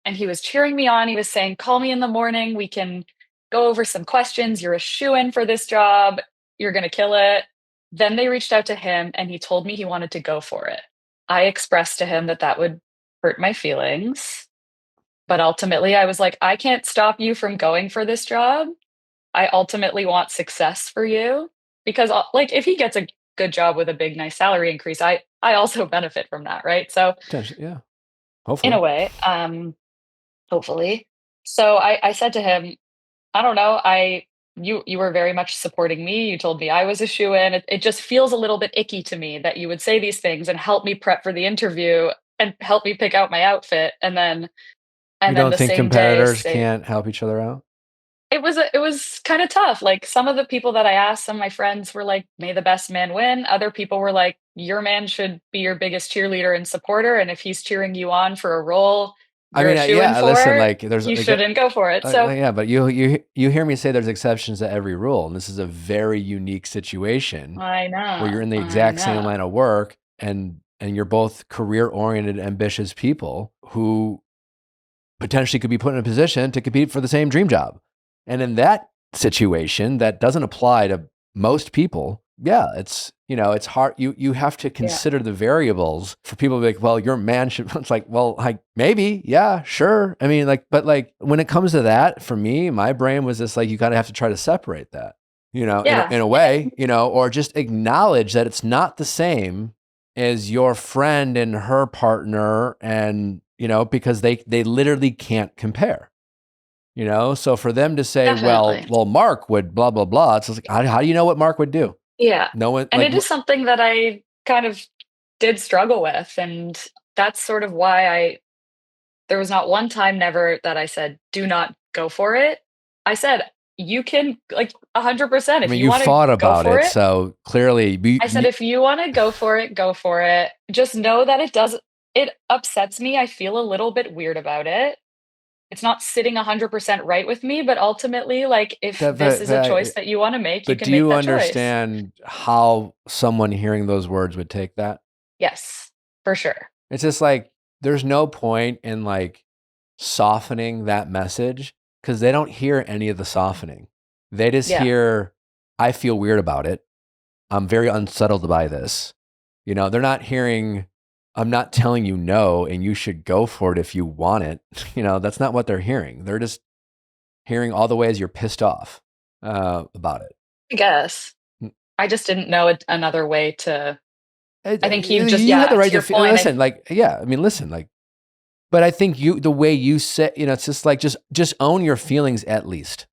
and he was cheering me on. He was saying, call me in the morning. We can go over some questions. You're a shoo-in for this job. You're going to kill it. Then they reached out to him and he told me he wanted to go for it. I expressed to him that that would hurt my feelings. But ultimately, I was like, I can't stop you from going for this job. I ultimately want success for you because like if he gets a good job with a big nice salary increase, I also benefit from that, right? So Yeah. in Hopefully. a way, hopefully. So I said to him, I don't know, you were very much supporting me. You told me I was a shoo-in. It just feels a little bit icky to me that you would say these things and help me prep for the interview and help me pick out my outfit and then You don't the think same day competitors say can't help each other out? it was kind of tough. Like some of the people that I asked, some of my friends were like, "May the best man win." Other people were like, "Your man should be your biggest cheerleader and supporter, and if he's cheering you on for a role I you're mean, a shoo-in yeah, listen, for, like there's you like, shouldn't go for it." So yeah, but you hear me say there's exceptions to every rule, and this is a very unique situation where you're in the I exact same know. line of work and you're both career-oriented, ambitious people who potentially could be put in a position to compete for the same dream job. And in that situation, that doesn't apply to most people. Yeah, it's, it's hard. You have to consider the variables for people to be like, well, your man should, it's like, well, like maybe, yeah, sure. I mean, like, but like when it comes to that, for me, my brain was just like, you gotta have to try to separate that, in a way, or just acknowledge that it's not the same as your friend and her partner and, because they literally can't compare. So for them to say, Definitely. well, Mark would blah, blah, blah. It's just like, how do you know what Mark would do? Yeah. No one And it is something that I kind of did struggle with. And that's sort of why there was not one time never that I said, do not go for it. I said, you can like 100%. I If mean, you you want to fought go about for it. it, So clearly I said, if you want to go for it, go for it. Just know that it upsets me. I feel a little bit weird about it. It's not sitting 100% right with me, but ultimately, like, if this is a choice that you want to make, you but can do make you that choice. understand how someone hearing those words would take that? Yes, for sure. It's just like, there's no point in like softening that message because they don't hear any of the softening. They just Yeah. hear, I feel weird about it. I'm very unsettled by this. They're not hearing, I'm not telling you no, and you should go for it if you want it. That's not what they're hearing. They're just hearing all the ways you're pissed off about it. I guess. I just didn't know another way to. I think he just, you had the to right your to feel. point. Listen, like, yeah, I mean, listen, like, but I think the way you say, it's just like, just own your feelings at least.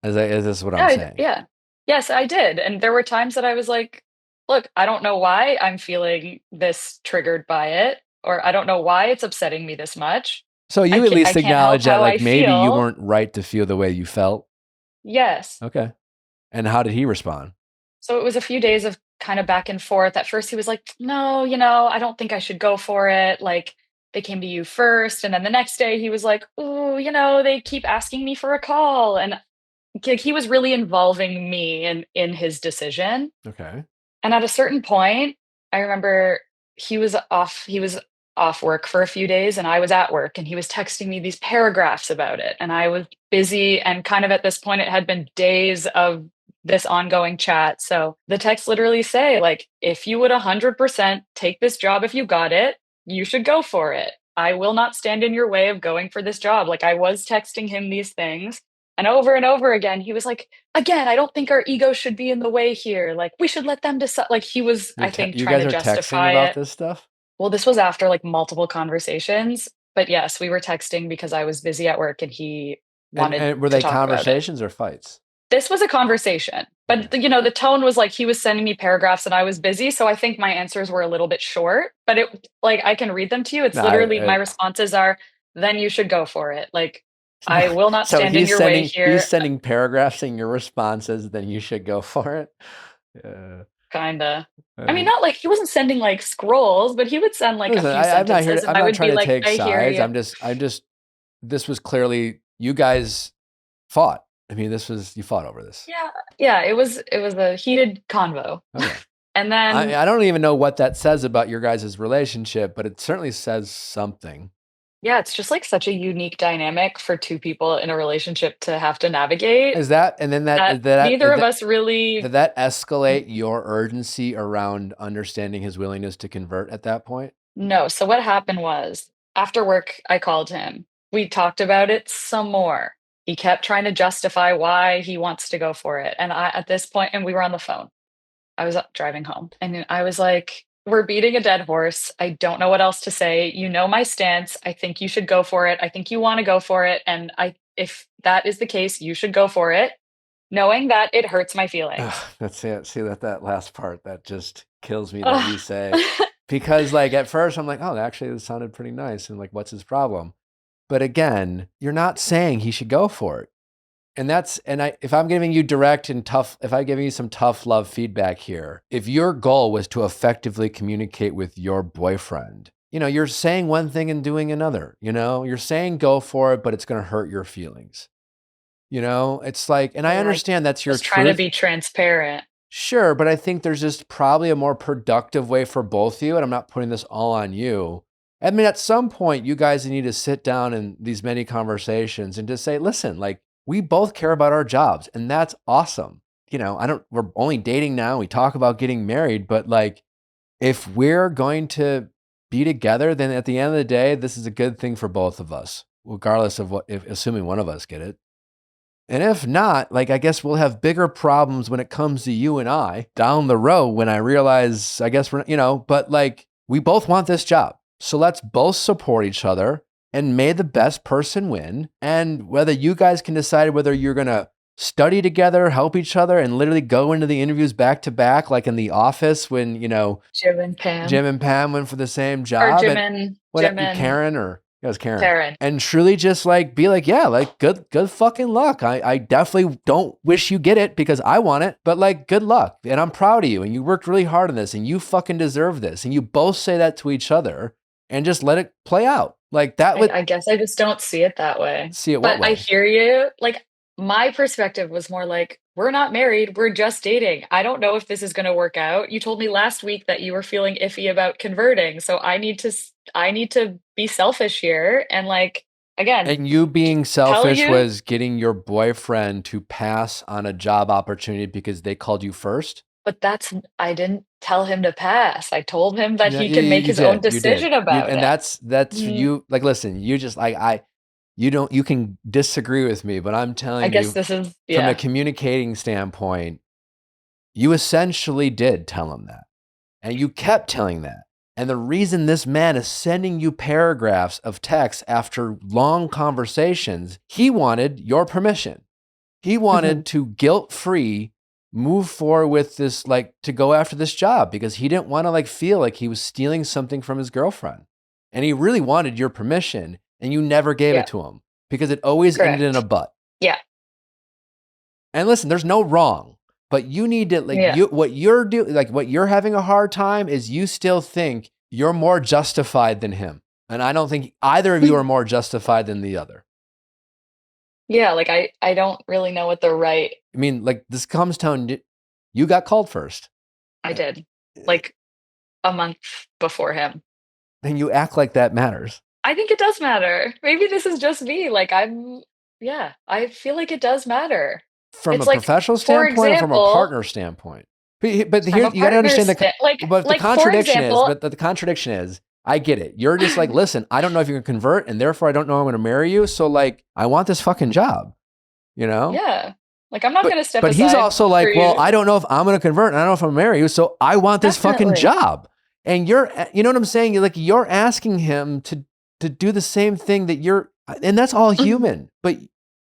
Is this what I'm saying? Yeah. Yes, I did. And there were times that I was like, look, I don't know why I'm feeling this triggered by it, or I don't know why it's upsetting me this much. So you at I least can't help acknowledge that, how I like, maybe you feel. weren't right to feel the way you felt. Yes. Okay. And how did he respond? So it was a few days of kind of back and forth. At first, he was like, no, I don't think I should go for it. Like, they came to you first. And then the next day, he was like, oh, they keep asking me for a call. And he was really involving me in his decision. Okay. And at a certain point, I remember he was off work for a few days and I was at work and he was texting me these paragraphs about it. And I was busy and kind of at this point, it had been days of this ongoing chat. So the text literally say, like, if you would 100% take this job, if you got it, you should go for it. I will not stand in your way of going for this job. Like, I was texting him these things. And over again, he was like, again, I don't think our ego should be in the way here. Like, we should let them decide. Like, he was, I think, You trying guys to are texting justify about it. this stuff? Well, this was after like multiple conversations. But yes, we were texting because I was busy at work and he wanted and were to they talk about it. conversations or fights? This was a conversation. But, the tone was like he was sending me paragraphs and I was busy. So I think my answers were a little bit short. But I can read them to you. It's literally my responses are, then you should go for it. Like, I will not stand in your way here. He's sending paragraphs in your responses, then you should go for it. Kinda. I mean, not like he wasn't sending like scrolls, but he would send like listen, a few I'm not sentences, here. and I'm I not would trying be to like, take "I hear sides. you." I'm just. This was clearly you guys fought. I mean, you fought over this. Yeah. It was a heated convo. Okay. And then I don't even know what that says about your guys' relationship, but it certainly says something. yeah, it's just like such a unique dynamic for two people in a relationship to have to navigate. Is that, and then That neither of us really. did that escalate your urgency around understanding his willingness to convert at that point? No. So what happened was after work, I called him. We talked about it some more. He kept trying to justify why he wants to go for it. And at this point, and we were on the phone. I was driving home and I was like, we're beating a dead horse. I don't know what else to say. You know my stance. I think you should go for it. I think you want to go for it. And if that is the case, you should go for it, knowing that it hurts my feelings. That's it. See that last part, that just kills me that you say. Because like at first I'm like, oh, actually this sounded pretty nice. And like, what's his problem? But again, you're not saying he should go for it. And if I'm giving you direct and tough, if I'm giving you some tough love feedback here, if your goal was to effectively communicate with your boyfriend, you're saying one thing and doing another, you're saying go for it, but it's going to hurt your feelings. It's like, and I understand that's your truth. truth. Trying to be transparent. Sure. But I think there's just probably a more productive way for both of you. And I'm not putting this all on you. I mean, at some point you guys need to sit down in these many conversations and just say, listen, like, we both care about our jobs and that's awesome. We're only dating now. We talk about getting married, but like, if we're going to be together, then at the end of the day, this is a good thing for both of us, regardless of assuming one of us get it. And if not, like, I guess we'll have bigger problems when it comes to you and I down the road when I realize, I guess but like, we both want this job. So let's both support each other. And may the best person win. And whether you guys can decide whether you're going to study together, help each other, and literally go into the interviews back to back, like in The Office when, Jim and Pam went for the same job. Or Jim and Karen, or it was Karen. Karen. And truly just like be like, yeah, like good fucking luck. I definitely don't wish you get it because I want it, but like good luck. And I'm proud of you. And you worked really hard on this and you fucking deserve this. And you both say that to each other and just let it play out. Like that would. I guess I just don't see it that way. See it but what way? I hear you. Like my perspective was more like, we're not married. We're just dating. I don't know if this is going to work out. You told me last week that you were feeling iffy about converting. So I need to be selfish here. And like, again. And you being selfish was getting your boyfriend to pass on a job opportunity because they called you first? But I didn't tell him to pass. I told him that he can make his own decision about it. And that's you. Like, listen, you just like you can disagree with me, but I'm telling you, I guess this is from a communicating standpoint, you essentially did tell him that, and you kept telling that. And the reason this man is sending you paragraphs of text after long conversations, he wanted your permission. He wanted to guilt-free move forward with this, like to go after this job because he didn't want to like feel like he was stealing something from his girlfriend. And he really wanted your permission and you never gave it to him because it always ended in a but. Yeah. And listen, there's no wrong, but you need to like what you're doing, like what you're having a hard time is you still think you're more justified than him. And I don't think either of you are more justified than the other. Yeah, like I don't really know what the right. I mean, like this comes down to you got called first. I did, like a month before him. Then you act like that matters. I think it does matter. Maybe this is just me. Like I feel like it does matter. From a professional standpoint or from a partner standpoint? But here you got to understand the contradiction is, I get it. You're just like, listen, I don't know if you're going to convert and therefore I don't know I'm going to marry you. So like, I want this fucking job, Yeah. Like I'm not going to step aside. But he's also like, well, I don't know if I'm going to convert and I don't know if I'm going to marry you. So I want this fucking job. And you know what I'm saying? You're asking him to do the same thing that and that's all human. But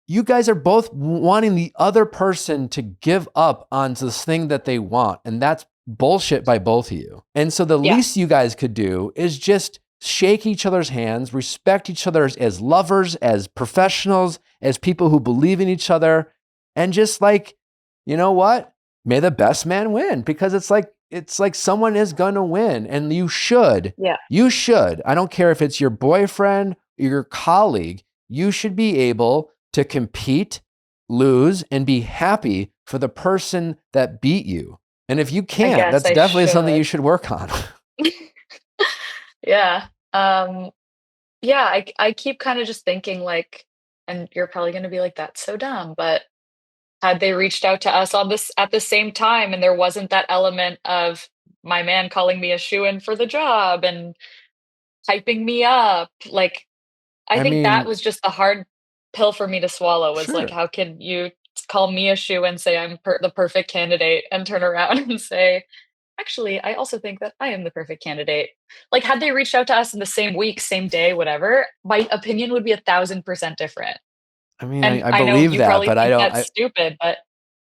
you guys are both wanting the other person to give up on this thing that they want. And that's bullshit by both of you. And so the least you guys could do is just shake each other's hands, respect each other as lovers, as professionals, as people who believe in each other. And just like, you know what? May the best man win. Because it's like, it's like someone is going to win, and you should. Yeah. You should. I don't care if it's your boyfriend or your colleague. You should be able to compete, lose, and be happy for the person that beat you. And if you can't, that's definitely something you should work on. Yeah. Yeah, I keep kind of just thinking like, and you're probably going to be like, that's so dumb, but had they reached out to us on this at the same time, and there wasn't that element of my man calling me a shoo-in for the job and hyping me up, like, I think that was just a hard pill for me to swallow, was like, how can you call me a shoo and say I'm the perfect candidate, and turn around and say, actually, I also think that I am the perfect candidate. Like, had they reached out to us in the same week, same day, whatever, my opinion would be 1,000% different. I mean, And I know believe you that, probably but I think don't. that's stupid, but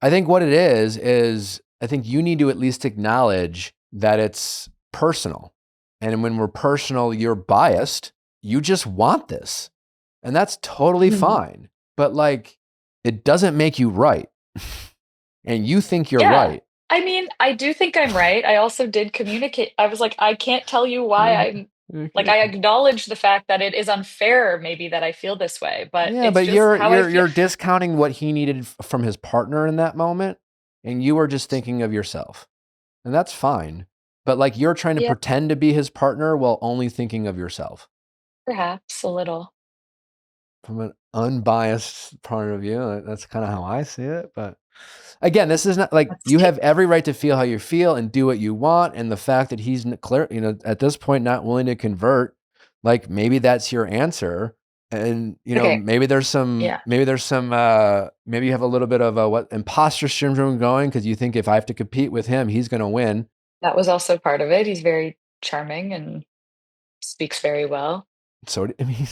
I think what it is I think you need to at least acknowledge that it's personal. And when we're personal, you're biased. You just want this. And that's totally fine. But like, it doesn't make you right. And you think you're right. I mean, I do think I'm right. I also did communicate. I was like, I can't tell you why I'm like, I acknowledge the fact that it is unfair maybe that I feel this way, but yeah, it's but just you're how I feel. you're discounting what he needed from his partner in that moment, and you were just thinking of yourself. And that's fine. But like, you're trying to pretend to be his partner while only thinking of yourself. Perhaps a little. From an unbiased point of view, that's kind of how I see it. But again, this is not like, you have every right to feel how you feel and do what you want. And the fact that he's clear, at this point, not willing to convert, like, maybe that's your answer. And, maybe there's some, maybe you have a little bit of imposter syndrome going, because you think, if I have to compete with him, he's going to win. That was also part of it. He's very charming and speaks very well. So, I mean,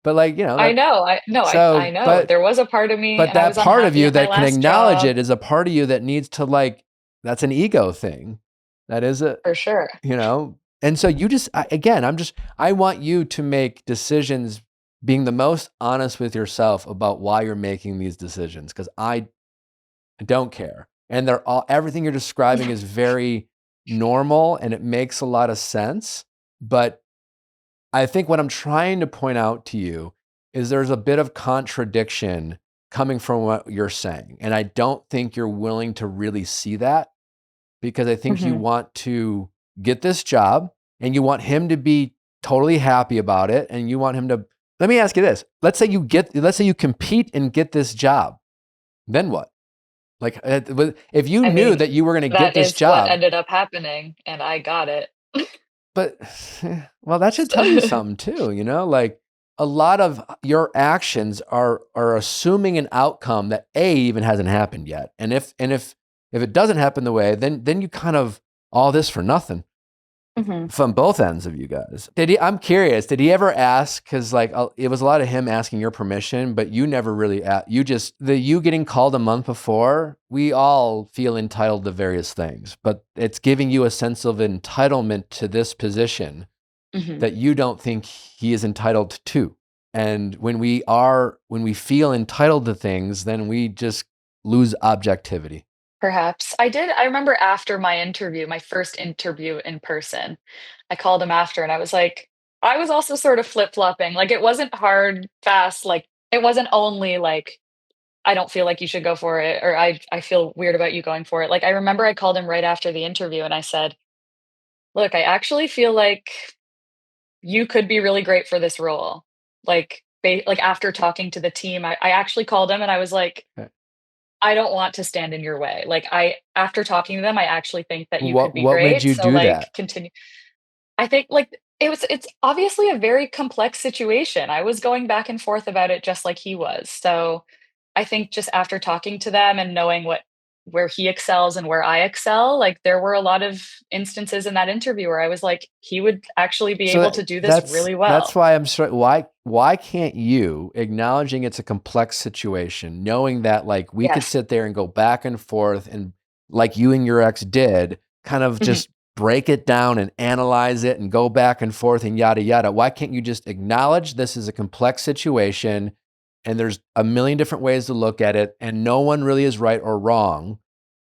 but like, I know. I know. But there was a part of me, but and I was that part of you at my that can last acknowledge job. it is a part of you that needs to, like, that's an ego thing. That is for sure. And so you just, I want you to make decisions being the most honest with yourself about why you're making these decisions, because I don't care. And everything you're describing is very normal, and it makes a lot of sense. But I think what I'm trying to point out to you is there's a bit of contradiction coming from what you're saying. And I don't think you're willing to really see that, because I think you want to get this job, and you want him to be totally happy about it. And you want him to, let me ask you this. Let's say you compete and get this job. Then what? Like, if you knew that you were going to get this job. What ended up happening, and I got it. But, well, that should tell you something too, like, a lot of your actions are assuming an outcome that even hasn't happened yet. And if it doesn't happen the way, then you kind of, all this for nothing. From both ends of you guys. I'm curious, did he ever ask? Because like, it was a lot of him asking your permission, but you never really you getting called a month before, we all feel entitled to various things, but it's giving you a sense of entitlement to this position that you don't think he is entitled to. And when we feel entitled to things, then we just lose objectivity. Perhaps. I remember after my first interview in person, I called him after, and I was like, I was also sort of flip-flopping. Like, it wasn't hard, fast. Like, it wasn't only like, I don't feel like you should go for it, or I feel weird about you going for it. Like, I remember I called him right after the interview, and I said, look, I actually feel like you could be really great for this role. Like, after talking to the team, I actually called him, and I was like, I don't want to stand in your way. Like, after talking to them, I actually think that you could be great. What made you do that? Continue. I think like it's obviously a very complex situation. I was going back and forth about it just like he was. So I think just after talking to them and knowing where he excels and where I excel, like, there were a lot of instances in that interview where I was like, he would actually be able to do this really well. That's why I'm sorry. Why can't you, acknowledging it's a complex situation, knowing that like we could sit there and go back and forth, and like you and your ex did, kind of just break it down and analyze it and go back and forth and yada yada. Why can't you just acknowledge this is a complex situation, and there's a million different ways to look at it, and no one really is right or wrong.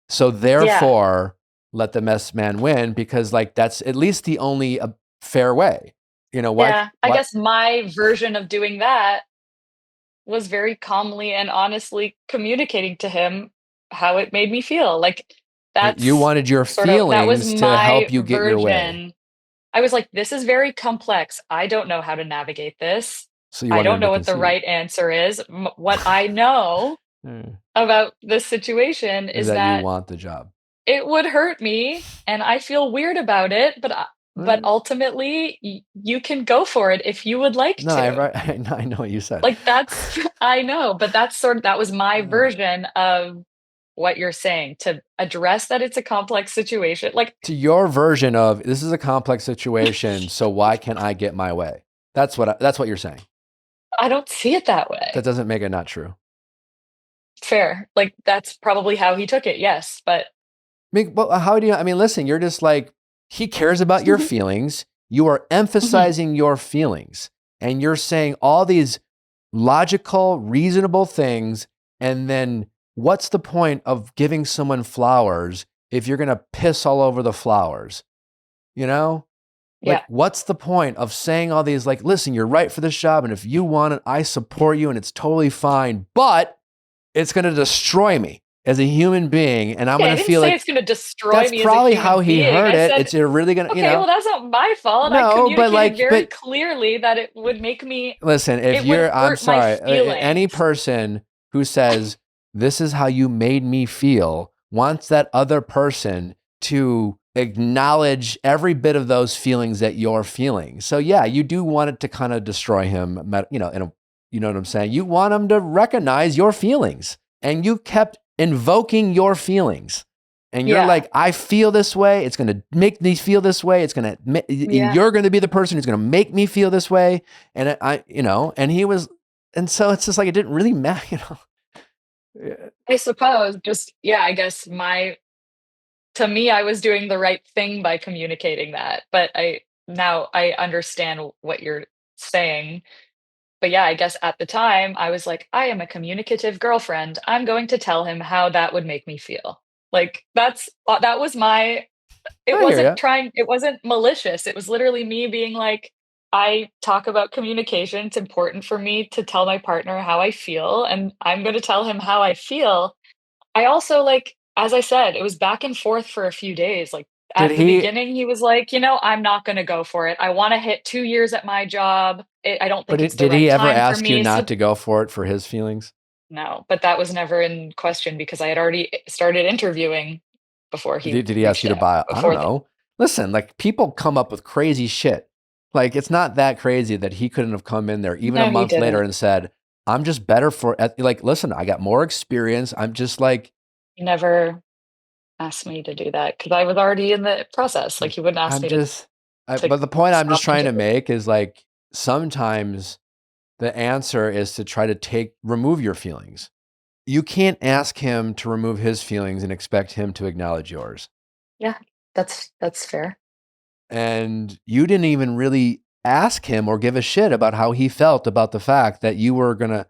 So therefore, let the yes man win, because like that's at least the only fair way. You know, Yeah, I guess my version of doing that was very calmly and honestly communicating to him how it made me feel. Like you that's wanted your that was feelings to my help you get your way. version. I was like, this is very complex. I don't know how to navigate this. So you I wanted don't him to know what the concede. right answer is. What I know about this situation Is is that you that want the job. it would hurt me and I feel weird about it, but ultimately you can go for it if you would like to. I know what you said. Like that's I know, but that was my version of what you're saying, to address that it's a complex situation. Like to your version of this is a complex situation, so why can't I get my way? That's what you're saying. I don't see it that way. That doesn't make it not true. Fair. Like that's probably how he took it. Yes, but how do you? I mean, listen. You're just like, he cares about your feelings. You are emphasizing your feelings, and you're saying all these logical, reasonable things. And then, what's the point of giving someone flowers if you're going to piss all over the flowers? You know. Like, what's the point of saying all these, like, listen, you're right for this job, and if you want it, I support you, and it's totally fine, but it's going to destroy me as a human being, and I'm going to feel like it's going to destroy that's me. Probably as a human how he being. heard it. Said, it's really going to, okay, well, that's not my fault. I communicated very clearly that it would make me. Listen, if I'm sorry, any person who says this is how you made me feel wants that other person to acknowledge every bit of those feelings that you're feeling. So yeah, you do want it to kind of destroy him, you know what I'm saying? You want him to recognize your feelings, and you kept invoking your feelings. And you're like, I feel this way. It's going to make me feel this way. It's going to, you're going to be the person who's going to make me feel this way. And and he was, and so it's just like, it didn't really matter, I suppose I guess to me, I was doing the right thing by communicating that, but now I understand what you're saying. But yeah, I guess at the time I was like, I am a communicative girlfriend. I'm going to tell him how that would make me feel. Like that was it wasn't malicious. It was literally me being like, I talk about communication. It's important for me to tell my partner how I feel, and I'm going to tell him how I feel. I also, like, as I said, it was back and forth for a few days. Like at the beginning, he was like, I'm not going to go for it. I want to hit 2 years at my job. I don't think it's the right time for me. Did he ever ask you not to go for it for his feelings? No, but that was never in question because I had already started interviewing before he. Did he ask you to buy? I don't know. Listen, like, people come up with crazy shit. Like, it's not that crazy that he couldn't have come in there even a month later and said, I'm just better for, like, listen, I got more experience. I'm just like. He never asked me to do that because I was already in the process. Like, he wouldn't ask me to. But the point I'm just trying to make is, like, sometimes the answer is to try to remove your feelings. You can't ask him to remove his feelings and expect him to acknowledge yours. Yeah, that's fair. And you didn't even really ask him or give a shit about how he felt about the fact that you were going to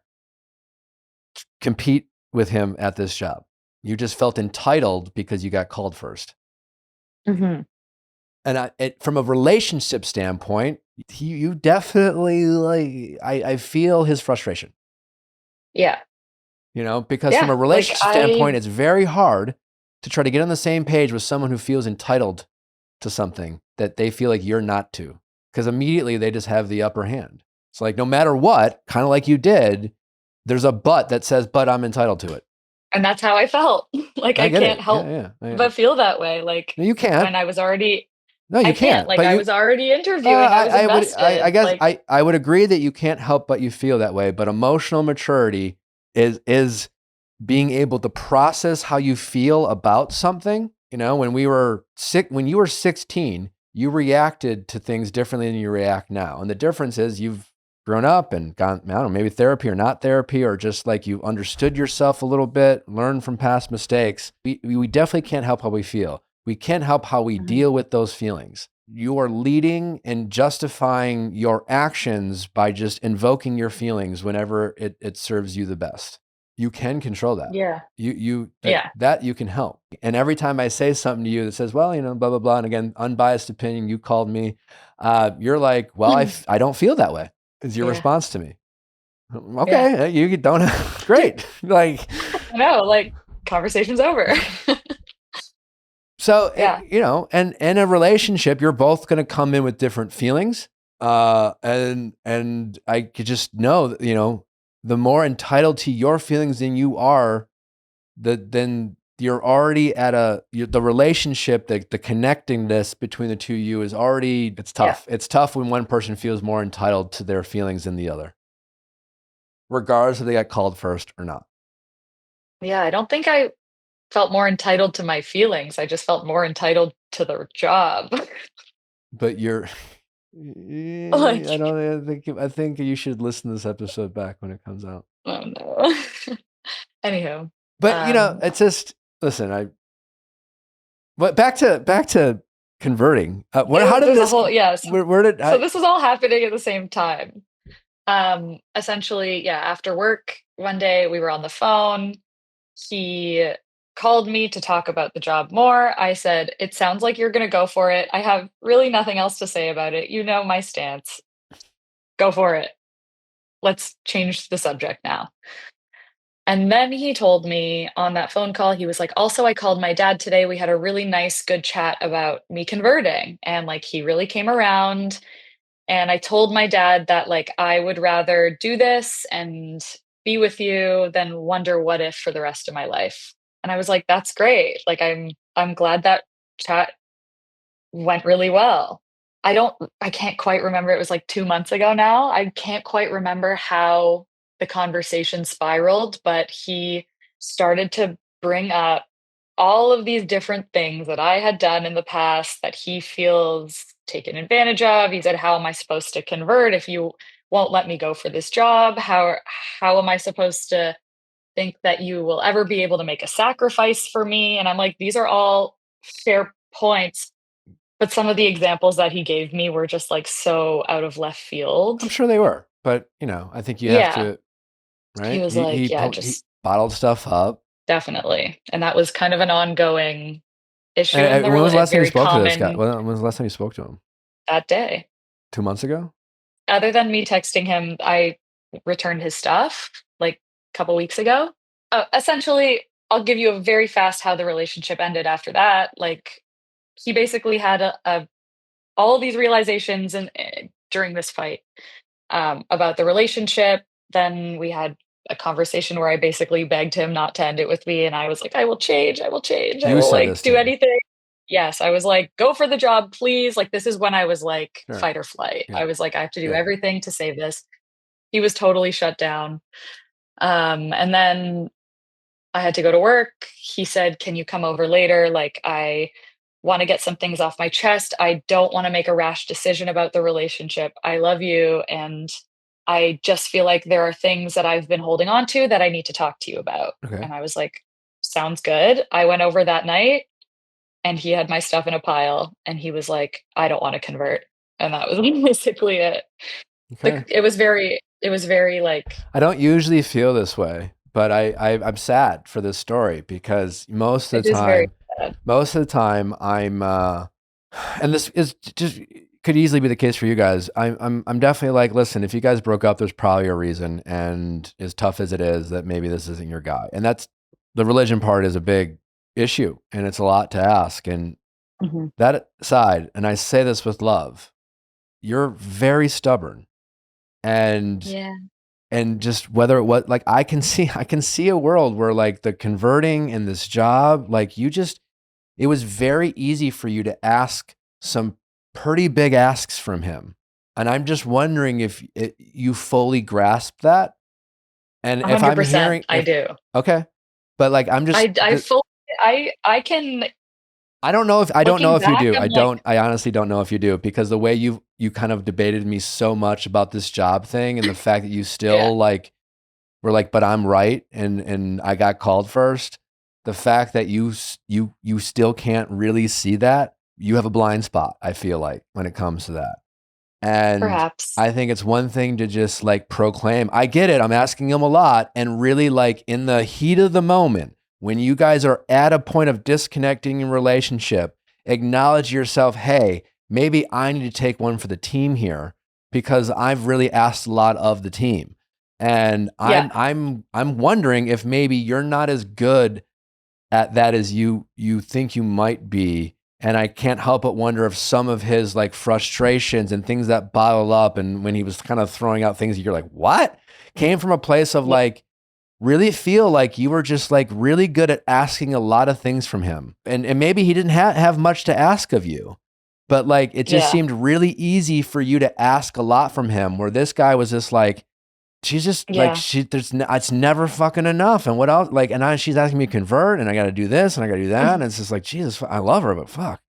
compete with him at this job. You just felt entitled because you got called first. Mm-hmm. And from a relationship standpoint, you definitely, like, I feel his frustration. Yeah. Because from a relationship standpoint, it's very hard to try to get on the same page with someone who feels entitled to something that they feel like you're not to. Because immediately they just have the upper hand. It's like, no matter what, kind of like you did, there's a but that says, but I'm entitled to it. And that's how I felt. Like, I can't help but feel that way. Like, no, you can't. When I was already. No, you can't. Like, I was already interviewing. I was invested. I guess I would agree that you can't help but you feel that way. But emotional maturity is being able to process how you feel about something. When you were 16, you reacted to things differently than you react now. And the difference is you've grown up and gone, I don't know, maybe therapy or not therapy, or just like you understood yourself a little bit, learned from past mistakes. We definitely can't help how we feel. We can't help how we deal with those feelings. You are leading and justifying your actions by just invoking your feelings whenever it serves you the best. You can control that. Yeah. That you can help. And every time I say something to you that says, well, blah, blah, blah. And again, unbiased opinion, you called me. You're like, well, I don't feel that way is your response to me. Okay. You don't. Great. Like, no, like conversation's over. So, and in a relationship, you're both going to come in with different feelings. And I could just know that, the more entitled to your feelings than you are, then you're already at the relationship, the connectingness between the two of you is already, it's tough. Yeah. It's tough when one person feels more entitled to their feelings than the other, regardless if they got called first or not. Yeah, I don't think I felt more entitled to my feelings. I just felt more entitled to the job. But I think you should listen to this episode back when it comes out. Oh no. Anywho. But it's just, listen, but back to converting. How did this? So this was all happening at the same time. Essentially, after work one day we were on the phone. He called me to talk about the job more. I said, it sounds like you're going to go for it. I have really nothing else to say about it. You know my stance. Go for it. Let's change the subject now. And then he told me on that phone call, he was like, also, I called my dad today. We had a really nice, good chat about me converting. And like, he really came around. And I told my dad that like, I would rather do this and be with you than wonder what if for the rest of my life. And I was like, that's great. Like, I'm glad that chat went really well. I can't quite remember. It was like 2 months ago now. I can't quite remember how the conversation spiraled, but he started to bring up all of these different things that I had done in the past that he feels taken advantage of. He said, how am I supposed to convert if you won't let me go for this job? How am I supposed to think that you will ever be able to make a sacrifice for me? And I'm like, these are all fair points. But some of the examples that he gave me were just like so out of left field. I'm sure they were, but I think you have to, right? He was he bottled stuff up. Definitely. And that was kind of an ongoing issue. When was the last time you spoke to this guy? When was the last time you spoke to him? That day. 2 months ago? Other than me texting him, I returned his stuff like a couple weeks ago. Essentially, I'll give you a very fast how the relationship ended after that. Like, he basically had all of these realizations during this fight about the relationship. Then we had a conversation where I basically begged him not to end it with me. And I was like, I will change. I will like do anything. Yes. I was like, go for the job, please. Like, this is when I was like fight or flight. Yeah. I was like, I have to do everything to save this. He was totally shut down. And then I had to go to work. He said, can you come over later? Like, I want to get some things off my chest. I don't want to make a rash decision about the relationship. I love you. And I just feel like there are things that I've been holding on to that I need to talk to you about. Okay. And I was like, sounds good. I went over that night and he had my stuff in a pile and he was like, I don't want to convert. And that was basically it. Okay. It was very like, I don't usually feel this way, but I'm sad for this story because most of the time I'm, and this is just could easily be the case for you guys. I'm definitely like, listen, if you guys broke up, there's probably a reason, and as tough as it is, that maybe this isn't your guy. And that's the religion part is a big issue, and it's a lot to ask. And that aside, and I say this with love, you're very stubborn, and just like I can see a world where like the converting and this job, like it was very easy for you to ask some pretty big asks from him. And I'm just wondering if you fully grasp that. And 100%, if I'm hearing, I do. Okay. But like, I'm just, I can, I don't know if you do. I honestly don't know if you do, because the way you kind of debated me so much about this job thing and the fact that you still like, were like, but I'm right. And I got called first. The fact that you still can't really see that, you have a blind spot, I feel like, when it comes to that. And Perhaps. I think it's one thing to just like proclaim, I get it, I'm asking him a lot. And really, like, in the heat of the moment, when you guys are at a point of disconnecting in relationship, acknowledge yourself, hey, maybe I need to take one for the team here because I've really asked a lot of the team. And Yeah. I'm wondering if maybe you're not as good at that as you think you might be. And I can't help but wonder if some of his like frustrations and things that bottle up, and when he was kind of throwing out things, you're like, what? Came from a place of Yeah. like, really feel like you were just like really good at asking a lot of things from him. And maybe he didn't have much to ask of you, but like, it just Yeah. seemed really easy for you to ask a lot from him, where this guy was just like, she's just like, Yeah. it's never fucking enough. And what else? Like, and she's asking me to convert, and I got to do this and I got to do that. And it's just like, Jesus, I love her, but fuck.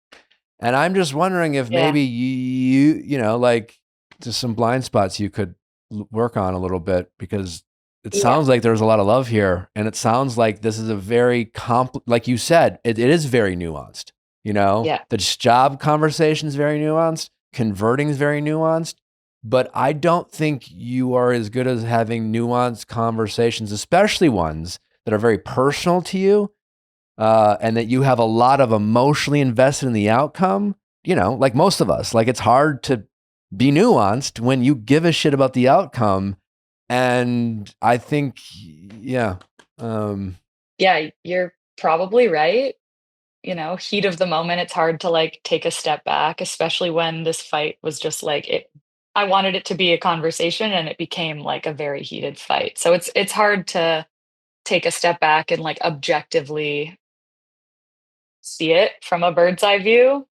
And I'm just wondering if Yeah. maybe you know, like, just some blind spots you could work on a little bit, because it Yeah. sounds like there's a lot of love here. And it sounds like this is a very like you said, it is very nuanced, you know, Yeah. the job conversation is very nuanced. Converting is very nuanced. But I don't think you are as good as having nuanced conversations, especially ones that are very personal to you, and that you have a lot of emotionally invested in the outcome. You know, like most of us, like, it's hard to be nuanced when you give a shit about the outcome. And I think, yeah. Yeah, you're probably right. You know, heat of the moment, it's hard to like take a step back, especially when this fight was just like it. I wanted it to be a conversation and it became like a very heated fight. So it's hard to take a step back and like objectively see it from a bird's eye view.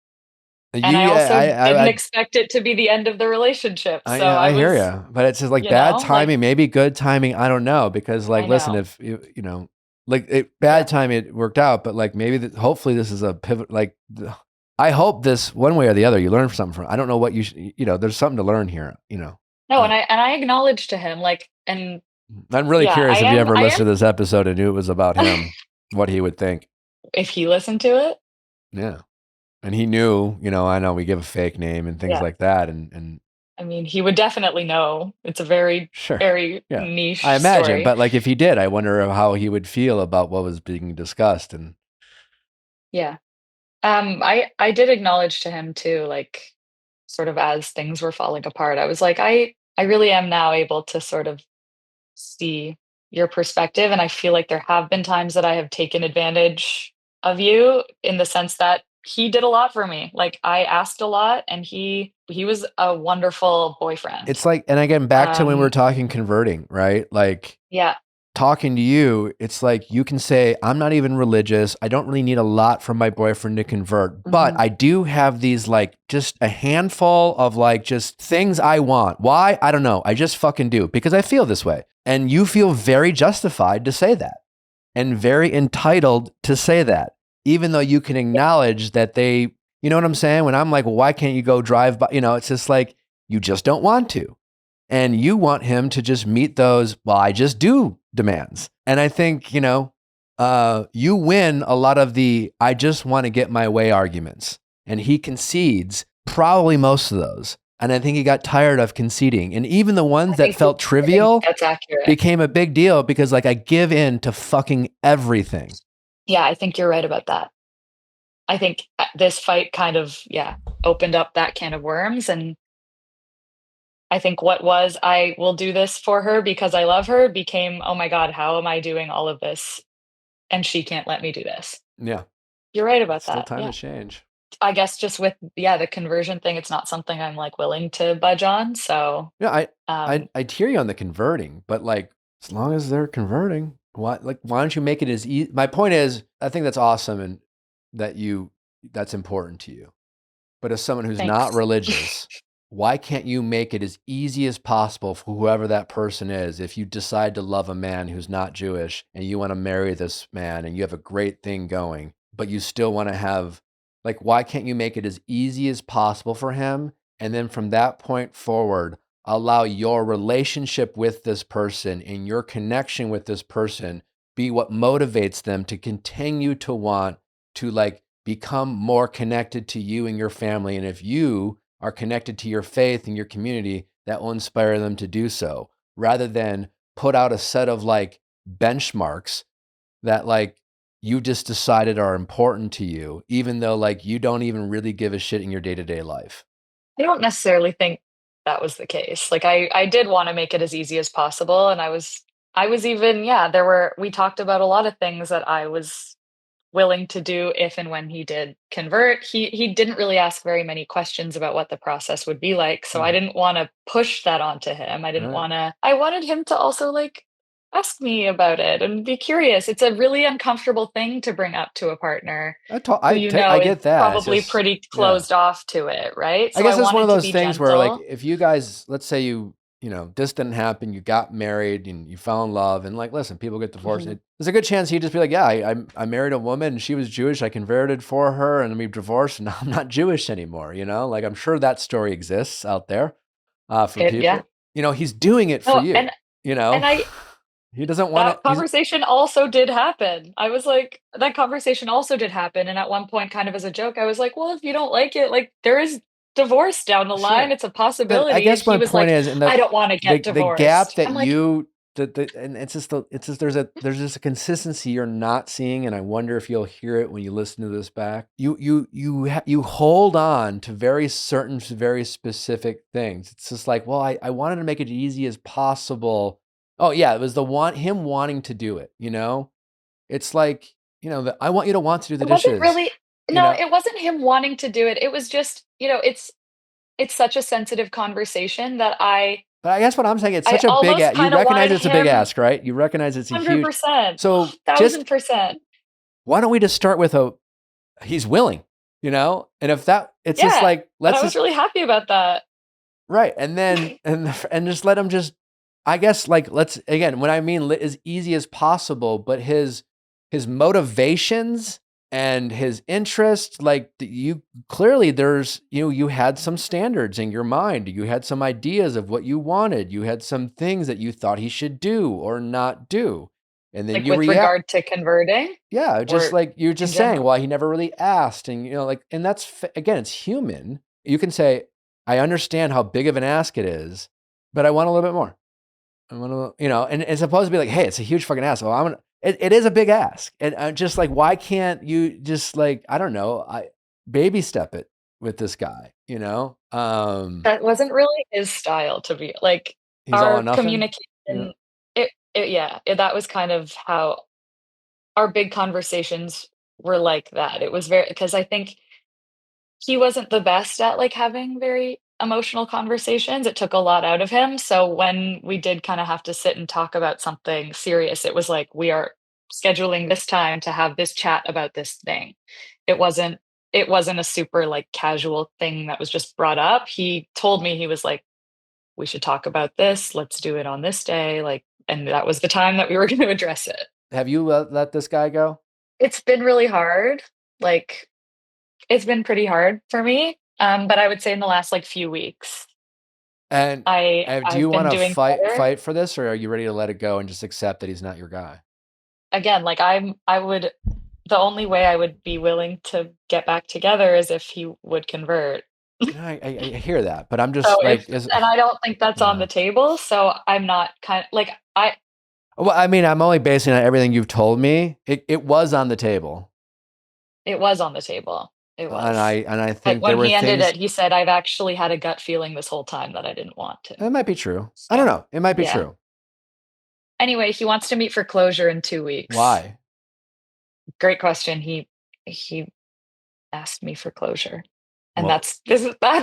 And I also didn't expect it to be the end of the relationship. So I I hear was, you, but it's just like you bad know, like timing, maybe good timing. I don't know, because like, I listen, know. if you know, like Yeah. bad timing, it worked out, but like maybe hopefully this is a pivot. Like, I hope this one way or the other, you learn something from. I don't know what you know, there's something to learn here, you know. No, and I acknowledged to him like, and I'm really yeah, curious if you ever I listened to this episode and knew it was about him, what he would think. if he listened to it. Yeah. And he knew, you know, I know we give a fake name and things Yeah. like that. And I mean, he would definitely know. It's a very, sure. very Yeah. niche I imagine, story. but like, if he did, I wonder how he would feel about what was being discussed. And Yeah. I did acknowledge to him too, like sort of as things were falling apart. I was like, I really am now able to sort of see your perspective. And I feel like there have been times that I have taken advantage of you in the sense that he did a lot for me. Like I asked a lot and he was a wonderful boyfriend. it's like, and again, back to when we were talking converting, right? Like, Yeah. talking to you, it's like you can say, I'm not even religious. I don't really need a lot from my boyfriend to convert, but I do have these like just a handful of like just things I want. Why? I don't know. I just fucking do, because I feel this way. And you feel very justified to say that and very entitled to say that, even though you can acknowledge that they, you know what I'm saying? When I'm like, well, why can't you go drive by? You know, it's just like, you just don't want to. And you want him to just meet those, well, I just do demands. And I think, you know, you win a lot of the, I just want to get my way arguments. And he concedes probably most of those. And I think he got tired of conceding. And even the ones that felt trivial that's accurate. became a big deal, because like, I give in to fucking everything. Yeah, I think you're right about that. I think this fight kind of, opened up that can of worms. And I think what was, I will do this for her because I love her, became, oh my God, how am I doing all of this? And she can't let me do this. Yeah. You're right about Still that. time to change. I guess just with, the conversion thing, it's not something I'm like willing to budge on. So yeah, I'd hear you on the converting, but like, as long as they're converting, why don't you make it as easy? My point is, I think that's awesome, and that's important to you. But as someone who's not religious, why can't you make it as easy as possible for whoever that person is? If you decide to love a man who's not Jewish and you want to marry this man and you have a great thing going, but you still want to have, like, why can't you make it as easy as possible for him? And then from that point forward, allow your relationship with this person and your connection with this person be what motivates them to continue to want to like become more connected to you and your family. And if you are connected to your faith and your community that will inspire them to do so, rather than put out a set of like benchmarks that like you just decided are important to you, even though like you don't even really give a shit in your day-to-day life. I don't necessarily think that was the case. Like I did want to make it as easy as possible. And I was even, we talked about a lot of things that I was willing to do if and when he did convert. He didn't really ask very many questions about what the process would be like. So I didn't want to push that onto him. I wanted him to also like ask me about it and be curious. It's a really uncomfortable thing to bring up to a partner I who get is that. probably pretty closed off to it, right? So I guess it's one of wanted to those be things where like gentle. if you guys, let's say this didn't happen, you got married and you fell in love, and like, listen, people get divorced. Mhm. There's a good chance he'd just be like, yeah, I married a woman and she was Jewish. I converted for her and we divorced and now I'm not Jewish anymore. Like I'm sure that story exists out there for Yeah. people. He's doing it for No, you. and I He doesn't want that to. conversation also did happen. I was like, that conversation also did happen. And at one point, kind of as a joke, I was like, well, if you don't like it, like there is divorce down the line. Sure. It's a But I possibility. And guess he my was point like, is, in I don't want to get the gap divorced. that I'm like, and it's just there's just a consistency you're not seeing, and I wonder if you'll hear it when you listen to this back. You hold on to very specific things. It's just like, well, I wanted to make it as easy as possible. Oh yeah, it was him wanting to do it. It's like I want you to want to do the it wasn't dishes. really, no, it wasn't him wanting to do it. It was just, it's such a sensitive conversation that But I guess what I'm saying, it's I such a big almost ask. You kind of recognize wanted it's a big him ask, right? You recognize it's a huge. 100%, So just 1000%. why don't we just start with he's willing, and if it's just Yeah. like, And let's I was just, really happy about that. right. And then, and just let him just, I guess, like, let's, again, when I mean as easy as possible, but his motivations and his interest, like you clearly you had some standards in your mind. You had some ideas of what you wanted. You had some things that you thought he should do or not do. And then Like you with react. regard to converting? Yeah, just Or like you're in just saying, general? well, he never really asked. And, and that's, again, it's human. You can say, I understand how big of an ask it is, but I want a little bit more. I want to, and it's supposed to be like, hey, it's a huge fucking ask. Well, it is a big ask. And just like, why can't you just like, I don't know, baby step it with this guy, That wasn't really his style to be like, he's all or our nothing. communication, that was kind of how our big conversations were like that. It was very, because I think he wasn't the best at like having very emotional conversations. It took a lot out of him. So when we did kind of have to sit and talk about something serious, it was like, we are scheduling this time to have this chat about this thing. It wasn't a super like casual thing that was just brought up. He told me, he was like, we should talk about this. Let's do it on this day. Like, and that was the time that we were going to address it. Have you let this guy go? It's been really hard. Like, it's been pretty hard for me. But I would say in the last like few weeks, And do you I've been want to doing better. fight for this, or are you ready to let it go and just accept that he's not your guy? Again, like the only way I would be willing to get back together is if he would convert. I hear that, but I'm just So like, and I don't think that's on the table. So I'm not well, I mean, I'm only basing on everything you've told me. It was on the table. It was on the table. It was. And I think when there were he ended things. it, he said, I've actually had a gut feeling this whole time that I didn't want to. That might be true. I don't know. It might be true. Anyway, he wants to meet for closure in 2 weeks. Why? Great question. He asked me for closure. And that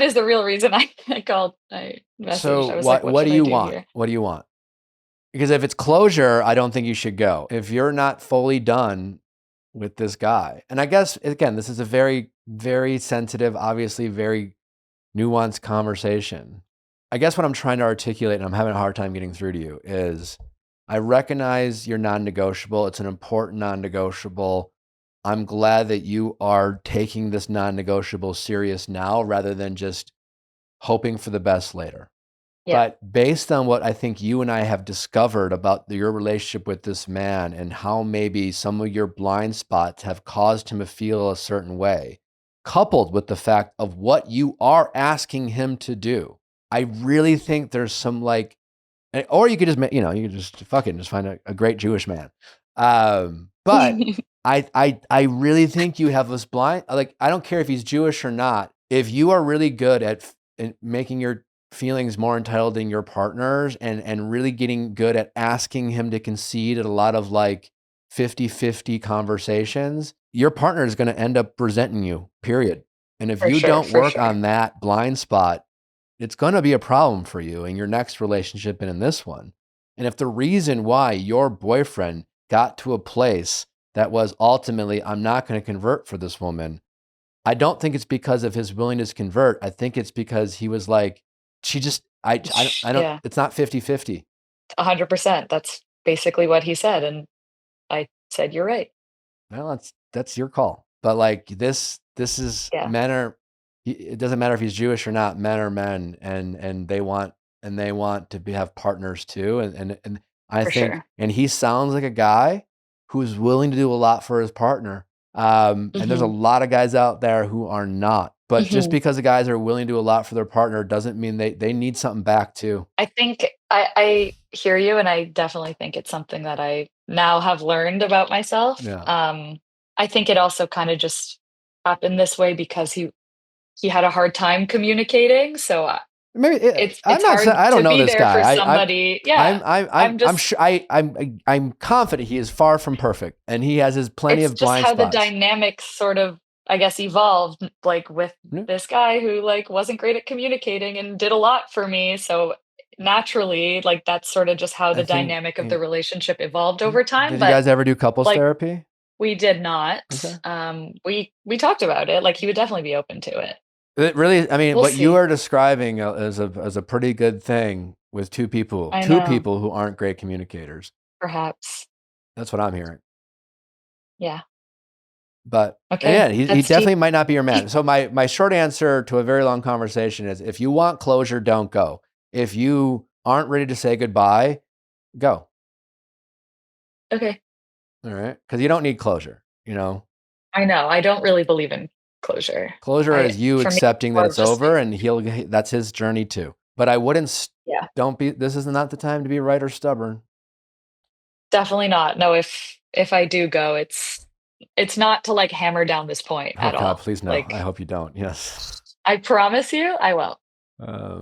is the real reason I called. I messaged. So I was like, what do you want? Here? What do you want? Because if it's closure, I don't think you should go. If you're not fully done with this guy, and I guess, again, this is a very, very sensitive, obviously very nuanced conversation. I guess what I'm trying to articulate, and I'm having a hard time getting through to you, is I recognize your non-negotiable. It's an important non-negotiable. I'm glad that you are taking this non-negotiable serious now rather than just hoping for the best later. Yeah. But based on what I think you and I have discovered about your relationship with this man and how maybe some of your blind spots have caused him to feel a certain way, coupled with the fact of what you are asking him to do, I really think there's some like, or you could just, you could just fucking just find a great Jewish man. But I really think you have this blind, like, I don't care if he's Jewish or not. If you are really good at making your feelings more entitled than your partner's and really getting good at asking him to concede at a lot of like 50-50 conversations, your partner is going to end up resenting you, period. And if you don't work on that blind spot, it's going to be a problem for you in your next relationship and in this one. And if the reason why your boyfriend got to a place that was ultimately, I'm not going to convert for this woman, I don't think it's because of his willingness to convert. I think it's because he was like, she just, I don't, it's not 50-50. 100%. That's basically what he said. And I said, you're right. Well, that's your call. But like this is, men are, it doesn't matter if he's Jewish or not, men are men and they want to have partners too. And I think, and he sounds like a guy who's willing to do a lot for his partner. And there's a lot of guys out there who are not, but just because the guys are willing to do a lot for their partner doesn't mean they need something back too. I think I hear you. And I definitely think it's something that I now have learned about myself. Yeah. I think it also kind of just happened this way because he had a hard time communicating. So maybe it's hard I don't to know be this there guy. for somebody. I'm confident he is far from perfect, and he has his plenty of blind spots. It's just how the dynamics sort of, I guess, evolved, like with this guy who like wasn't great at communicating and did a lot for me. So naturally, like that's sort of just how the dynamic of the relationship evolved over time. Did you guys ever do couples therapy? We did not. Okay. We talked about it. Like he would definitely be open to it. It really, I mean, what you are describing is a pretty good thing with two people who aren't great communicators. Perhaps. That's what I'm hearing. Yeah. But he definitely might not be your man. So my short answer to a very long conversation is, if you want closure, don't go. If you aren't ready to say goodbye, go. Okay. All right. Because you don't need closure, I know. I don't really believe in closure. Closure is you accepting that it's over, and that's his journey too. But I wouldn't, this is not the time to be right or stubborn. Definitely not. No, if I do go, it's not to like hammer down this point at all. God, please no. Like, I hope you don't. Yes. I promise you I will.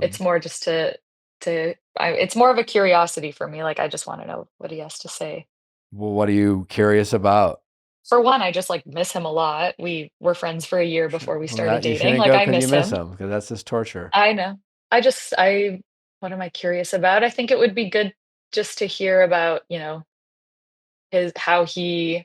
It's more just it's more of a curiosity for me. Like, I just want to know what he has to say. Well, what are you curious about? For one, I just like miss him a lot. We were friends for a year before we started dating. Like, I miss him because that's just torture. I know. What am I curious about? I think it would be good just to hear about, how he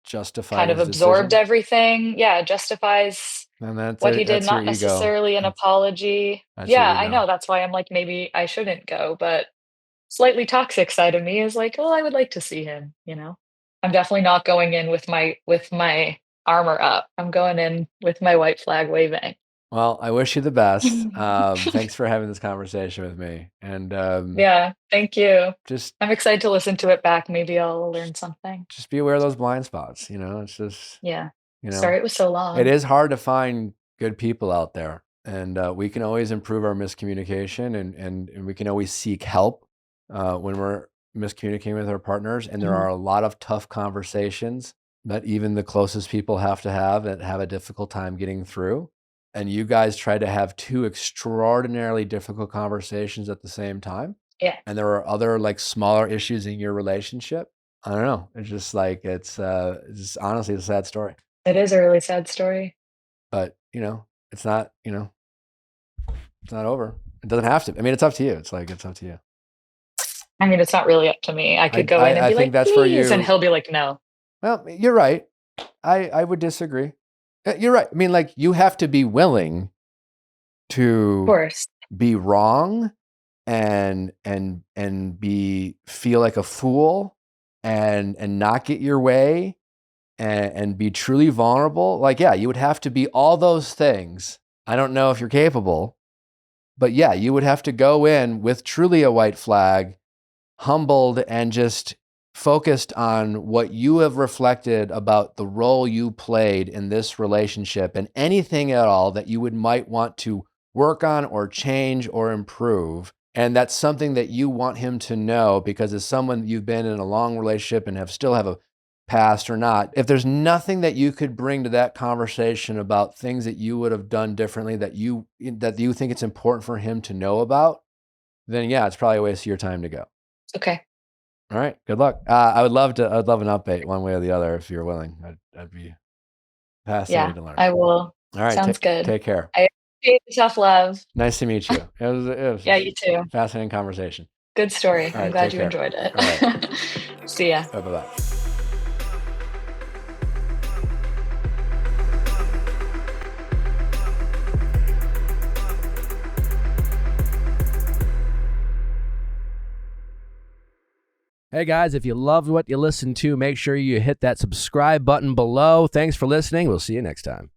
justified kind of absorbed everything. Yeah, justifies what he did, not necessarily an apology. Yeah, I know. That's why I'm like, maybe I shouldn't go, but slightly toxic side of me is like, oh, I would like to see him, I'm definitely not going in with my armor up. I'm going in with my white flag waving. Well, I wish you the best. Thanks for having this conversation with me. And yeah, thank you. I'm excited to listen to it back. Maybe I'll learn something. Just be aware of those blind spots. It's just Sorry it was so long. It is hard to find good people out there, and we can always improve our miscommunication, and we can always seek help when we're miscommunicating with our partners. And there are a lot of tough conversations that even the closest people have to have a difficult time getting through. And you guys try to have two extraordinarily difficult conversations at the same time. Yeah. And there are other like smaller issues in your relationship. I don't know. It's just like, it's just honestly a sad story. It is a really sad story. But, it's not, it's not over. It doesn't have to. I mean, it's up to you. It's up to you. I mean, it's not really up to me. I could go in and be like, that's for you. And he'll be like, no. Well, you're right. I would disagree. You're right. I mean, like, you have to be willing to be wrong and feel like a fool and not get your way and be truly vulnerable. Like, yeah, you would have to be all those things. I don't know if you're capable, but yeah, you would have to go in with truly a white flag, humbled and just focused on what you have reflected about the role you played in this relationship and anything at all that you might want to work on or change or improve. And that's something that you want him to know, because as someone, you've been in a long relationship and still have a past or not, if there's nothing that you could bring to that conversation about things that you would have done differently that you think it's important for him to know about, then yeah, it's probably a waste of your time to go. Okay. All right. Good luck. I'd love an update one way or the other if you're willing. I'd be fascinated to learn. I will. All right. Sounds good. Take care. I appreciate the tough love. Nice to meet you. It was Yeah, you too. Fascinating conversation. Good story. All I'm right, glad take you care. enjoyed it. All right. See ya. Bye-bye. Hey guys, if you loved what you listened to, make sure you hit that subscribe button below. Thanks for listening. We'll see you next time.